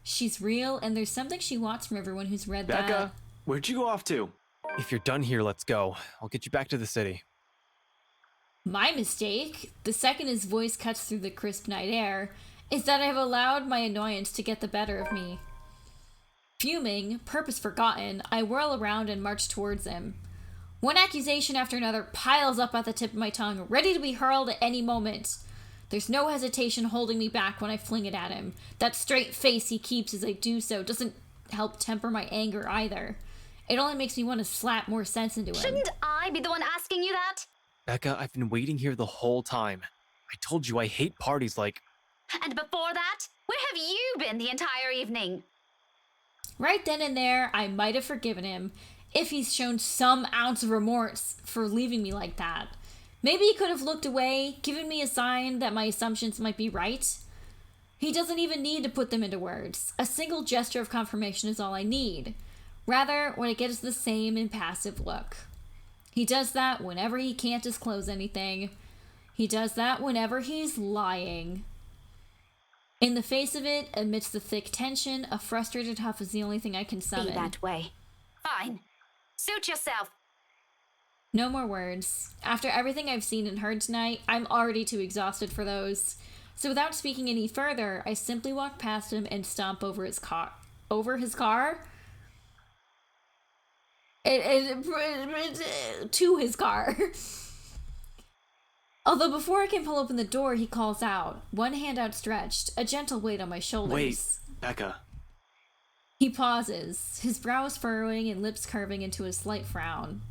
She's real, and there's something she wants from everyone who's read that. Becca, where'd you go off to? If you're done here, let's go. I'll get you back to the city. My mistake, the second his voice cuts through the crisp night air, is that I have allowed my annoyance to get the better of me. Fuming, purpose forgotten, I whirl around and march towards him. One accusation after another piles up at the tip of my tongue, ready to be hurled at any moment. There's no hesitation holding me back when I fling it at him. That straight face he keeps as I do so doesn't help temper my anger either. It only makes me want to slap more sense into him. Shouldn't I be the one asking you that? Becca, I've been waiting here the whole time. I told you I hate parties like... And before that, where have you been the entire evening? Right then and there, I might have forgiven him if he's shown some ounce of remorse for leaving me like that. Maybe he could have looked away, given me a sign that my assumptions might be right. He doesn't even need to put them into words. A single gesture of confirmation is all I need. Rather, what I get is the same impassive look. He does that whenever he can't disclose anything. He does that whenever he's lying. In the face of it, amidst the thick tension, a frustrated huff is the only thing I can summon. Be that way. Fine. Suit yourself. No more words. After everything I've seen and heard tonight, I'm already too exhausted for those. So without speaking any further, I simply walk past him and stomp over his car. Over his car? To his car. Although before I can pull open the door, he calls out, one hand outstretched, a gentle weight on my shoulders. Wait, Becca. He pauses, his brows furrowing and lips curving into a slight frown.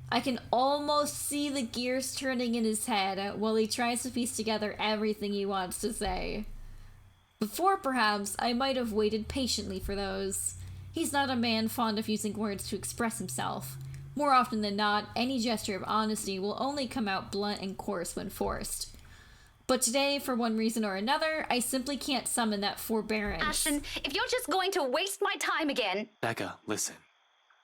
I can almost see the gears turning in his head while he tries to piece together everything he wants to say. Before, perhaps, I might have waited patiently for those. He's not a man fond of using words to express himself. More often than not, any gesture of honesty will only come out blunt and coarse when forced. But today, for one reason or another, I simply can't summon that forbearance. Ashton, if you're just going to waste my time again... Becca, listen.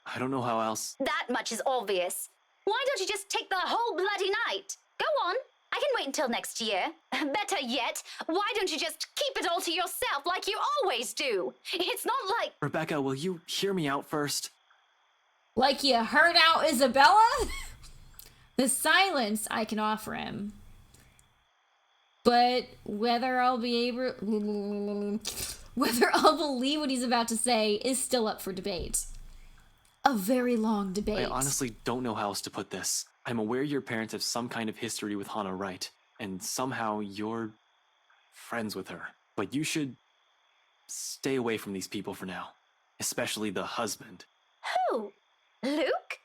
I don't know how else... That much is obvious. Why don't you just take the whole bloody night? Go on. I can wait until next year. Better yet, why don't you just keep it all to yourself like you always do? It's not like... Rebecca, will you hear me out first? Like you heard out Isabella? The silence I can offer him. But whether I'll believe what he's about to say is still up for debate. A very long debate. I honestly don't know how else to put this. I'm aware your parents have some kind of history with Hannah Wright, and somehow you're friends with her. But you should stay away from these people for now. Especially the husband. Who? Luke?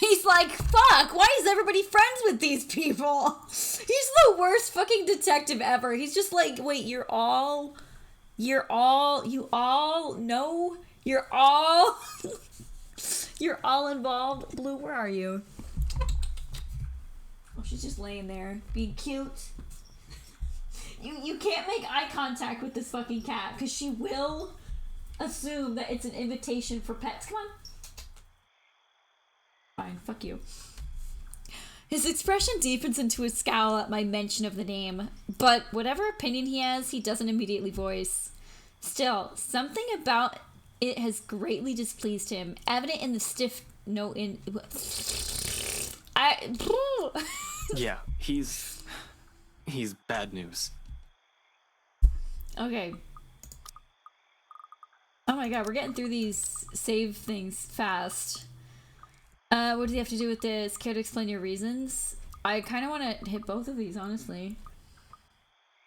He's like, fuck, why is everybody friends with these people? He's the worst fucking detective ever. He's just like, wait, you're all you're all involved. Blue, where are you? Oh, she's just laying there, being cute. You can't make eye contact with this fucking cat, because she will assume that it's an invitation for pets. Come on. Fine, fuck you. His expression deepens into a scowl at my mention of the name, but whatever opinion he has, he doesn't immediately voice. Still, something about it has greatly displeased him, evident in the stiff note in... Yeah, he's bad news. Okay. Oh my god, we're getting through these save things fast. What does he have to do with this? Care to explain your reasons? I kind of want to hit both of these, honestly.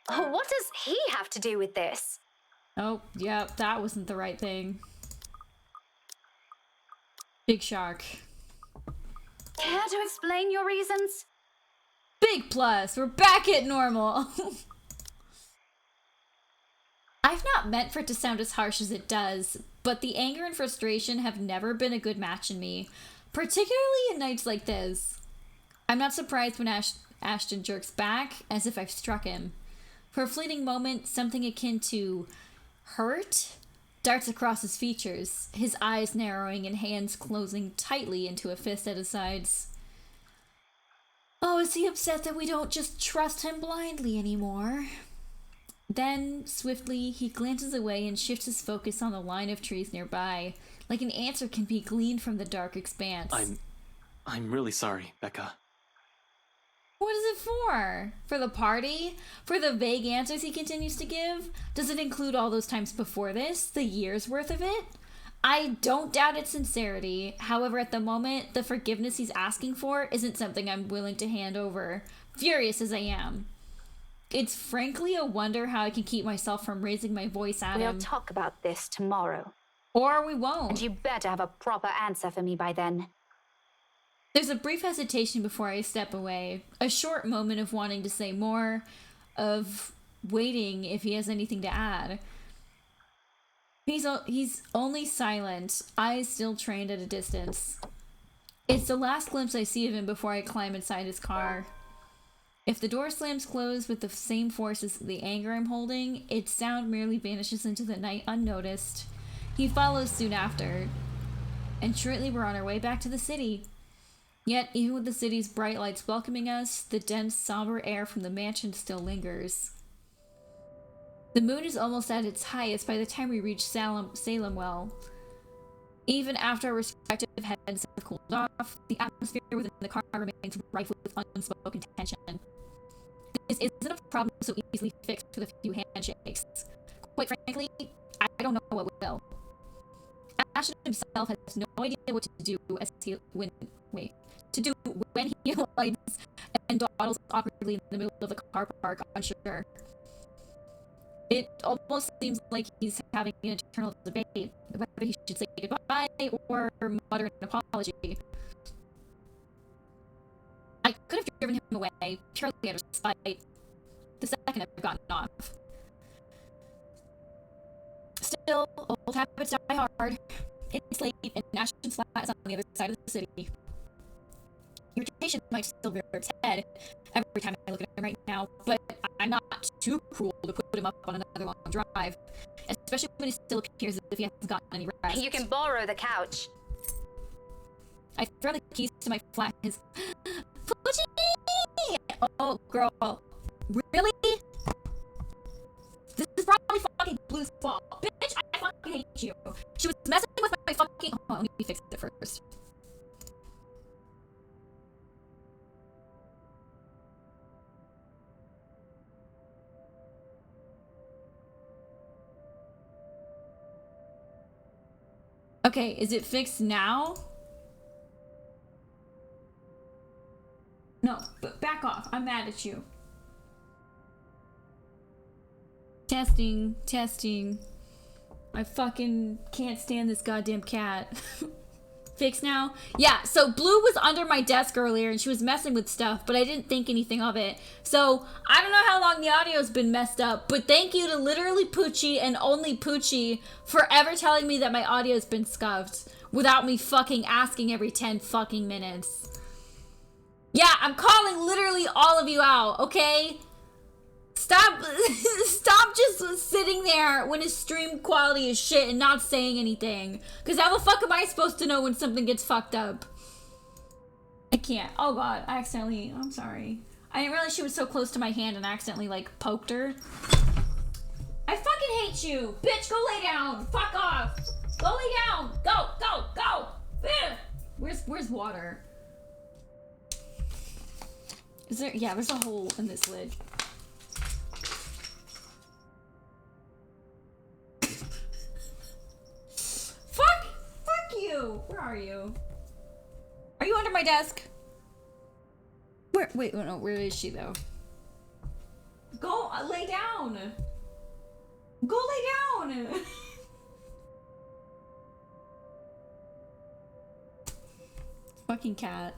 Oh, what does he have to do with this? Oh, yeah, that wasn't the right thing. Big shark. Care to explain your reasons? Big plus! We're back at normal! I've not meant for it to sound as harsh as it does, but the anger and frustration have never been a good match in me, particularly in nights like this. I'm not surprised when Ashton jerks back, as if I've struck him. For a fleeting moment, something akin to hurt darts across his features, his eyes narrowing and hands closing tightly into a fist at his sides. Oh, is he upset that we don't just trust him blindly anymore? Then, swiftly, he glances away and shifts his focus on the line of trees nearby, like an answer can be gleaned from the dark expanse. I'm really sorry, Becca. What is it for? For the party? For the vague answers he continues to give? Does it include all those times before this? The year's worth of it? I don't doubt its sincerity. However, at the moment, the forgiveness he's asking for isn't something I'm willing to hand over, furious as I am. It's frankly a wonder how I can keep myself from raising my voice at him. We'll talk about this tomorrow. Or we won't. And you better have a proper answer for me by then. There's a brief hesitation before I step away. A short moment of wanting to say more, of waiting if he has anything to add. He's only silent, eyes still trained at a distance. It's the last glimpse I see of him before I climb inside his car. If the door slams closed with the same force as the anger I'm holding, its sound merely vanishes into the night unnoticed. He follows soon after, and shortly we're on our way back to the city. Yet, even with the city's bright lights welcoming us, the dense, somber air from the mansion still lingers. The moon is almost at its highest by the time we reach Salem Well. Even after our respective heads have cooled off, the atmosphere within the car remains rife with unspoken tension. This isn't a problem so easily fixed with a few handshakes. Quite frankly, I don't know what will. Ashton himself has no idea what to do when he alights and dawdles awkwardly in the middle of the car park, unsure. It almost seems like he's having an internal debate whether he should say goodbye or mutter an apology. I could have driven him away, purely out of spite, the second I've gotten off. Still, old habits die hard. It's late, and Ashton's flat is on the other side of the city. Irritation might still rear its head every time I look at him right now, but I'm not too cruel to put him up on another long drive, especially when he still appears as if he hasn't gotten any rest. You can borrow the couch. I throw the keys to my flat. His Poochie! Oh, girl. Really? This is probably fucking Blue's fault. Bitch, I fucking hate you. She was messing with my fucking... Oh, let me fix it first. Okay, is it fixed now? No, but back off. I'm mad at you. Testing, testing. I fucking can't stand this goddamn cat. fixed now? Yeah, so Blue was under my desk earlier and she was messing with stuff, but I didn't think anything of it. So I don't know how long the audio's been messed up, but thank you to literally Poochie and only Poochie for ever telling me that my audio's been scuffed without me fucking asking every 10 fucking minutes. Yeah, I'm calling literally all of you out, okay? Stop just sitting there when his stream quality is shit and not saying anything. Because how the fuck am I supposed to know when something gets fucked up? I can't. Oh god, I'm sorry. I didn't realize she was so close to my hand and I accidentally, like, poked her. I fucking hate you! Bitch, go lay down! Fuck off! Go lay down! Go! Ugh. Where's water? Is there? Yeah, there's a hole in this lid. Fuck you! Where are you? Are you under my desk? Wait, no, where is she though? Go, lay down! Go lay down! Fucking cat.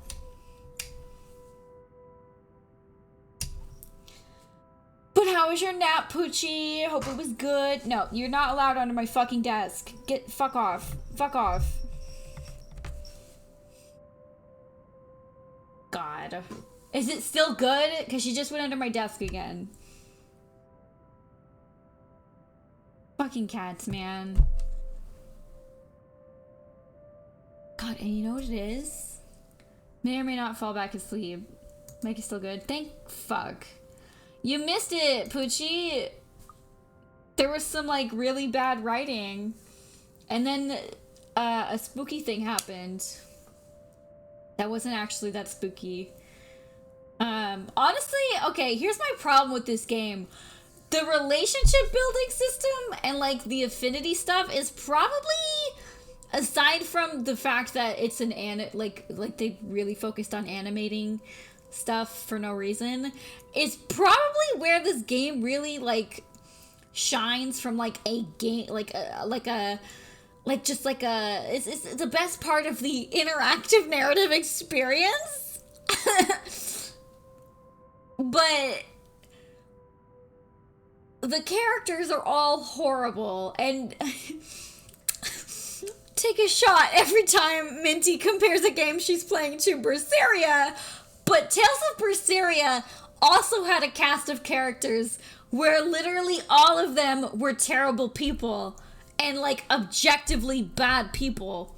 But how was your nap, Poochie? Hope it was good. No, you're not allowed under my fucking desk. Fuck off. Fuck off. God. Is it still good? Because she just went under my desk again. Fucking cats, man. God, and you know what it is? May or may not fall back asleep. Make it still good. Thank fuck. You missed it, Poochie. There was some, like, really bad writing. And then a spooky thing happened. That wasn't actually that spooky. Honestly, okay, here's my problem with this game. The relationship building system and, like, the affinity stuff is probably, aside from the fact that it's an like they really focused on animating stuff for no reason, is probably where this game really, like, shines from, like, a game, it's the best part of the interactive narrative experience. But the characters are all horrible, and take a shot every time Minty compares a game she's playing to Berseria. But Tales of Berseria also had a cast of characters where literally all of them were terrible people and, like, objectively bad people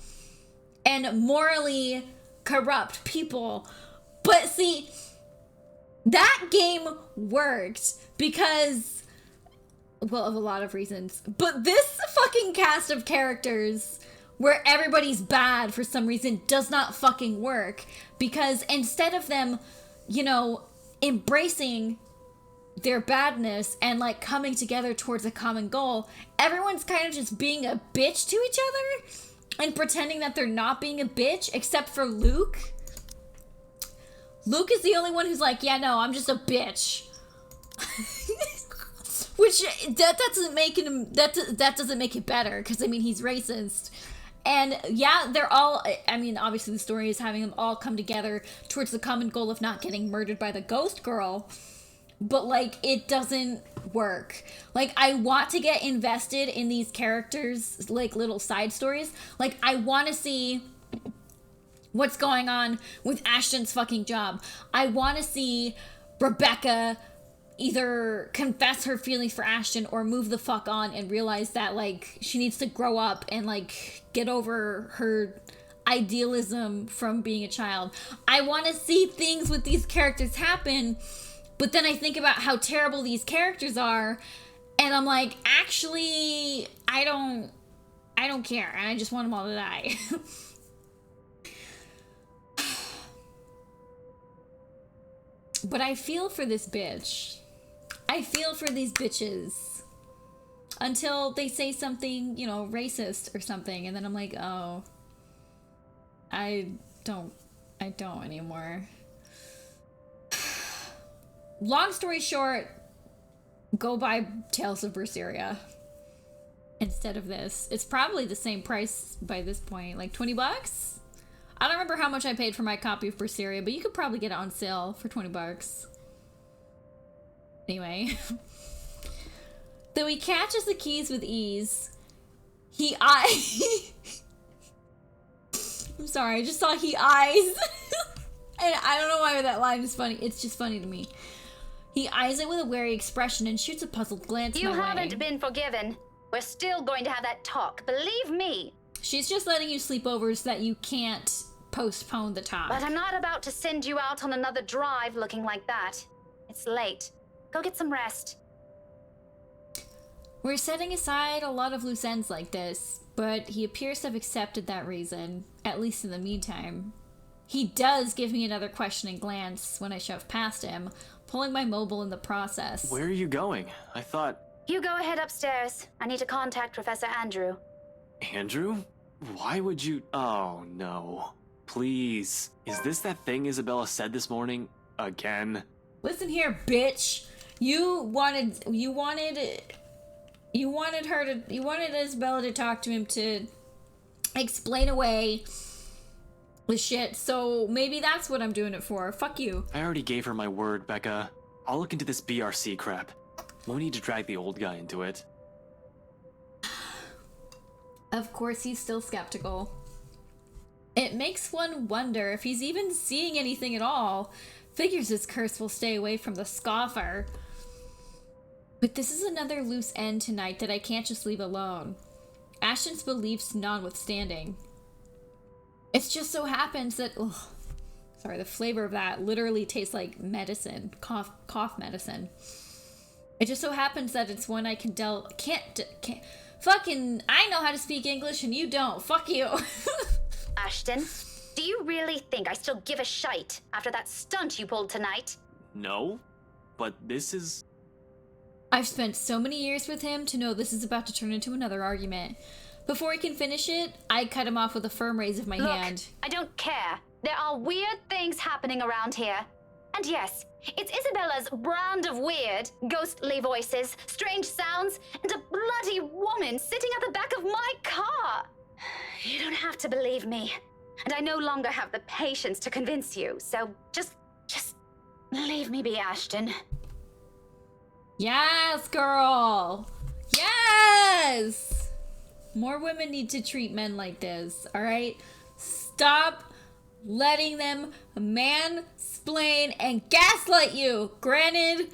and morally corrupt people. But see, that game worked because, well, of a lot of reasons. But this fucking cast of characters where everybody's bad for some reason does not fucking work, because instead of them, you know, embracing their badness and, like, coming together towards a common goal, everyone's kind of just being a bitch to each other and pretending that they're not being a bitch, except for Luke. Luke is the only one who's like, yeah, no, I'm just a bitch. Which, that doesn't make him, that doesn't make it better, because, I mean, he's racist. And yeah, they're all, I mean, obviously the story is having them all come together towards the common goal of not getting murdered by the ghost girl. But, like, it doesn't work. Like, I want to get invested in these characters, like, little side stories. Like, I want to see what's going on with Ashton's fucking job. I want to see Rebecca either confess her feelings for Ashton or move the fuck on and realize that, like, she needs to grow up and, like, get over her idealism from being a child. I want to see things with these characters happen, but then I think about how terrible these characters are, and I'm like, actually, I don't care, and I just want them all to die. But I feel for this bitch. I feel for these bitches. Until they say something, you know, racist or something, and then I'm like, oh, I don't anymore. Long story short, go buy Tales of Berseria instead of this. It's probably the same price by this point, like $20? I don't remember how much I paid for my copy of Berseria, but you could probably get it on sale for 20 bucks. Anyway. Though he catches the keys with ease, I'm sorry, I just saw he eyes. And I don't know why that line is funny. It's just funny to me. He eyes it with a wary expression and shoots a puzzled glance my way. You haven't been forgiven. We're still going to have that talk, believe me. She's just letting you sleep over so that you can't postpone the talk. But I'm not about to send you out on another drive looking like that. It's late. Go get some rest. We're setting aside a lot of loose ends like this, but he appears to have accepted that reason, at least in the meantime. He does give me another questioning glance when I shove past him, pulling my mobile in the process. Where are you going? I thought... You go ahead upstairs. I need to contact Professor Andrew. Andrew? Why would you... Oh, no. Please. Is this that thing Isabella said this morning? Again? Listen here, bitch. You wanted Isabella to talk to him to explain away the shit, so maybe that's what I'm doing it for. Fuck you. I already gave her my word, Becca. I'll look into this BRC crap. No need to drag the old guy into it. Of course, he's still skeptical. It makes one wonder if he's even seeing anything at all. Figures his curse will stay away from the scoffer. But this is another loose end tonight that I can't just leave alone. Ashton's beliefs notwithstanding. It just so happens that... Ugh, sorry, the flavor of that literally tastes like medicine. Cough medicine. It just so happens that it's one I can can't fucking... I know how to speak English and you don't. Fuck you. Ashton, do you really think I still give a shite after that stunt you pulled tonight? No, but this is... I've spent so many years with him to know this is about to turn into another argument. Before he can finish it, I cut him off with a firm raise of my hand. I don't care. There are weird things happening around here. And yes, it's Isabella's brand of weird, ghostly voices, strange sounds, and a bloody woman sitting at the back of my car. You don't have to believe me. And I no longer have the patience to convince you, so just leave me be, Ashton. Yes, girl! Yes! More women need to treat men like this, alright? Stop letting them mansplain and gaslight you! Granted,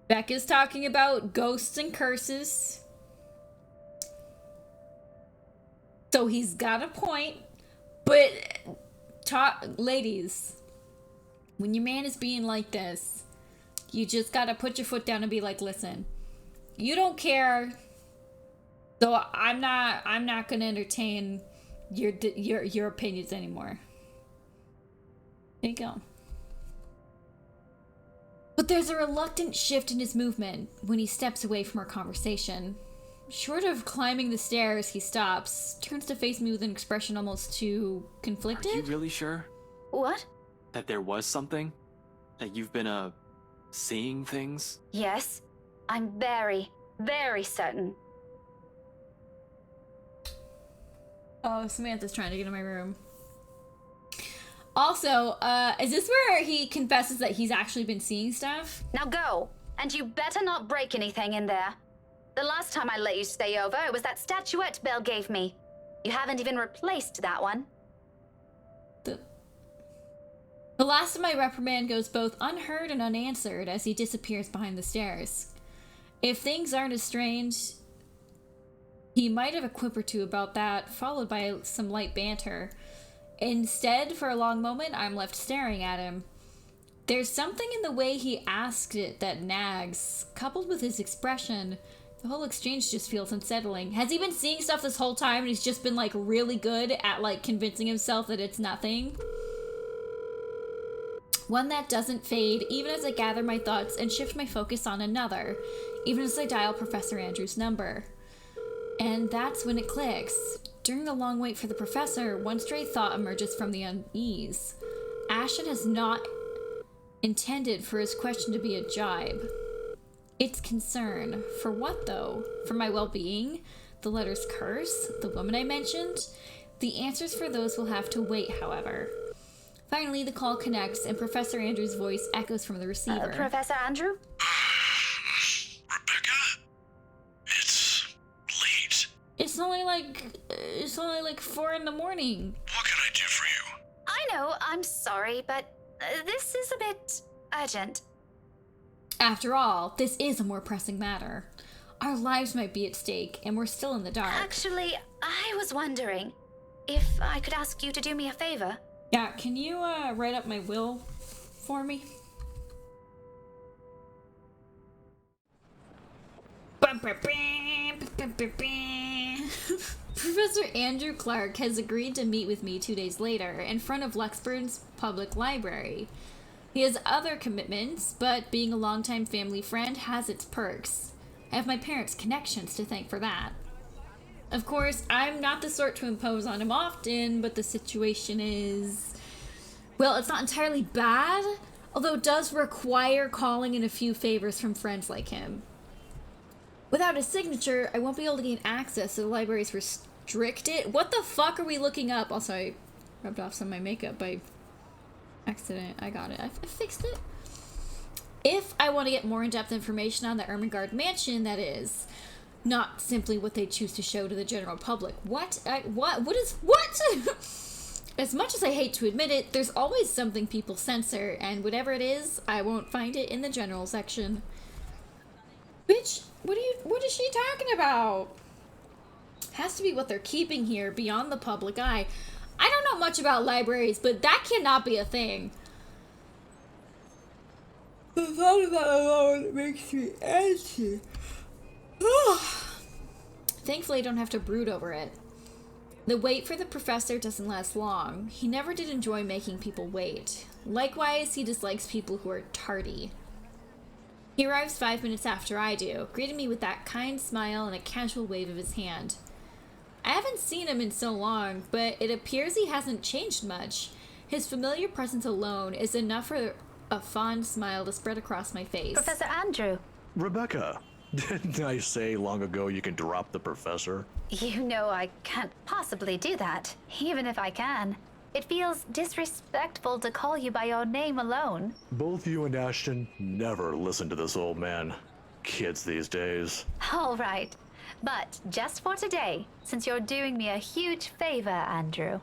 Becca's talking about ghosts and curses. So he's got a point, but ladies, when your man is being like this, you just gotta put your foot down and be like, listen, you don't care, so I'm not gonna entertain your opinions anymore. There you go. But there's a reluctant shift in his movement when he steps away from our conversation. Short of climbing the stairs, he stops, turns to face me with an expression almost too conflicted. Are you really sure? What? That there was something? That you've been, seeing things? Yes, I'm very, very certain. Oh, Samantha's trying to get in my room. Also, is this where he confesses that he's actually been seeing stuff? Now go, and you better not break anything in there. The last time I let you stay over, it was that statuette Belle gave me. You haven't even replaced that one. The last of my reprimand goes both unheard and unanswered as he disappears behind the stairs. If things aren't as strange, he might have a quip or two about that, followed by some light banter. Instead, for a long moment, I'm left staring at him. There's something in the way he asked it that nags, coupled with his expression. The whole exchange just feels unsettling. Has he been seeing stuff this whole time and he's just been, like, really good at, like, convincing himself that it's nothing? One that doesn't fade, even as I gather my thoughts and shift my focus on another, even as I dial Professor Andrew's number. And that's when it clicks. During the long wait for the professor, one stray thought emerges from the unease. Ashton has not intended for his question to be a jibe. It's concern. For what, though? For my well-being? The letter's curse? The woman I mentioned? The answers for those will have to wait, however. Finally, the call connects and Professor Andrew's voice echoes from the receiver. Professor Andrew? It's only like 4 in the morning. What can I do for you? I know, I'm sorry, but this is a bit urgent. After all, this is a more pressing matter. Our lives might be at stake, and we're still in the dark. Actually, I was wondering if I could ask you to do me a favor. Yeah, can you write up my will for me? Professor Andrew Clark has agreed to meet with me 2 days later in front of Lexburn's public library. He has other commitments, but being a longtime family friend has its perks. I have my parents' connections to thank for that. Of course, I'm not the sort to impose on him often, but the situation is... well, it's not entirely bad, although it does require calling in a few favors from friends like him. Without his signature, I won't be able to gain access, so the library's restricted. What the fuck are we looking up? Also, I rubbed off some of my makeup by accident. I got it. I fixed it. If I want to get more in-depth information on the Ermengarde mansion, that is. Not simply what they choose to show to the general public. What? What is... what? As much as I hate to admit it, there's always something people censor, and whatever it is, I won't find it in the general section. Bitch, what is she talking about? Has to be what they're keeping here beyond the public eye. I don't know much about libraries, but that cannot be a thing. The thought of that alone makes me antsy. Thankfully, I don't have to brood over it. The wait for the professor doesn't last long. He never did enjoy making people wait. Likewise, he dislikes people who are tardy. He arrives 5 minutes after I do, greeting me with that kind smile and a casual wave of his hand. I haven't seen him in so long, but it appears he hasn't changed much. His familiar presence alone is enough for a fond smile to spread across my face. Professor Andrew. Rebecca, didn't I say long ago you can drop the professor? You know I can't possibly do that, even if I can. It feels disrespectful to call you by your name alone. Both you and Ashton never listen to this old man. Kids these days. All right. But just for today, since you're doing me a huge favor, Andrew.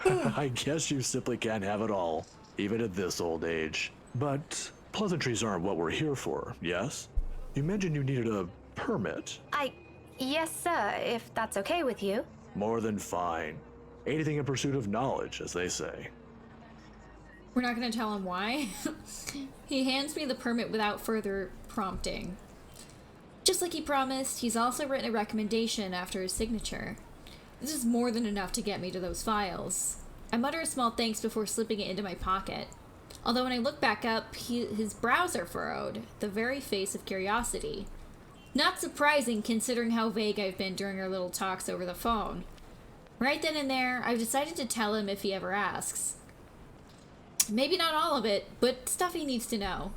I guess you simply can't have it all, even at this old age. But pleasantries aren't what we're here for, yes? You mentioned you needed a permit. Yes, sir, if that's okay with you. More than fine. Anything in pursuit of knowledge, as they say. We're not going to tell him why. He hands me the permit without further prompting. Just like he promised, he's also written a recommendation after his signature. This is more than enough to get me to those files. I mutter a small thanks before slipping it into my pocket. Although when I look back up, his brows are furrowed, the very face of curiosity. Not surprising considering how vague I've been during our little talks over the phone. Right then and there, I've decided to tell him if he ever asks. Maybe not all of it, but stuff he needs to know.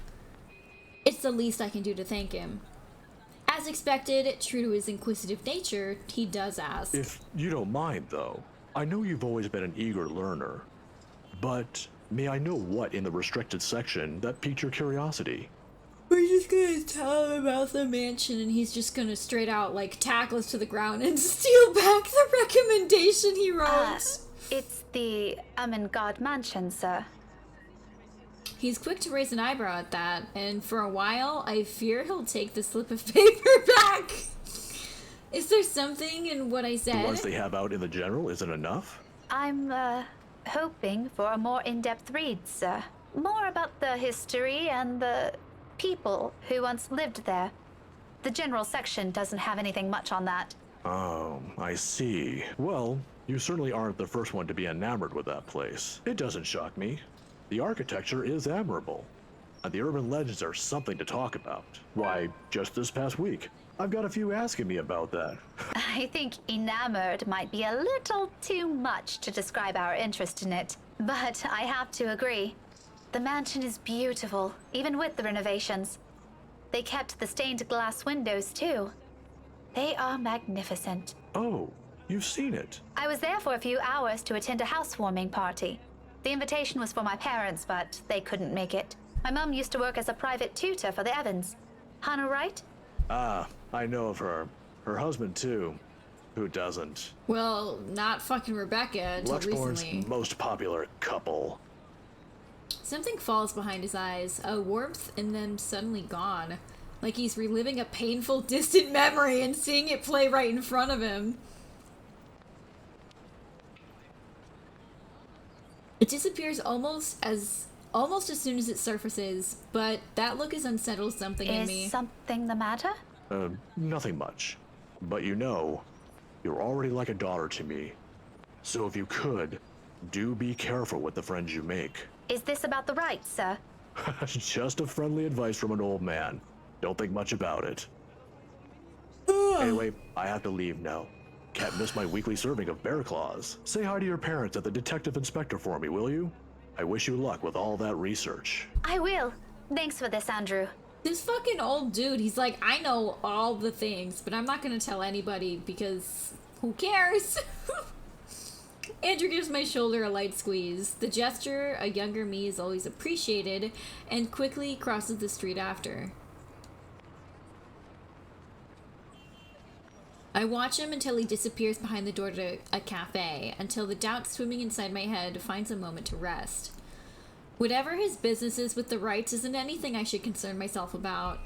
It's the least I can do to thank him. As expected, true to his inquisitive nature, he does ask. If you don't mind, though, I know you've always been an eager learner, but may I know what in the restricted section that piqued your curiosity? We're just gonna tell him about the mansion and he's just gonna straight out, like, tackle us to the ground and steal back the recommendation he wrote. It's the Ermengarde mansion, sir. He's quick to raise an eyebrow at that, and for a while, I fear he'll take the slip of paper back. Is there something in what I said? The ones they have out in the general isn't enough? I'm, hoping for a more in-depth read, sir. More about the history and the people who once lived there. The general section doesn't have anything much on that. Oh, I see. Well, you certainly aren't the first one to be enamored with that place. It doesn't shock me. The architecture is admirable, and the urban legends are something to talk about. Why, just this past week, I've got a few asking me about that. I think enamored might be a little too much to describe our interest in it, but I have to agree. The mansion is beautiful, even with the renovations. They kept the stained glass windows, too. They are magnificent. Oh, You've seen it. I was there for a few hours to attend a housewarming party. The invitation was for my parents, but they couldn't make it. My mum used to work as a private tutor for the Evans. Hannah, right? Ah, I know of her. Her husband, too. Who doesn't? Well, not fucking Rebecca until Luxborn's recently. most popular couple. Something falls behind his eyes, a warmth in them suddenly gone. Like he's reliving a painful, distant memory and seeing it play right in front of him. It disappears almost as soon as it surfaces, but that look has unsettled something in me. Is something the matter? Nothing much. But you know, you're already like a daughter to me. So if you could, do be careful with the friends you make. Is this about the rights, sir? Just a friendly advice from an old man. Don't think much about it. Anyway, I have to leave now. Can't miss my weekly serving of bear claws. Say hi to your parents at the detective inspector for me, will you? I wish you luck with all that research. I will. Thanks for this, Andrew. This fucking old dude, he's like, I know all the things, but I'm not gonna tell anybody because who cares? Andrew gives my shoulder a light squeeze. The gesture, a younger me is always appreciated, and quickly crosses the street after. I watch him until he disappears behind the door to a cafe, until the doubt swimming inside my head finds a moment to rest. Whatever his business is with the rights isn't anything I should concern myself about.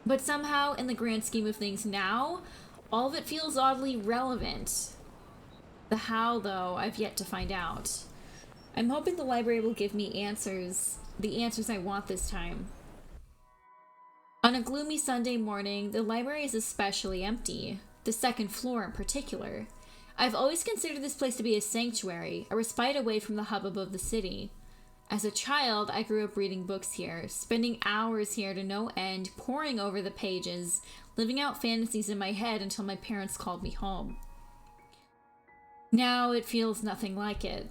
But somehow, in the grand scheme of things now, all of it feels oddly relevant. The how, though, I've yet to find out. I'm hoping the library will give me answers, the answers I want this time. On a gloomy Sunday morning, the library is especially empty, the second floor in particular. I've always considered this place to be a sanctuary, a respite away from the hubbub of the city. As a child, I grew up reading books here, spending hours here to no end, poring over the pages, living out fantasies in my head until my parents called me home. Now it feels nothing like it.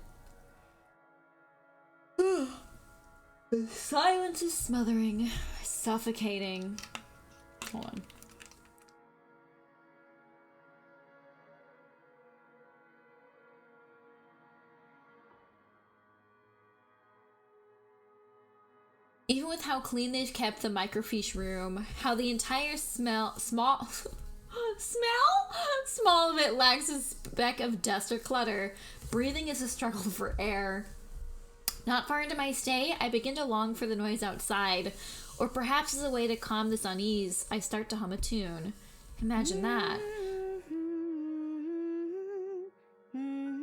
The silence is smothering, suffocating. Hold on. Even with how clean they've kept the microfiche room, how the entire small of it lacks a speck of dust or clutter, breathing is a struggle for air. Not far into my stay, I begin to long for the noise outside, or perhaps as a way to calm this unease, I start to hum a tune. Imagine that.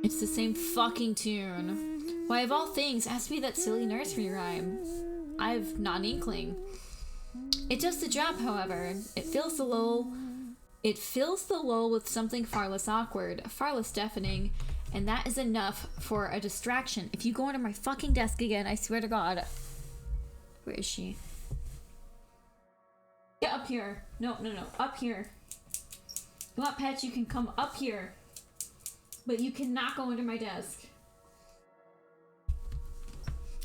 It's the same fucking tune. Why, of all things, it has to be that silly nursery rhyme. I've not an inkling. It does the job, however. It fills the lull with something far less awkward, far less deafening, and that is enough for a distraction. If you go under my fucking desk again, I swear to God. Where is she? Get up here. No. Up here. You want pets, you can come up here. But you cannot go under my desk.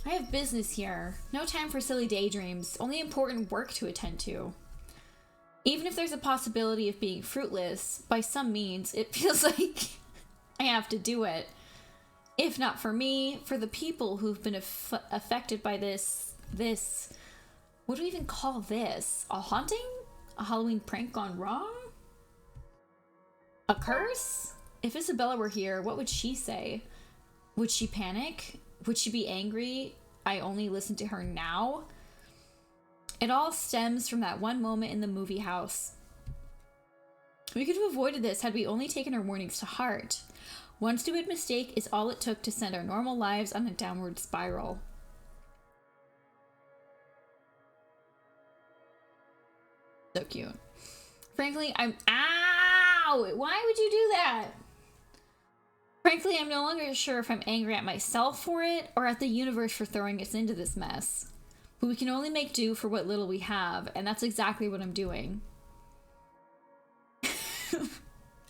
I have business here. No time for silly daydreams. Only important work to attend to. Even if there's a possibility of being fruitless, by some means, it feels like I have to do it. If not for me, for the people who've been affected by this, what do we even call this? A haunting? A Halloween prank gone wrong? A curse? If Isabella were here, what would she say? Would she panic? Would she be angry I only listen to her now? It all stems from that one moment in the movie house. We could have avoided this had we only taken our warnings to heart. One stupid mistake is all it took to send our normal lives on a downward spiral. So cute. Frankly, Ow! Why would you do that? Frankly, I'm no longer sure if I'm angry at myself for it or at the universe for throwing us into this mess. But we can only make do for what little we have, and that's exactly what I'm doing.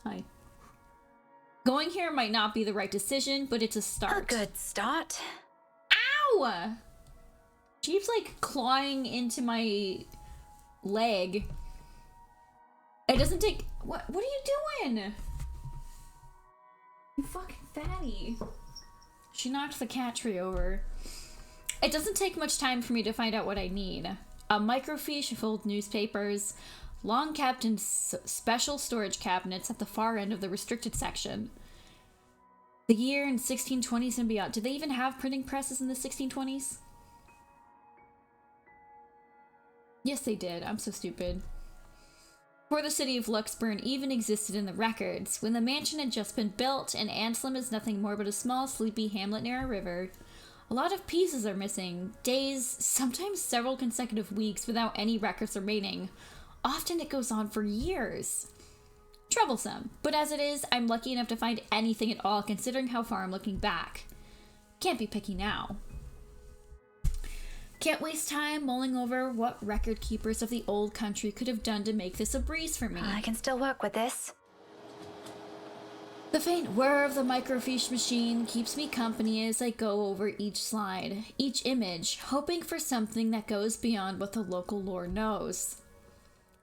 Hi. Going here might not be the right decision, but it's a start. A good start. Ow! She keeps like clawing into my leg. It doesn't take... What are you doing? You fucking fatty. She knocked the cat tree over. It doesn't take much time for me to find out what I need. A microfiche full of newspapers, long kept in special storage cabinets at the far end of the restricted section. The year in 1620s and beyond. Did they even have printing presses in the 1620s? Yes, they did. I'm so stupid. Before the city of Luxburn even existed in the records, when the mansion had just been built and Anselm is nothing more but a small, sleepy hamlet near a river, a lot of pieces are missing. Days, sometimes several consecutive weeks without any records remaining. Often it goes on for years. Troublesome, but as it is, I'm lucky enough to find anything at all considering how far I'm looking back. Can't be picky now. Can't waste time mulling over what record keepers of the old country could have done to make this a breeze for me. I can still work with this. The faint whir of the microfiche machine keeps me company as I go over each slide, each image, hoping for something that goes beyond what the local lore knows.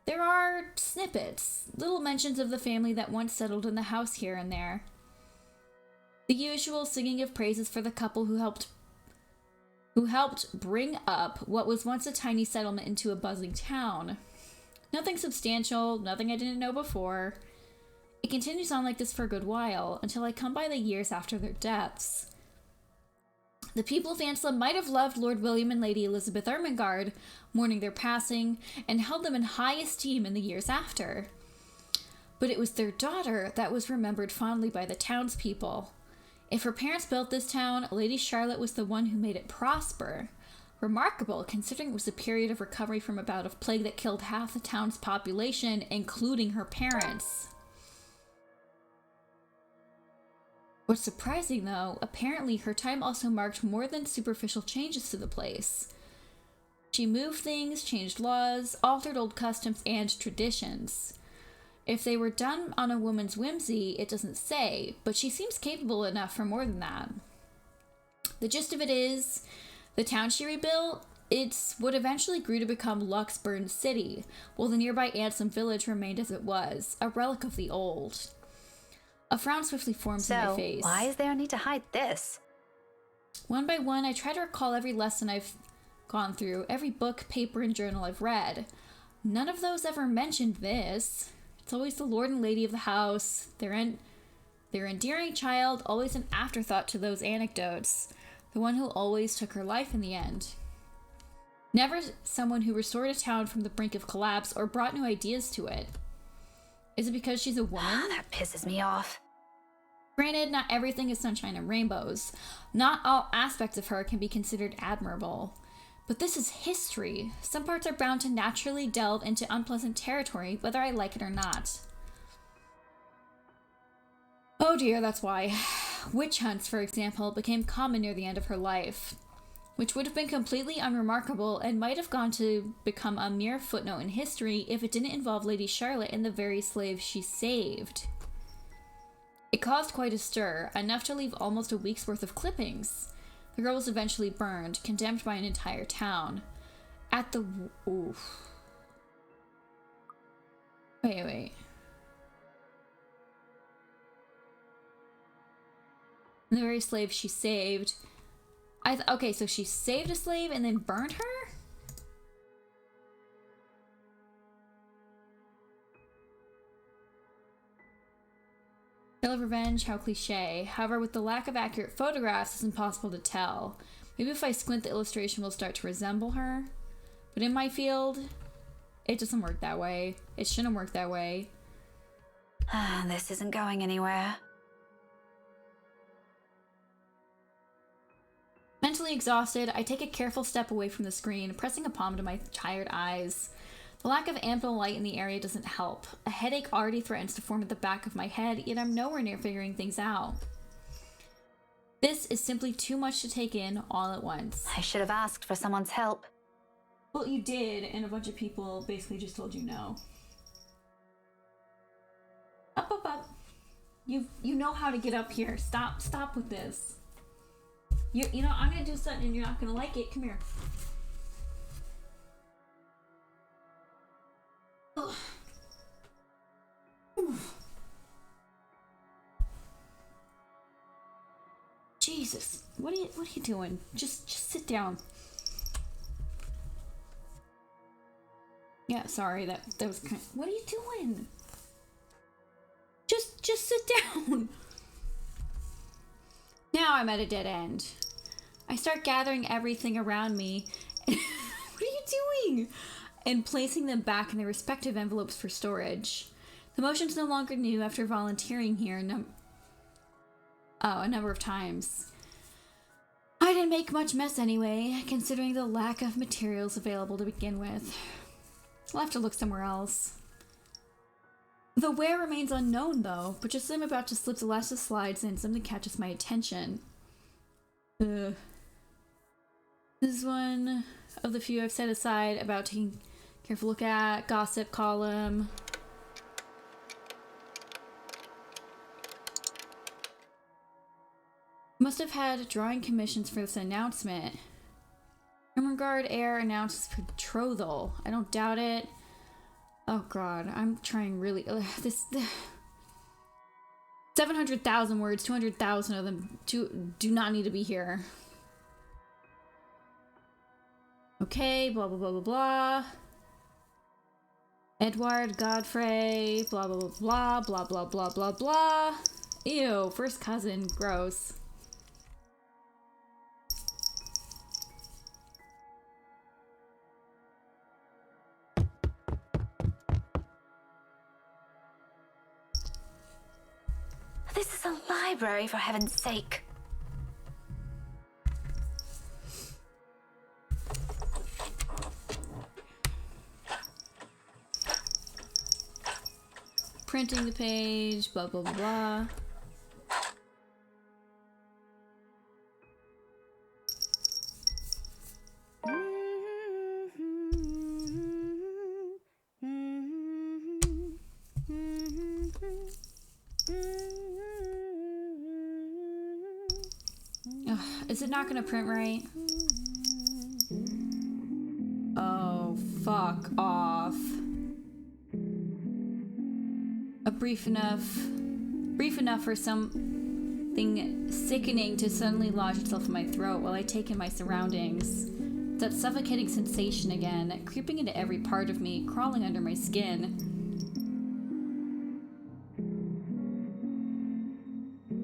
There are snippets, little mentions of the family that once settled in the house here and there. The usual singing of praises for the couple who helped bring up what was once a tiny settlement into a buzzing town. Nothing substantial, nothing I didn't know before. It continues on like this for a good while, until I come by the years after their deaths. The people of Anselm might have loved Lord William and Lady Elizabeth Ermengarde, mourning their passing, and held them in high esteem in the years after. But it was their daughter that was remembered fondly by the townspeople. If her parents built this town, Lady Charlotte was the one who made it prosper. Remarkable, considering it was a period of recovery from a bout of plague that killed half the town's population, including her parents. What's surprising, though, apparently her time also marked more than superficial changes to the place. She moved things, changed laws, altered old customs and traditions. If they were done on a woman's whimsy, it doesn't say, but she seems capable enough for more than that. The gist of it is, the town she rebuilt, it's what eventually grew to become Luxburn City, while the nearby Anselm village remained as it was, a relic of the old. A frown swiftly forms in my face. So, why is there a need to hide this? One by one, I try to recall every lesson I've gone through, every book, paper, and journal I've read. None of those ever mentioned this. It's always the lord and lady of the house, their endearing child, always an afterthought to those anecdotes, the one who always took her life in the end. Never someone who restored a town from the brink of collapse or brought new ideas to it. Is it because she's a woman? That pisses me off. Granted, not everything is sunshine and rainbows. Not all aspects of her can be considered admirable. But this is history. Some parts are bound to naturally delve into unpleasant territory, whether I like it or not. Oh dear, that's why. Witch hunts, for example, became common near the end of her life, which would have been completely unremarkable and might have gone to become a mere footnote in history if it didn't involve Lady Charlotte and the very slaves she saved. It caused quite a stir, enough to leave almost a week's worth of clippings. The girl was eventually burned, condemned by an entire town. At the... Oof. Wait. The very slave she saved... Okay, so she saved a slave and then burned her? Tale of revenge, how cliche. However, with the lack of accurate photographs, it's impossible to tell. Maybe if I squint, the illustration will start to resemble her. But in my field, it doesn't work that way. It shouldn't work that way. This isn't going anywhere. Mentally exhausted, I take a careful step away from the screen, pressing a palm to my tired eyes. The lack of ample light in the area doesn't help. A headache already threatens to form at the back of my head, yet I'm nowhere near figuring things out. This is simply too much to take in all at once. I should have asked for someone's help. Well, you did, and a bunch of people basically just told you no. Up. You know how to get up here. Stop with this. You know, I'm gonna do something and you're not gonna like it. Come here. Ugh. Jesus, what are you doing? Just sit down. Yeah, sorry, that was kind of, what are you doing? Just sit down. Now I'm at a dead end. I start gathering everything around me. What are you doing? And placing them back in their respective envelopes for storage. The motion's no longer new after volunteering here a number of times. I didn't make much mess anyway, considering the lack of materials available to begin with. I'll have to look somewhere else. The where remains unknown though, but just as I'm about to slip the last of the slides in, something catches my attention. This is one of the few I've set aside about taking a careful look at. Gossip column. Must have had drawing commissions for this announcement. Ermengarde heir announces betrothal. I don't doubt it. Oh god, I'm trying really. 700,000 words, 200,000 of them do not need to be here. Okay, blah blah blah blah blah. Edward Godfrey, blah blah blah blah blah blah blah blah. Ew, first cousin, gross. This is a library, for heaven's sake. Printing the page, blah blah blah blah. Ugh, is it not gonna print right? Oh, fuck off. Brief enough for something sickening to suddenly lodge itself in my throat while I take in my surroundings. That suffocating sensation again, creeping into every part of me, crawling under my skin.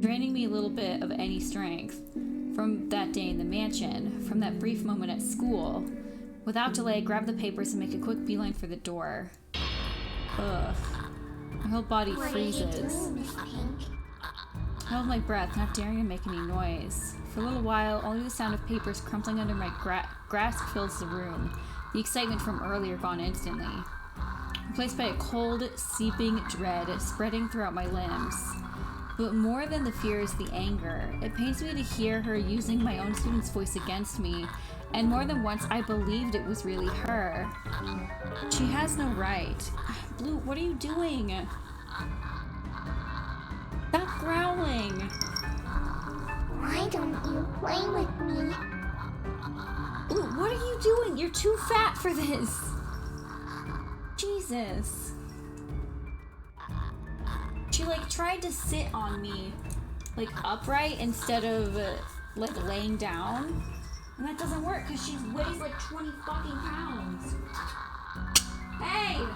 Draining me a little bit of any strength. From that day in the mansion, from that brief moment at school. Without delay, I grab the papers and make a quick beeline for the door. Ugh. My whole body freezes. I hold my breath, not daring to make any noise. For a little while, only the sound of papers crumpling under my grasp fills the room, the excitement from earlier gone instantly. Replaced by a cold, seeping dread spreading throughout my limbs. But more than the fear is the anger. It pains me to hear her using my own student's voice against me, and more than once I believed it was really her. She has no right. Blue, what are you doing? Stop growling! Why don't you play with me? Blue, what are you doing? You're too fat for this! Jesus. She like tried to sit on me like upright instead of like laying down. And that doesn't work because she weighs like 20 fucking pounds. Hey!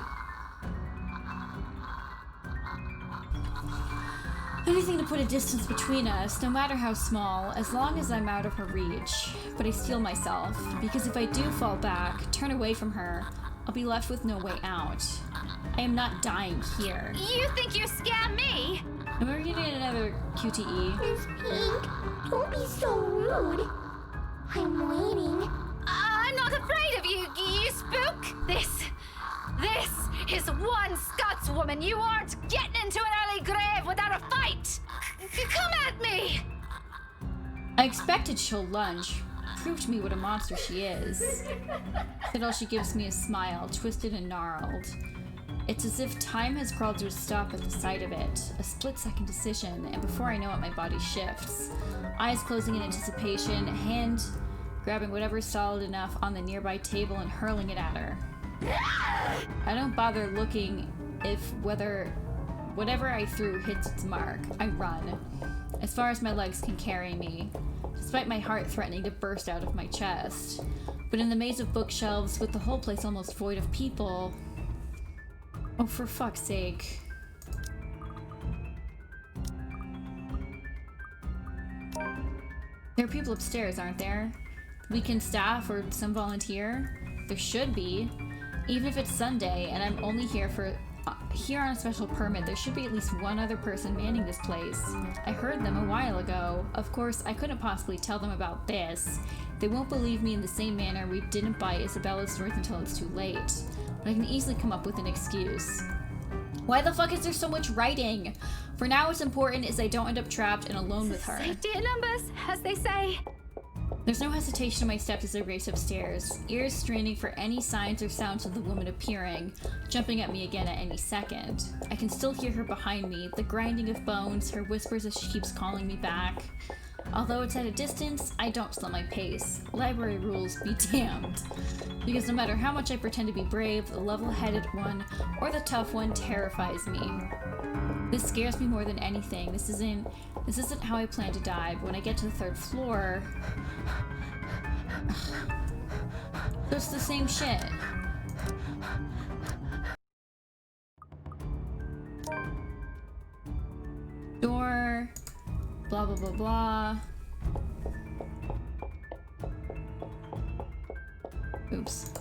Anything to put a distance between us, no matter how small, as long as I'm out of her reach. But I steel myself, because if I do fall back, turn away from her, I'll be left with no way out. I am not dying here. You think you scam me? And we're getting another QTE. Miss Pink, don't be so rude. I'm waiting. I'm not afraid of you, you spook! This is one Scotswoman. You aren't getting into an early grave without a fight! Come at me! I expected she'll lunge. Prove to me what a monster she is. But all she gives me is a smile, twisted and gnarled. It's as if time has crawled to a stop at the sight of it. A split-second decision, and before I know it, my body shifts. Eyes closing in anticipation, hand grabbing whatever's solid enough on the nearby table and hurling it at her. I don't bother looking if whatever I threw hits its mark. I run. as far as my legs can carry me, despite my heart threatening to burst out of my chest. But in the maze of bookshelves, with the whole place almost void of people... Oh, for fuck's sake. There are people upstairs, aren't there? Weekend staff or some volunteer? There should be. Even if it's Sunday and I'm only here on a special permit, there should be at least one other person manning this place. I heard them a while ago. Of course, I couldn't possibly tell them about this. They won't believe me in the same manner we didn't buy Isabella's stories until it's too late. But I can easily come up with an excuse. Why the fuck is there so much writing? For now, what's important is I don't end up trapped and alone with her. Safety in numbers, as they say. There's no hesitation in my steps as I race upstairs, ears straining for any signs or sounds of the woman appearing, jumping at me again at any second. I can still hear her behind me, the grinding of bones, her whispers as she keeps calling me back. Although it's at a distance, I don't slow my pace. Library rules be damned. Because no matter how much I pretend to be brave, the level-headed one or the tough one terrifies me. This scares me more than anything. This isn't how I plan to die, but when I get to the 3rd floor... So it's the same shit. Door... Blah blah blah blah. Oops.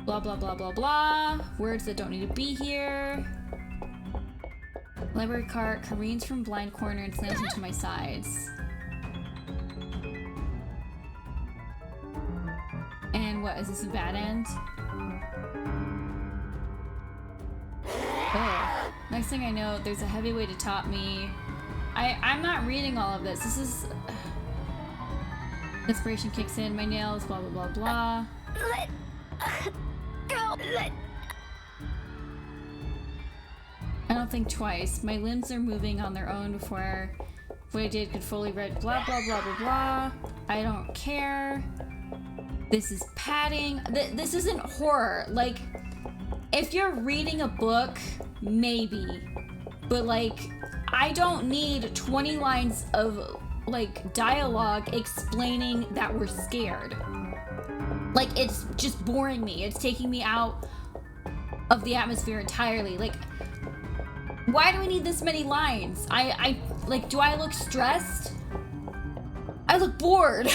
Blah blah blah blah blah. Words that don't need to be here. Library cart careens from blind corner and slams into my sides. And what, is this a bad end? Oh. Next thing I know, there's a heavyweight atop me. I'm not reading all of this. This is... Inspiration kicks in, my nails, blah blah blah blah. I don't think twice. My limbs are moving on their own before what I did could fully read blah blah blah blah blah. I don't care. This is padding. This isn't horror. Like, if you're reading a book, maybe. But like, I don't need 20 lines of like dialogue explaining that we're scared. Like, it's just boring me. It's taking me out of the atmosphere entirely. Like, why do we need this many lines? I like, do I look stressed? I look bored.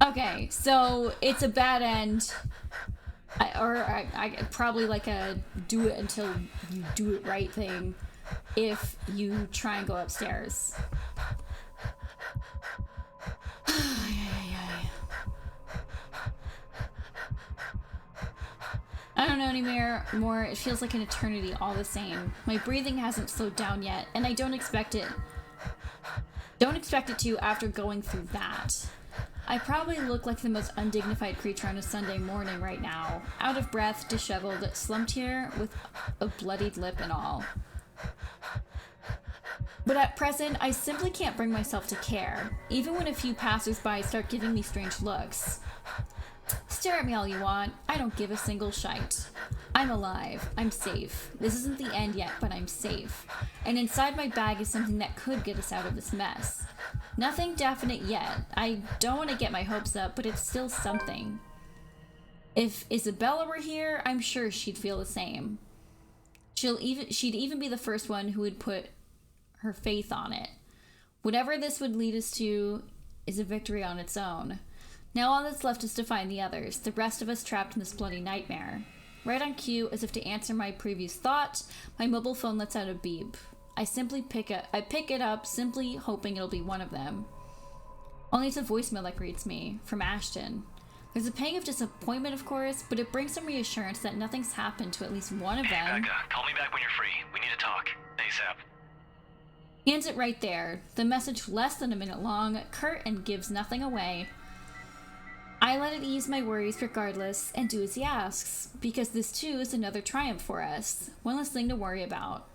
Okay, so it's a bad end. I probably like a do it until you do it right thing if you try and go upstairs. I don't know anymore. It feels like an eternity all the same. My breathing hasn't slowed down yet, and I don't expect it. Don't expect it to after going through that. I probably look like the most undignified creature on a Sunday morning right now. Out of breath, disheveled, slumped here with a bloodied lip and all. But at present, I simply can't bring myself to care, even when a few passers-by start giving me strange looks. Stare at me all you want. I don't give a single shite. I'm alive. I'm safe. This isn't the end yet, but I'm safe. And inside my bag is something that could get us out of this mess. Nothing definite yet. I don't want to get my hopes up, but it's still something. If Isabella were here, I'm sure she'd feel the same. She'd even be the first one who would put her faith on it. Whatever this would lead us to is a victory on its own. Now all that's left is to find the others, the rest of us trapped in this bloody nightmare. Right on cue, as if to answer my previous thought, my mobile phone lets out a beep. I pick it up, simply hoping it'll be one of them. Only it's a voicemail that greets me, from Ashton. There's a pang of disappointment, of course, but it brings some reassurance that nothing's happened to at least one of them. Hey, Becca, call me back when you're free. We need to talk. ASAP. He ends it right there. The message less than a minute long, curt and gives nothing away. I let it ease my worries regardless, and do as he asks, because this too is another triumph for us. One less thing to worry about.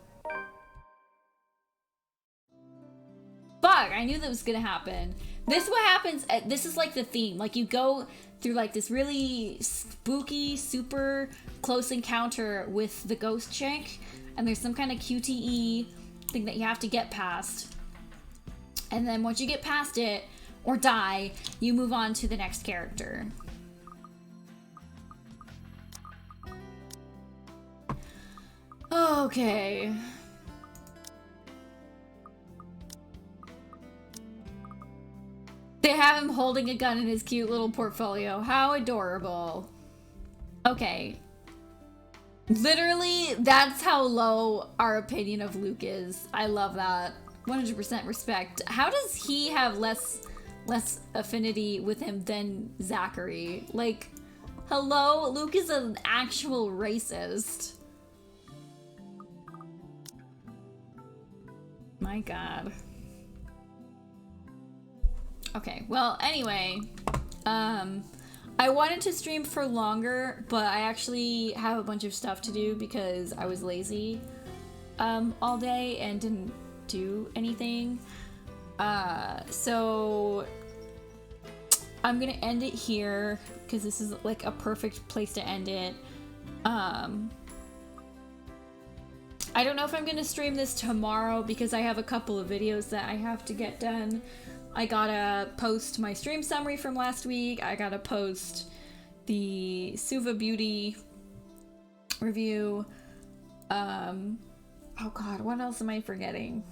Fuck, I knew that was gonna happen. This is what happens, this is like the theme. Like, you go through like this really spooky, super close encounter with the ghost chick, and there's some kind of QTE thing that you have to get past. And then once you get past it, or die, you move on to the next character. Okay. They have him holding a gun in his cute little portfolio. How adorable. Okay. Literally, that's how low our opinion of Luke is. I love that. 100% respect. How does he have less affinity with him than Zachary? Like, hello? Luke is an actual racist. My god. Okay, well, anyway, I wanted to stream for longer, but I actually have a bunch of stuff to do because I was lazy all day and didn't do anything. So I'm gonna end it here because this is like a perfect place to end it. I don't know if I'm gonna stream this tomorrow because I have a couple of videos that I have to get done. I gotta post my stream summary from last week. I gotta post the Suva Beauty review. Oh god, what else am I forgetting?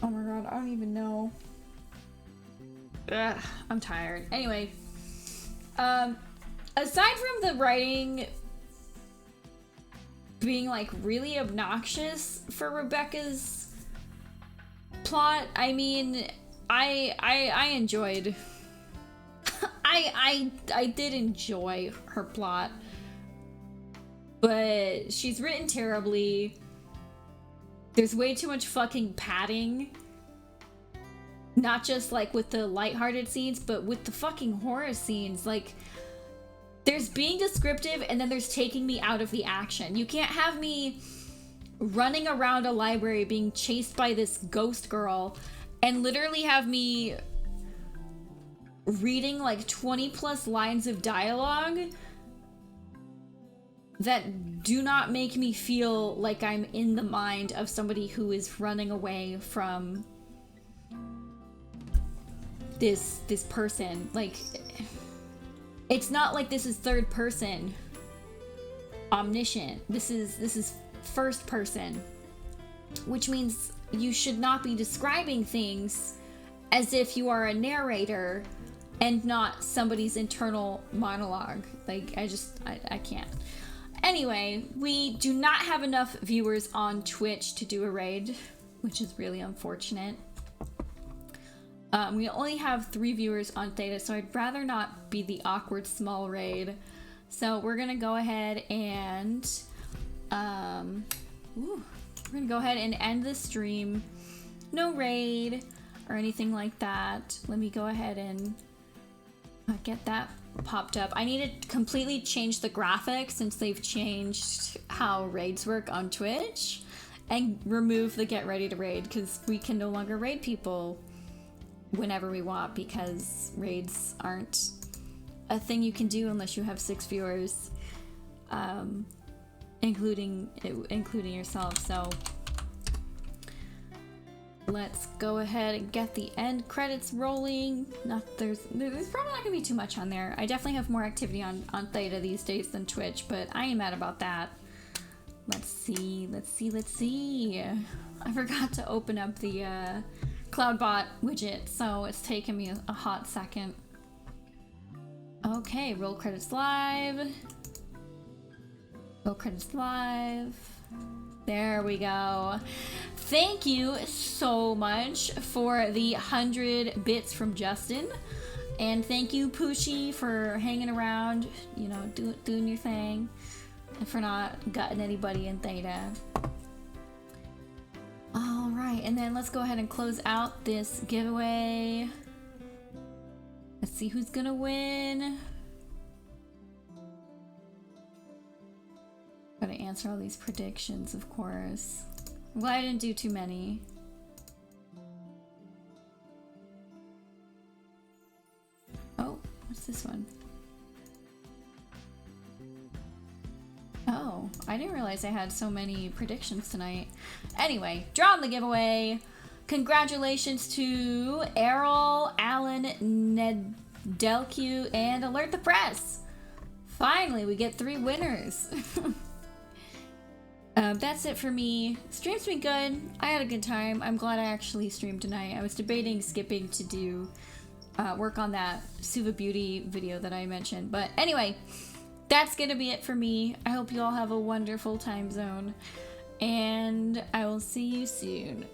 Oh my god, I don't even know. Ugh, I'm tired. Anyway, aside from the writing being like really obnoxious for Rebecca's plot, I mean, I enjoyed I did enjoy her plot, but she's written terribly. There's way too much fucking padding, not just like with the lighthearted scenes, but with the fucking horror scenes. Like, there's being descriptive and then there's taking me out of the action. You can't have me running around a library being chased by this ghost girl and literally have me reading like 20 plus lines of dialogue that do not make me feel like I'm in the mind of somebody who is running away from this person. Like, it's not like this is third person omniscient. This is first person, which means you should not be describing things as if you are a narrator and not somebody's internal monologue. Like, I can't. Anyway, we do not have enough viewers on Twitch to do a raid, which is really unfortunate. We only have 3 viewers on Theta, so I'd rather not be the awkward small raid. So we're gonna go ahead and we're gonna go ahead and end the stream. No raid or anything like that. Let me go ahead and get that popped up. I need to completely change the graphics since they've changed how raids work on Twitch, and remove the get ready to raid because we can no longer raid people whenever we want because raids aren't a thing you can do unless you have 6 viewers, including yourself. So let's go ahead and get the end credits rolling. There's probably not gonna be too much on there. I definitely have more activity on Theta these days than Twitch, but I ain't mad about that. Let's see. I forgot to open up the CloudBot widget, so it's taken me a hot second. Okay, roll credits live. Roll credits live. There we go. Thank you so much for the 100 bits from Justin. And thank you, Poochie, for hanging around, you know, doing your thing. And for not gutting anybody in Theta. Alright, and then let's go ahead and close out this giveaway. Let's see who's gonna win. Gotta answer all these predictions, of course. I'm glad I didn't do too many. Oh, what's this one? I didn't realize I had so many predictions tonight. Anyway, drawing the giveaway. Congratulations to Errol, Alan, Nedelq, and Alert the Press. Finally, we get 3 winners. That's it for me. Stream's been good. I had a good time. I'm glad I actually streamed tonight. I was debating skipping to do work on that Suva Beauty video that I mentioned. But anyway, that's gonna be it for me. I hope you all have a wonderful time zone. And I will see you soon.